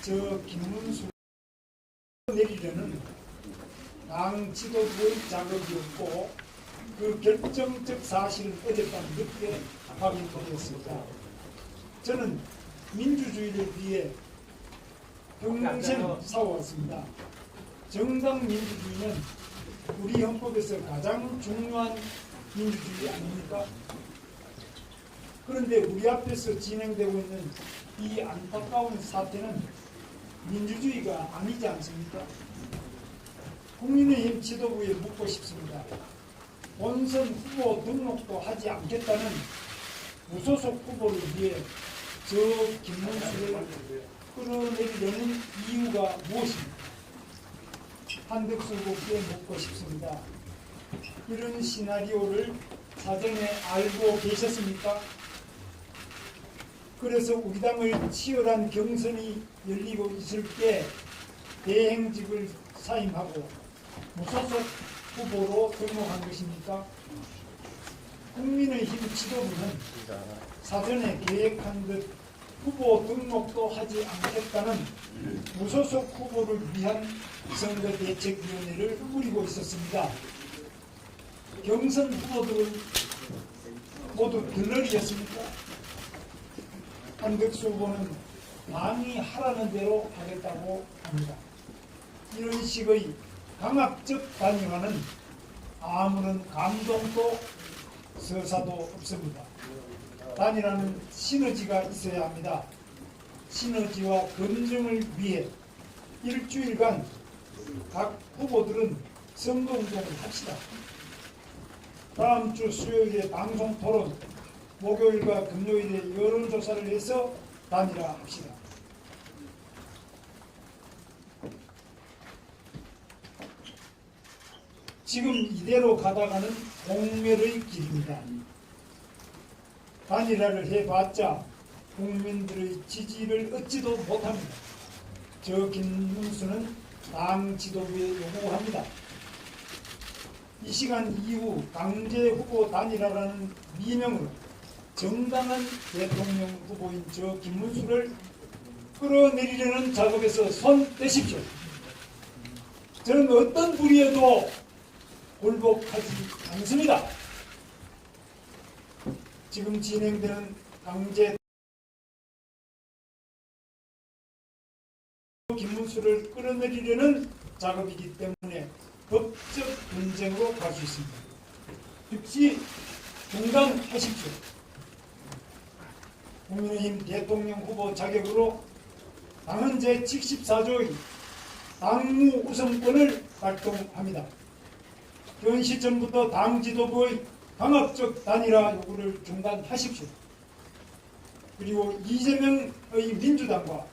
저 김문수 내리려는 당 지도부의 자격이 없고 그 결정적 사실을 어젯밤 늦게 확인되었습니다. 저는 민주주의를 위해 평생 싸워왔습니다. 정당 민주주의는 우리 헌법에서 가장 중요한 민주주의 아닙니까? 그런데 우리 앞에서 진행되고 있는 이 안타까운 사태는 민주주의가 아니지 않습니까? 국민의힘 지도부에 묻고 싶습니다. 본선 후보 등록도 하지 않겠다는 무소속 후보를 위해 저 김문수를 끌어내리려는 이유가 무엇입니까? 한덕수 후보께 묻고 싶습니다. 이런 시나리오를 사전에 알고 계셨습니까? 그래서 우리 당을 치열한 경선이 열리고 있을 때 대행직을 사임하고 무소속 후보로 등록한 것입니까? 국민의힘 지도부는 사전에 계획한 듯 후보 등록도 하지 않겠다는 무소속 후보를 위한 선거대책위원회를 꾸리고 있었습니다. 경선 후보들을 모두 들러리였습니까? 한덕수 후보는 당이 하라는 대로 하겠다고 합니다. 이런 식의 강압적 단일화는 아무런 감동도 서사도 없습니다. 단일화는 시너지가 있어야 합니다. 시너지와 검증을 위해 일주일간 각 후보들은 선거운동을 합시다. 다음 주 수요일에 방송 토론, 목요일과 금요일에 여론조사를 해서 단일화합시다. 지금 이대로 가다가는 공멸의 길입니다. 단일화를 해봤자 국민들의 지지를 얻지도 못합니다. 저 김문수는 당 지도부에 요구합니다. 이 시간 이후 강제 후보 단일화라는 미명으로 정당한 대통령 후보인 저 김문수를 끌어내리려는 작업에서 손 떼십시오. 저는 어떤 불의에도 굴복하지 않습니다. 지금 진행되는 강제 김문수를 끌어내리려는 작업이기 때문에 법적 분쟁으로 갈 수 있습니다. 즉시 중단하십시오. 국민의힘 대통령 후보 자격으로 당은 제74조의 당무 우선권을 발동합니다. 현 시점부터 당 지도부의 강압적 단일화 요구를 중단하십시오. 그리고 이재명의 민주당과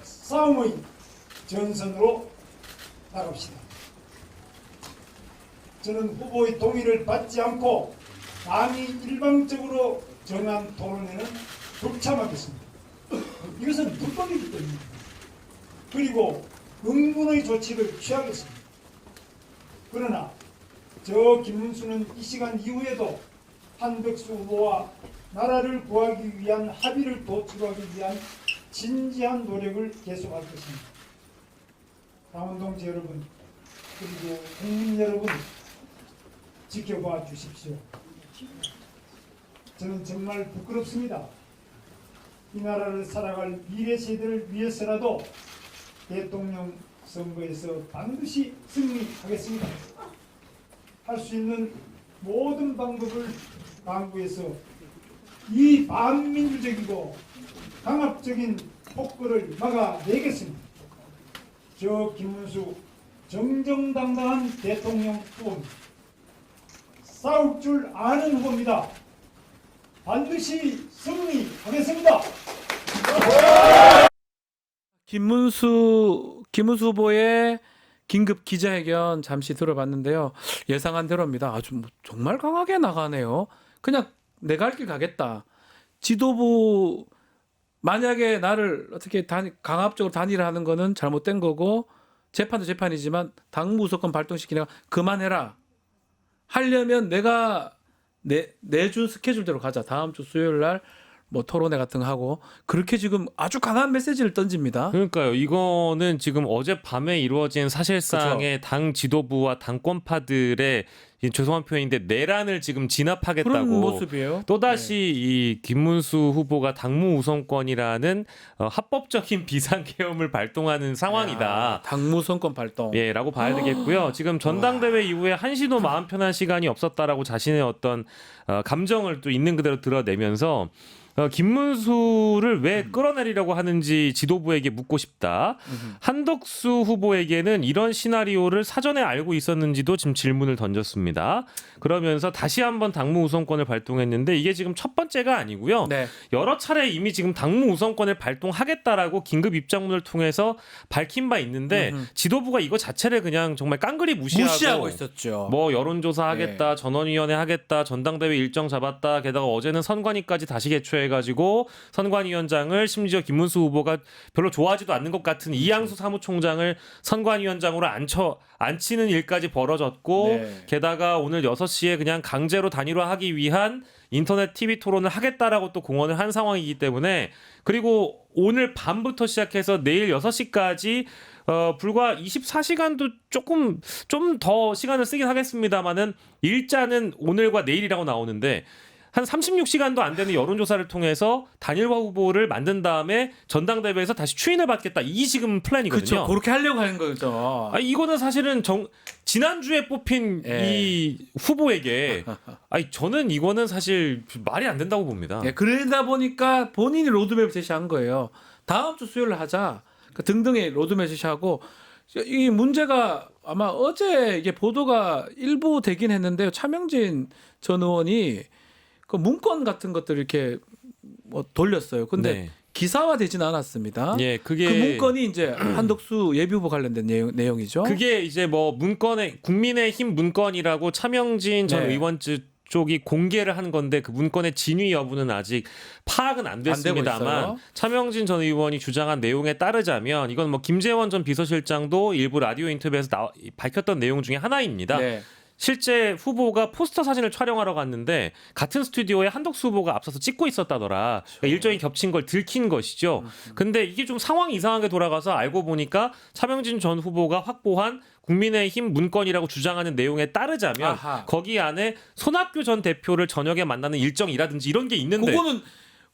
싸움의 전선으로 나갑시다. 저는 후보의 동의를 받지 않고 당이 일방적으로 정한 토론회는 불참하겠습니다. 이것은 불법이기 때문입니다. 그리고 응분의 조치를 취하겠습니다. 그러나 저 김문수는 이 시간 이후에도 한덕수 후보와 나라를 구하기 위한 합의를 도출하기 위한 진지한 노력을 계속할 것입니다. 강원동지 여러분, 그리고 국민 여러분, 지켜봐 주십시오. 저는 정말 부끄럽습니다. 이 나라를 살아갈 미래 세대를 위해서라도 대통령 선거에서 반드시 승리하겠습니다. 할 수 있는 모든 방법을 강구해서 이 반민주적이고 강압적인 폭거를 막아내겠습니다. 저 김문수 정정당당한 대통령 후보입니다. 싸울 줄 아는 후보입니다. 반드시 승리하겠습니다. 김문수 후보의 긴급 기자회견 잠시 들어봤는데요. 예상한 대로입니다. 아주 정말 강하게 나가네요. 그냥 내 갈 길 가겠다. 지도부 만약에 나를 어떻게 강압적으로 단일화하는 거는 잘못된 거고 재판도 재판이지만 당무우선권 발동시키니까 그만해라. 하려면 내가 내준 스케줄대로 가자. 다음 주 수요일 날 뭐 토론회 같은 거 하고 그렇게 지금 아주 강한 메시지를 던집니다. 그러니까요. 이거는 지금 어젯밤에 이루어진 사실상의 그렇죠. 당 지도부와 당권파들의 죄송한 표현인데 내란을 지금 진압하겠다고 그런 모습이에요. 또다시 이 김문수 후보가 당무 우선권이라는 합법적인 비상계엄을 발동하는 상황이다. 당무 우선권 발동. 예, 라고 봐야 되겠고요. 지금 전당대회 이후에 한시도 마음 편한 시간이 없었다라고 자신의 어떤 감정을 또 있는 그대로 드러내면서 김문수를 왜 끌어내리려고 하는지 지도부에게 묻고 싶다. 한덕수 후보에게는 이런 시나리오를 사전에 알고 있었는지도 지금 질문을 던졌습니다. 그러면서 다시 한번 당무 우선권을 발동했는데 이게 지금 첫 번째가 아니고요. 네. 여러 차례 이미 지금 당무 우선권을 발동하겠다라고 긴급 입장문을 통해서 밝힌 바 있는데 지도부가 이거 자체를 그냥 정말 깡그리 무시하고 있었죠. 뭐 여론조사 하겠다, 전원위원회 하겠다, 전당대회 일정 잡았다. 게다가 어제는 선관위까지 다시 개최해가지고 선관위원장을 심지어 김문수 후보가 별로 좋아하지도 않는 것 같은 이양수 사무총장을 선관위원장으로 앉히는 일까지 벌어졌고 네. 게다가 오늘 6시에 그냥 강제로 단일화하기 위한 인터넷 TV 토론을 하겠다라고 또 공언을 한 상황이기 때문에 그리고 오늘 밤부터 시작해서 내일 6시까지 불과 24시간도 좀 더 시간을 쓰긴 하겠습니다만은 일자는 오늘과 내일이라고 나오는데 한 36시간도 안 되는 여론조사를 통해서 단일화 후보를 만든 다음에 전당대회에서 다시 추인을 받겠다. 이 지금 플랜이거든요. 그렇죠. 그렇게 하려고 하는 거죠. 이거는 사실은 지난주에 뽑힌 이 후보에게 저는 이거는 사실 말이 안 된다고 봅니다. 그러다 보니까 본인이 로드맵을 제시한 거예요. 다음 주 수요일 하자. 등등의 로드맵 제시하고 이 문제가 아마 어제 이게 보도가 일부 되긴 했는데요. 차명진 전 의원이 그 문건 같은 것들 이렇게 뭐 돌렸어요. 근데 네. 기사화되지는 않았습니다. 예, 그게 그 문건이 이제 한덕수 예비후보 관련된 내용이죠. 그게 이제 뭐 문건에 국민의힘 문건이라고 차명진 전 네. 의원 쪽이 공개를 한 건데 그 문건의 진위 여부는 아직 파악은 안 됐습니다만 차명진 전 의원이 주장한 내용에 따르자면 이건 뭐 김재원 전 비서실장도 일부 라디오 인터뷰에서 밝혔던 내용 중에 하나입니다. 네. 실제 후보가 포스터 사진을 촬영하러 갔는데 같은 스튜디오에 한덕수 후보가 앞서서 찍고 있었다더라. 그러니까 일정이 겹친 걸 들킨 것이죠. 근데 이게 좀 상황이 이상하게 돌아가서 알고 보니까 차명진 전 후보가 확보한 국민의힘 문건이라고 주장하는 내용에 따르자면 거기 안에 손학규 전 대표를 저녁에 만나는 일정이라든지 이런 게 있는데 그거는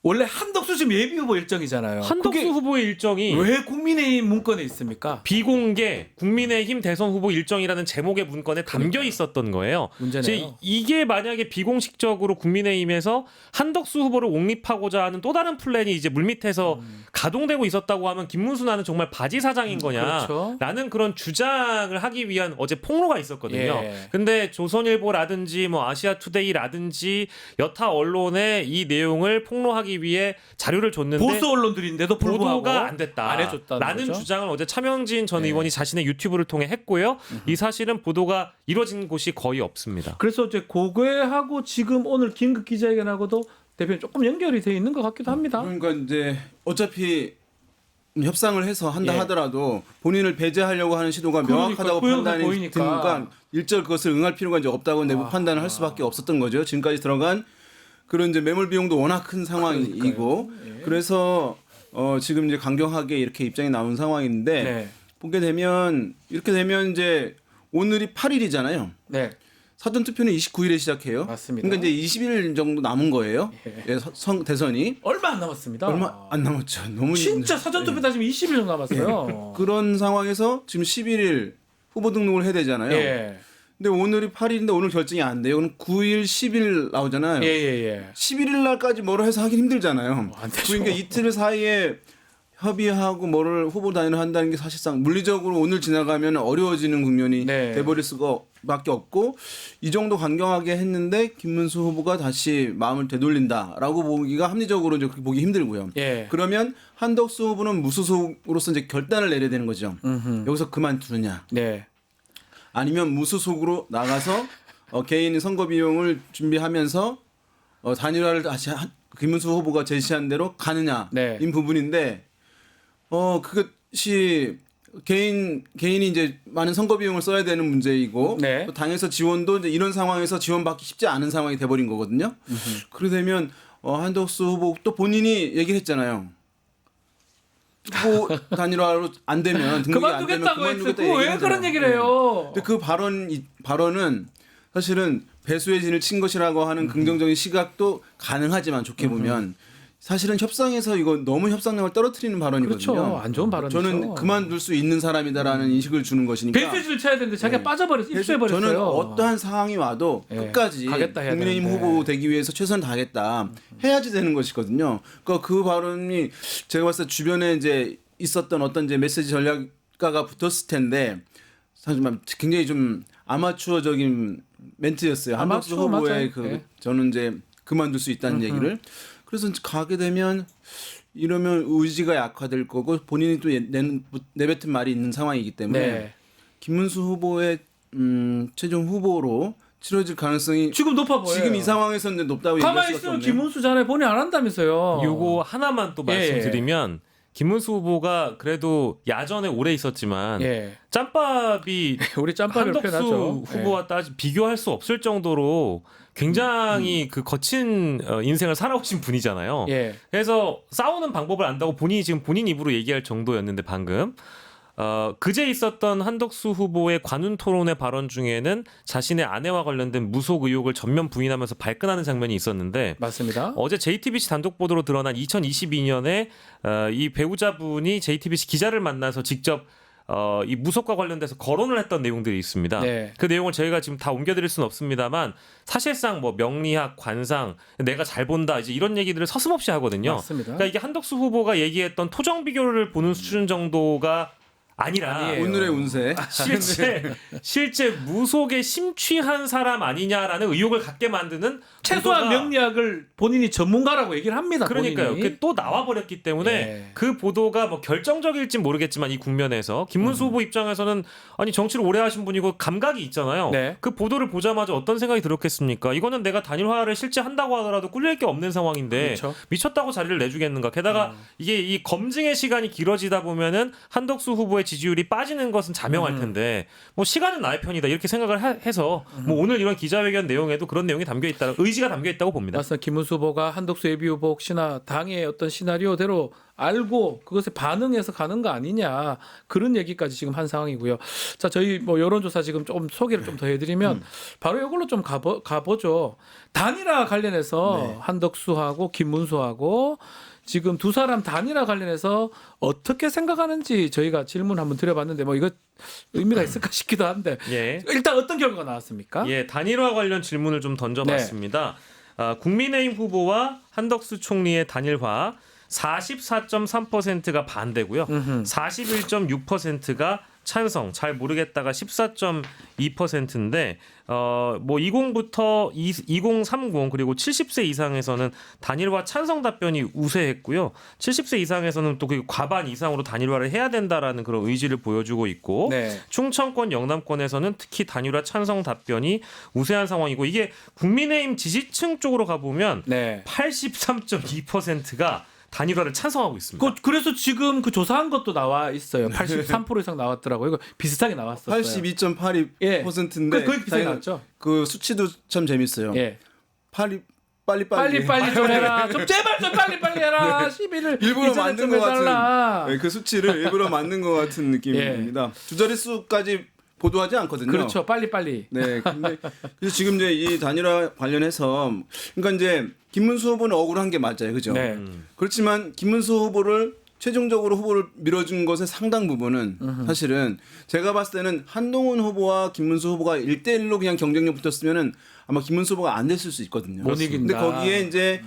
원래 한덕수 지금 예비후보 일정이잖아요. 한덕수 후보의 일정이 왜 국민의힘 문건에 있습니까? 비공개 국민의힘 대선 후보 일정이라는 제목의 문건에 담겨 있었던 거예요. 문제네요. 이게 만약에 비공식적으로 국민의힘에서 한덕수 후보를 옹립하고자 하는 또 다른 플랜이 이제 물밑에서 가동되고 있었다고 하면 김문수 나는 정말 바지 사장인 거냐라는 그렇죠. 그런 주장을 하기 위한 어제 폭로가 있었거든요. 예. 근데 조선일보라든지 뭐 아시아투데이라든지 여타 언론에 이 내용을 폭로하기 위해 자료를 줬는데 보수 언론들인데도 불구하고 보도가 안 됐다. 안 해줬다는 라는 거죠? 주장을 어제 차명진 전 의원이 자신의 유튜브를 통해 했고요. 이 사실은 보도가 이루어진 곳이 거의 없습니다. 그래서 이제 고괴하고 지금 오늘 긴급 기자회견하고도 대표님 조금 연결이 돼 있는 것 같기도 합니다. 그러니까 이제 어차피 협상을 해서 한다 하더라도 본인을 배제하려고 하는 시도가 명확하다고 판단이 드니까 일절 그것을 응할 필요가 이제 없다고 내부 판단을 할 수밖에 없었던 거죠. 지금까지 들어간 그런 이제 매몰 비용도 워낙 큰 상황이고 그래서 지금 이제 강경하게 이렇게 입장이 나온 상황인데 보게 되면 이렇게 되면 이제 오늘이 8일이잖아요. 네. 사전 투표는 29일에 시작해요. 맞습니다. 그러니까 이제 20일 정도 남은 거예요. 대선이 얼마 안 남았습니다. 얼마 안 남았죠. 너무 진짜 사전 투표 따지면 20일 정도 남았어요. 그런 상황에서 지금 11일 후보 등록을 해야 되잖아요. 예. 근데 오늘이 8일인데 오늘 결정이 안 돼요. 그럼 9일, 10일 나오잖아요. 11일 날까지 뭐를 해서 하긴 힘들잖아요. 그러니까 이틀 사이에 협의하고 뭐를 후보 단일화 한다는 게 사실상 물리적으로 오늘 지나가면 어려워지는 국면이 돼버릴 수밖에 없고 이 정도 강경하게 했는데 김문수 후보가 다시 마음을 되돌린다라고 보기가 합리적으로 이제 보기 힘들고요. 그러면 한덕수 후보는 무소속으로서 이제 결단을 내려야 되는 거죠. 여기서 그만두느냐. 아니면 무소속으로 나가서 개인 선거 비용을 준비하면서 단일화를 다시 김문수 후보가 제시한 대로 가느냐인 부분인데 그것이 개인이 이제 많은 선거 비용을 써야 되는 문제이고 또 당에서 지원도 이제 이런 상황에서 지원받기 쉽지 않은 상황이 돼버린 거거든요. 그러게 되면 한덕수 후보 또 본인이 얘기를 했잖아요. 후보 단일화로 안 되면 등록이 안 되면 그만두겠다. 왜 그런 얘기를 해요? 근데 그 발언은 사실은 배수의 진을 친 것이라고 하는 긍정적인 시각도 가능하지만 좋게 보면 사실은 협상에서 이거 너무 협상력을 떨어뜨리는 발언이거든요. 그렇죠. 안 좋은 발언이죠. 저는 그만둘 수 있는 사람이다라는 인식을 주는 것이니까. 배수의 진을 쳐야 되는데 자기가 빠져버려서 입수해버렸어요. 저는 어떠한 상황이 와도 끝까지 국민의힘 후보 되기 위해서 최선을 다하겠다. 해야지 되는 것이거든요. 그러니까 그 발언이 제가 봤을 때 주변에 이제 있었던 어떤 이제 메시지 전략가가 붙었을 텐데 사실 굉장히 좀 아마추어적인 멘트였어요. 한덕수 후보의 저는 이제 그만둘 수 있다는 얘기를. 그래서 가게 되면 이러면 의지가 약화될 거고 본인이 또 내뱉은 말이 있는 상황이기 때문에 김문수 후보의 최종 후보로 치러질 가능성이 지금 높아 보여요. 지금 이 상황에서는 높다고 얘기할 가만히 수밖에 없네요. 있으면 김문수 전에 본인 안 한다면서요. 요거 하나만 또 말씀드리면 김문수 후보가 그래도 야전에 오래 있었지만 짬밥이 우리 짬밥을 한덕수 표현하죠. 후보와 비교할 수 없을 정도로 굉장히 그 거친 인생을 살아오신 분이잖아요. 그래서 싸우는 방법을 안다고 본인이 지금 본인 입으로 얘기할 정도였는데 방금 그제 있었던 한덕수 후보의 관훈 토론회 발언 중에는 자신의 아내와 관련된 무속 의혹을 전면 부인하면서 발끈하는 장면이 있었는데 맞습니다. 어제 JTBC 단독 보도로 드러난 2022년에 이 배우자분이 JTBC 기자를 만나서 직접 이 무속과 관련돼서 거론을 했던 내용들이 있습니다. 네. 그 내용을 저희가 지금 다 옮겨드릴 수는 없습니다만 사실상 뭐 명리학, 관상, 내가 잘 본다 이제 이런 얘기들을 서슴없이 하거든요. 맞습니다. 그러니까 이게 한덕수 후보가 얘기했던 토정 비교를 보는 수준 정도가 아니라 아니에요. 오늘의 운세 실제 무속에 심취한 사람 아니냐라는 의혹을 갖게 만드는 최소한 보도가- 명리학을 본인이 전문가라고 얘기를 합니다. 그러니까요. 본인이. 그게 또 나와버렸기 때문에 예. 그 보도가 뭐 결정적일진 모르겠지만 이 국면에서 김문수 후보 입장에서는 아니 정치를 오래 하신 분이고 감각이 있잖아요. 네. 그 보도를 보자마자 어떤 생각이 들었겠습니까? 이거는 내가 단일화를 실제 한다고 하더라도 꿀릴 게 없는 상황인데 그렇죠. 미쳤다고 자리를 내주겠는가? 게다가 이게 이 검증의 시간이 길어지다 보면은 한덕수 후보의 지지율이 빠지는 것은 자명할 텐데 뭐 시간은 나의 편이다 이렇게 생각을 해서 뭐 오늘 이런 기자회견 내용에도 그런 내용이 담겨 있다, 의지가 담겨 있다고 봅니다. 맞습니다. 김문수 후보가 한덕수 예비 후보 혹시나 당의 어떤 시나리오대로 알고 그것에 반응해서 가는 거 아니냐 그런 얘기까지 지금 한 상황이고요. 자, 저희 뭐 여론조사 지금 좀 소개를 좀 더 해드리면 바로 이걸로 좀 가보죠. 단일화 관련해서 한덕수하고 김문수하고 지금 두 사람 단일화 관련해서 어떻게 생각하는지 저희가 질문 한번 드려봤는데 뭐 이거 의미가 있을까 싶기도 한데 예. 일단 어떤 결과가 나왔습니까? 예, 단일화 관련 질문을 좀 던져봤습니다. 국민의힘 후보와 한덕수 총리의 단일화 44.3%가 반대고요. 41.6%가 찬성, 잘 모르겠다가 14.2%인데 뭐 20부터 2030 그리고 70세 이상에서는 단일화 찬성 답변이 우세했고요. 70세 이상에서는 또 그 과반 이상으로 단일화를 해야 된다라는 그런 의지를 보여주고 있고 충청권, 영남권에서는 특히 단일화 찬성 답변이 우세한 상황이고 이게 국민의힘 지지층 쪽으로 가보면 83.2%가 단일화를 찬성하고 있습니다. 그래서 지금 그 조사한 것도 나와 있어요. 83% 이상 나왔더라고요. 이거 비슷하게 나왔었어요. 82.82%인데 거의 비슷하게 나왔죠. 그 수치도 참 재밌어요. 빨리 좀 해라. 좀 제발 좀 빨리 해라. 시비를 일부러 만든 것 해달라. 같은 그 수치를 일부러 만든 것 같은 느낌입니다. 두 자릿수까지 보도하지 않거든요. 그렇죠. 빨리. 네. 근데 그래서 지금 이제 이 단일화 관련해서 그러니까 이제 김문수 후보는 억울한 게 맞아요. 그죠? 그렇지만 김문수 후보를 최종적으로 후보를 밀어준 것의 상당 부분은 사실은 제가 봤을 때는 한동훈 후보와 김문수 후보가 1대1로 그냥 경쟁력 붙었으면은 아마 김문수 후보가 안 됐을 수 있거든요. 못 이긴다. 근데 거기에 이제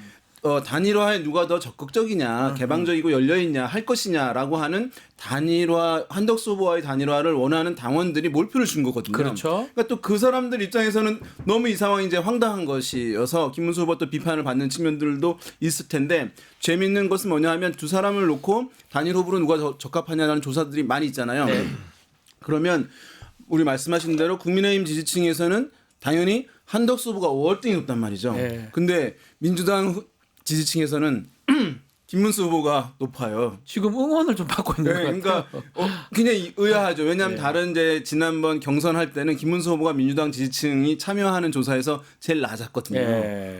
단일화에 누가 더 적극적이냐, 개방적이고 열려있냐 할 것이냐라고 하는 단일화, 한덕수 후보와의 단일화를 원하는 당원들이 몰표를 준 거거든요. 그렇죠. 그러니까 또 그 사람들 입장에서는 너무 이 상황이 이제 황당한 것이어서 김문수 후보 또 비판을 받는 측면들도 있을 텐데 재미있는 것은 뭐냐 하면 두 사람을 놓고 단일 후보로 누가 더 적합하냐라는 조사들이 많이 있잖아요. 그러면 우리 말씀하신 대로 국민의힘 지지층에서는 당연히 한덕수 후보가 월등히 높단 말이죠. 근데 민주당 지지층에서는 김문수 후보가 높아요. 지금 응원을 좀 받고 있는 것 같아요. 그러니까 굉장히 의아하죠. 왜냐하면 다른 이제 지난번 경선할 때는 김문수 후보가 민주당 지지층이 참여하는 조사에서 제일 낮았거든요.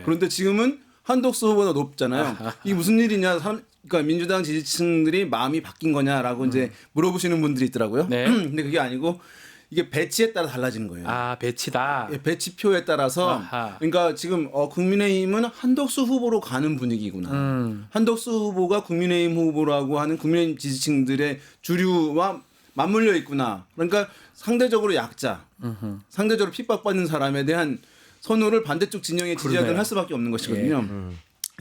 그런데 지금은 한덕수 후보가 높잖아요. 이게 무슨 일이냐? 그러니까 민주당 지지층들이 마음이 바뀐 거냐라고 이제 물어보시는 분들이 있더라고요. 근데 그게 아니고 이게 배치에 따라 달라지는 거예요. 배치다. 배치표에 따라서 그러니까 지금 국민의힘은 한덕수 후보로 가는 분위기구나. 한덕수 후보가 국민의힘 후보라고 하는 국민의힘 지지층들의 주류와 맞물려 있구나. 그러니까 상대적으로 약자, 상대적으로 핍박받는 사람에 대한 선호를 반대쪽 진영의 지지자들은 할 수밖에 없는 것이거든요.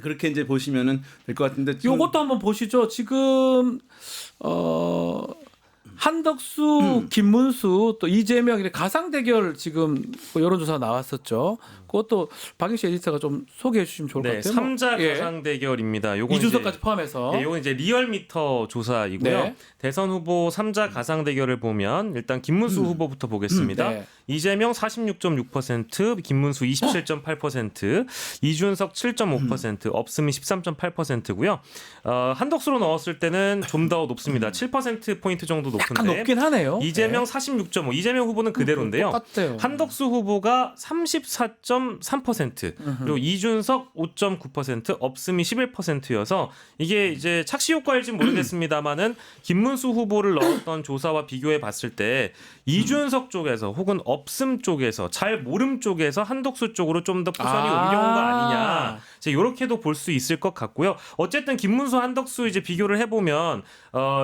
그렇게 이제 보시면은 될 것 같은데. 요것도 한번 보시죠. 지금 한덕수, 김문수, 또 이재명 이렇게 가상 대결 지금 여론조사 나왔었죠. 그것도 박윤씨 에디터가 좀 소개해 주시면 좋을 것 같아요. 3자 가상 대결입니다. 요건 이준석까지 포함해서. 요건 이제 리얼미터 조사이고요. 대선 후보 3자 가상 대결을 보면 일단 김문수 후보부터 보겠습니다. 이재명 46.6%, 김문수 27.8%, 이준석 7.5%, 없음이 13.8%고요. 한덕수로 넣었을 때는 좀 더 높습니다. 7% 포인트 정도 높고 높은데 약간 높긴 하네요. 이재명 46.5, 이재명 후보는 그대로인데요. 똑같아요. 한덕수 후보가 34.3%, 그리고 이준석 5.9%, 업스미 11%여서 이게 이제 착시 효과일지는 모르겠습니다만은 김문수 후보를 넣었던 조사와 비교해 봤을 때 이준석 쪽에서 혹은 업슴 쪽에서 잘 모름 쪽에서 한덕수 쪽으로 좀 더 포션이 옮겨온 거 아니냐. 이제 이렇게도 볼 수 있을 것 같고요. 어쨌든 김문수 한덕수 이제 비교를 해보면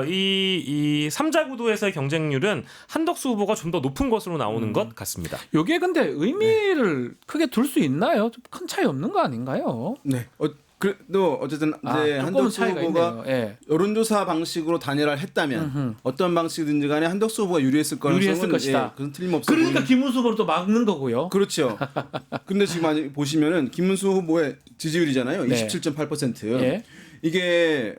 이 3자 구도에서의 경쟁률은 한덕수 후보가 좀 더 높은 것으로 나오는 것 같습니다. 이게 근데 의미를 크게 둘 수 있나요? 좀 큰 차이 없는 거 아닌가요? 네. 그래도 어쨌든 이제 한덕수 후보가 여론조사 방식으로 단일화를 했다면 어떤 방식이든지 간에 한덕수 후보가 유리했을 것이다. 그건 틀림없어. 그러니까 김문수 후보를 또 막는 거고요. 그렇죠. 근데 지금 보시면은 김문수 후보의 지지율이잖아요. 네. 27.8%. 예. 이게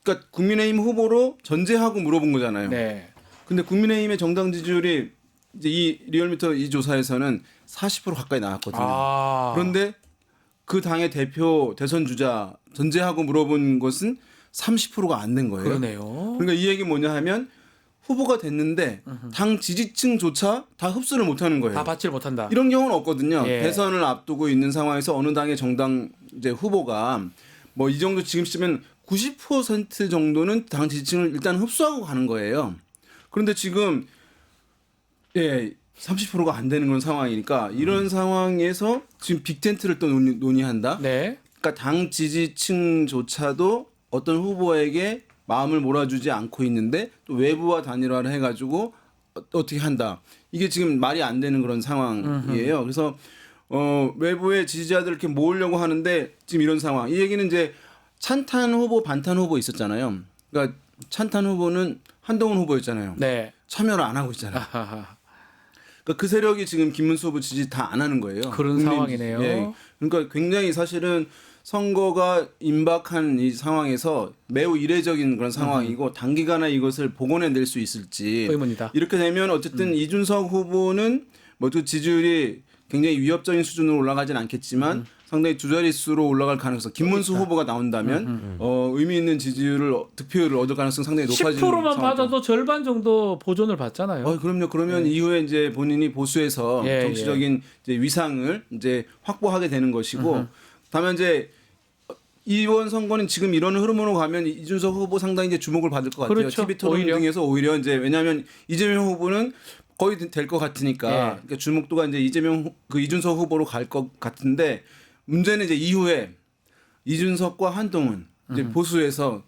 그러니까 국민의힘 후보로 전제하고 물어본 거잖아요. 네. 근데 국민의힘의 정당 지지율이 이제 이 리얼미터 이 조사에서는 40% 가까이 나왔거든요. 그런데 그 당의 대표 대선 주자 전제하고 물어본 것은 30%가 안 된 거예요. 그러네요. 그러니까 이 얘기 뭐냐 하면 후보가 됐는데 당 지지층조차 다 흡수를 못하는 거예요. 다 받지를 못한다. 이런 경우는 없거든요. 예. 대선을 앞두고 있는 상황에서 어느 당의 정당 이제 후보가 뭐 이 정도 지금 시면 90% 정도는 당 지지층을 일단 흡수하고 가는 거예요. 그런데 지금 30%가 안 되는 그런 상황이니까 이런 상황에서 지금 빅텐트를 또 논의한다. 네. 그러니까 당 지지층조차도 어떤 후보에게 마음을 몰아주지 않고 있는데 또 외부와 단일화를 해가지고 어떻게 한다. 이게 지금 말이 안 되는 그런 상황이에요. 그래서 외부의 지지자들 이렇게 모으려고 하는데 지금 이런 상황. 이 얘기는 이제 찬탄 후보, 반탄 후보 있었잖아요. 그러니까 찬탄 후보는 한동훈 후보였잖아요. 네. 참여를 안 하고 있잖아요. 그러니까 그 세력이 지금 김문수 후보 지지 다 안 하는 거예요. 그런 상황이네요. 예. 그러니까 굉장히 사실은 선거가 임박한 이 상황에서 매우 이례적인 그런 상황이고 단기간에 이것을 복원해낼 수 있을지 의문이다. 이렇게 되면 어쨌든 이준석 후보는 모두 지지율이 굉장히 위협적인 수준으로 올라가진 않겠지만 상당히 두 자릿수로 올라갈 가능성. 김문수 후보가 나온다면 의미 있는 지지율을 득표율을 얻을 가능성 상당히 높아지는 10%만 받아도 절반 정도 보존을 받잖아요. 그럼요. 그러면 이후에 이제 본인이 보수해서 정치적인 이제 위상을 이제 확보하게 되는 것이고, 다만 이제 이번 선거는 지금 이런 흐름으로 가면 이준석 후보 상당히 이제 주목을 받을 것 같아요. 그렇죠. TV 토론 등에서 오히려 이제 왜냐하면 이재명 후보는 거의 될 것 같으니까 그러니까 주목도가 이제 이준석 후보로 갈 것 같은데. 문제는 이제 이후에 이준석과 한동훈 이제 보수에서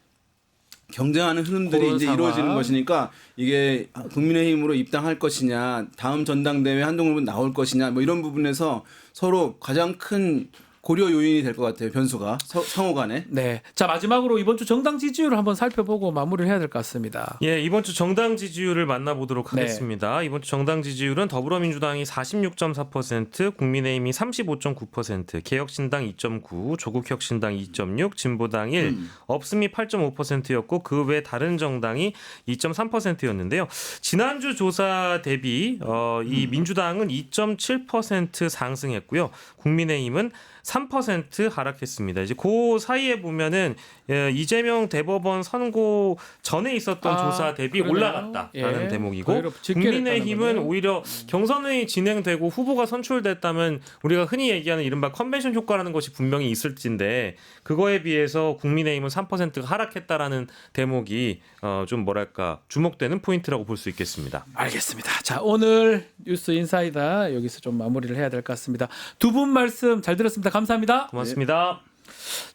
경쟁하는 흐름들이 이제 이루어지는 것이니까 이게 국민의힘으로 입당할 것이냐, 다음 전당대회 한동훈 후보 나올 것이냐, 뭐 이런 부분에서 서로 가장 큰 고려 요인이 될 것 같아요. 변수가 상호간에. 네. 자, 마지막으로 이번 주 정당 지지율을 한번 살펴보고 마무리를 해야 될 것 같습니다. 예, 이번 주 정당 지지율을 만나보도록 하겠습니다. 이번 주 정당 지지율은 더불어민주당이 46.4%, 국민의힘이 35.9%, 개혁신당 2.9%, 조국혁신당 2.6%, 진보당 1%, 업슴이 8.5%였고 그 외 다른 정당이 2.3%였는데요. 지난주 조사 대비 이 민주당은 2.7% 상승했고요. 국민의힘은 3% 하락했습니다. 이제 그 사이에 보면은 이재명 대법원 선고 전에 있었던 조사 대비 올라갔다라는 대목이고 국민의힘은 오히려 경선이 진행되고 후보가 선출됐다면 우리가 흔히 얘기하는 이른바 컨벤션 효과라는 것이 분명히 있을진데 그거에 비해서 국민의힘은 3%가 하락했다라는 대목이 좀 뭐랄까 주목되는 포인트라고 볼 수 있겠습니다. 알겠습니다. 자, 오늘 뉴스 인사이다 여기서 좀 마무리를 해야 될 것 같습니다. 두 분 말씀 잘 들었습니다. 감사합니다. 고맙습니다.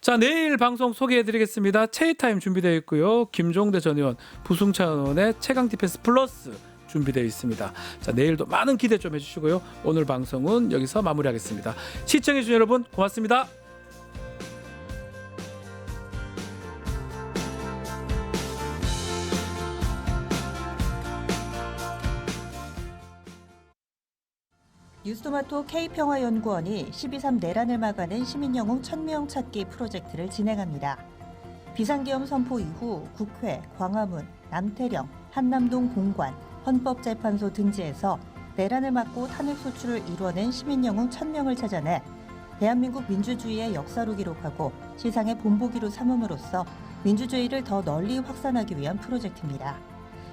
자, 내일 방송 소개해드리겠습니다. 체이타임 준비되어 있고요. 김종대 전 의원, 부승찬 의원의 최강 디펜스 플러스 준비되어 있습니다. 자, 내일도 많은 기대 좀 해주시고요. 오늘 방송은 여기서 마무리하겠습니다. 시청해주신 여러분 고맙습니다. 뉴스토마토 K평화연구원이 12.3 내란을 막아낸 시민영웅 1000명 찾기 프로젝트를 진행합니다. 비상계엄 선포 이후 국회, 광화문, 남태령, 한남동 공관, 헌법재판소 등지에서 내란을 막고 탄핵 소추를 이뤄낸 시민영웅 1000명을 찾아내 대한민국 민주주의의 역사로 기록하고 시상의 본보기로 삼음으로써 민주주의를 더 널리 확산하기 위한 프로젝트입니다.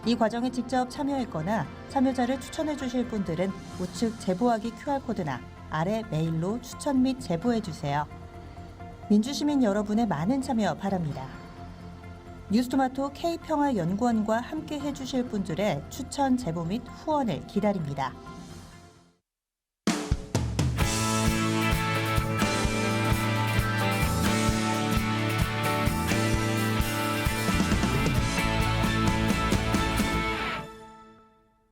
이 과정에 직접 참여했거나 참여자를 추천해 주실 분들은 우측 제보하기 QR코드나 아래 메일로 추천 및 제보해 주세요. 민주시민 여러분의 많은 참여 바랍니다. 뉴스토마토 K평화연구원과 함께 해주실 분들의 추천 제보 및 후원을 기다립니다.